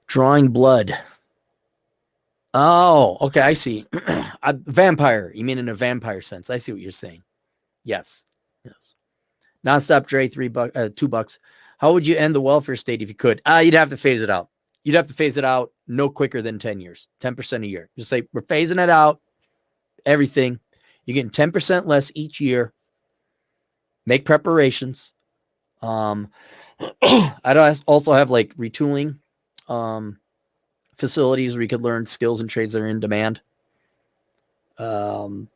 Drawing blood. Oh, okay, I see. Vampire. You mean in a vampire sense. I see what you're saying. Yes. Nonstop Dre, $2. How would you end the welfare state if you could? You'd have to phase it out. You'd have to phase it out no quicker than 10 years, 10% a year. Just say, we're phasing it out. Everything. You're getting 10% less each year. Make preparations. I'd also have like retooling facilities where you could learn skills and trades that are in demand. So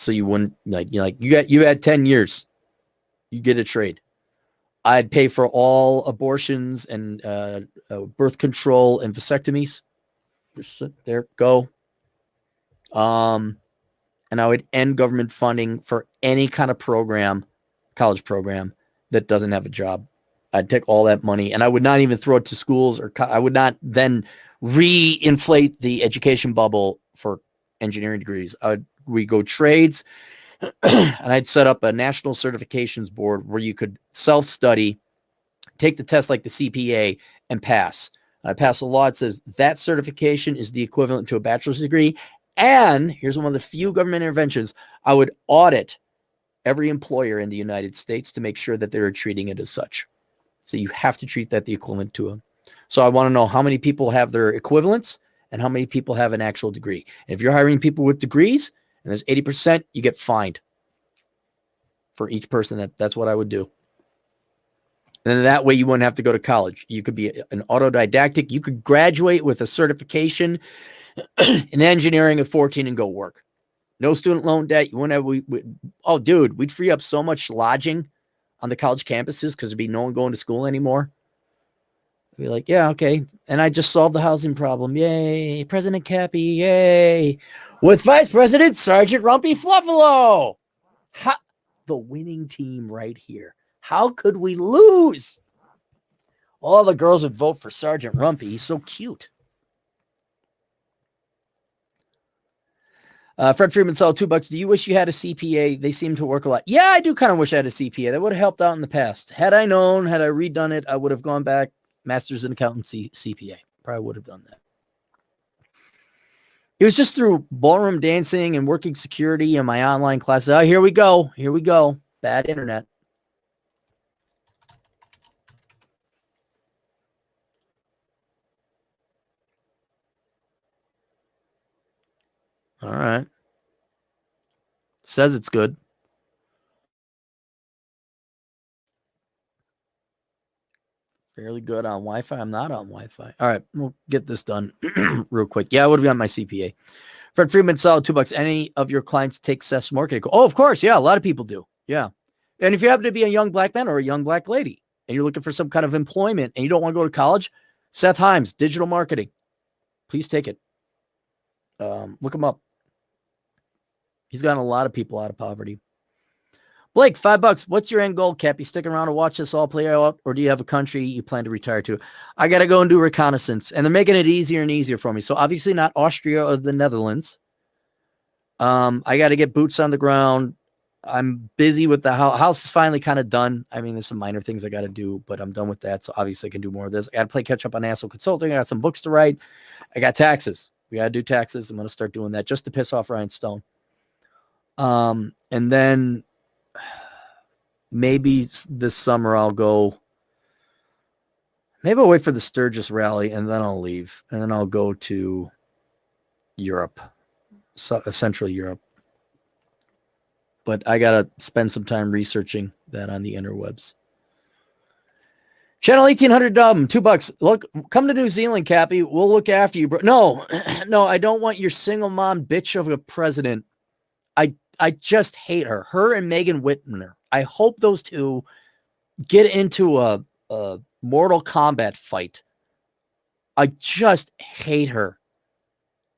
you wouldn't you had 10 years. You get a trade. I'd pay for all abortions and birth control and vasectomies. Just sit there, go. And I would end government funding for any kind of program, college program, that doesn't have a job. I'd take all that money and I would not even throw it to schools, or I would not then re-inflate the education bubble for engineering degrees. We go trades. And I'd set up a national certifications board where you could self-study, take the test like the CPA, and pass. I pass a law that says that certification is the equivalent to a bachelor's degree. And here's one of the few government interventions. I would audit every employer in the United States to make sure that they're treating it as such. So you have to treat that the equivalent to them. So I want to know how many people have their equivalents and how many people have an actual degree. And if you're hiring people with degrees, and there's 80%, you get fined. for each person. That's what I would do. And then that way you wouldn't have to go to college. You could be an autodidactic. You could graduate with a certification in engineering at 14 and go work. No student loan debt. You wouldn't have, oh, dude, we'd free up so much lodging on the college campuses because there'd be no one going to school anymore. I'd be like, yeah, okay. And I just solved the housing problem. Yay. President Cappy. Yay. With Vice President Sergeant Rumpy Fluffalo. The winning team right here. How could we lose? All the girls would vote for Sergeant Rumpy. He's so cute. Fred Freeman saw $2. Do you wish you had a CPA? They seem to work a lot. Yeah, I do kind of wish I had a CPA. That would have helped out in the past. Had I known, had I redone it, I would have gone back, Master's in Accountancy, CPA. Probably would have done that. It was just through ballroom dancing and working security and my online classes. Oh, here we go. Here we go. Bad internet. All right. Says it's good. Fairly good on Wi-Fi. I'm not on Wi-Fi. All right. We'll get this done real quick. Yeah, I would have got my CPA. Fred Freeman saw $2. Any of your clients take CES marketing? Oh, of course. Yeah, a lot of people do. Yeah. And if you happen to be a young black man or a young black lady and you're looking for some kind of employment and you don't want to go to college, Seth Himes, digital marketing. Please take it. Look him up. He's gotten a lot of people out of poverty. Blake, $5. What's your end goal, Cap? You sticking around to watch this all play out, or do you have a country you plan to retire to? I got to go and do reconnaissance, and they're making it easier and easier for me. So obviously not Austria or the Netherlands. I got to get boots on the ground. I'm busy with the house is finally kind of done. I mean, there's some minor things I got to do, but I'm done with that. So obviously I can do more of this. I got to play catch up on Asshole Consulting. I got some books to write. I got taxes. We got to do taxes. I'm going to start doing that just to piss off Ryan Stone. And then maybe this summer I'll go. Maybe I'll wait for the Sturgis rally and then I'll leave. And then I'll go to Europe, Central Europe. But I got to spend some time researching that on the interwebs. Channel 1800 $2. Look, come to New Zealand, Cappy. We'll look after you, bro. No, I don't want your single mom bitch of a president. I just hate her. Her and Megan Whitmer. I hope those two get into a Mortal Kombat fight. I just hate her.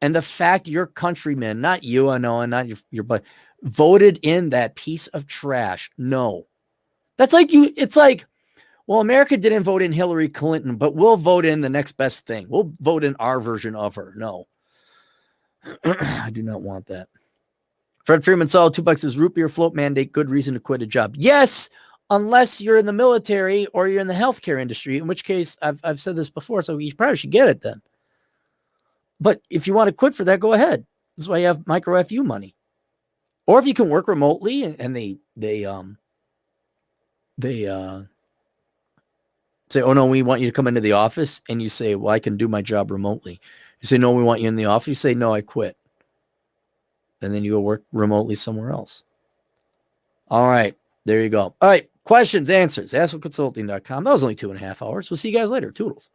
And the fact your countrymen, not you, I know, and not your but voted in that piece of trash. No. That's like it's like, well, America didn't vote in Hillary Clinton, but we'll vote in the next best thing. We'll vote in our version of her. No. I do not want that. Fred Freeman saw $2 is root beer float mandate. Good reason to quit a job. Yes, unless you're in the military or you're in the healthcare industry, in which case I've said this before, so you probably should get it then. But if you want to quit for that, go ahead. This is why you have micro FU money. Or if you can work remotely and they say, oh no, we want you to come into the office, and you say, well, I can do my job remotely. You say, no, we want you in the office. You say, no, I quit. And then you go work remotely somewhere else. All right. There you go. All right. Questions, answers. AssholeConsulting.com. That was only 2.5 hours. We'll see you guys later. Toodles.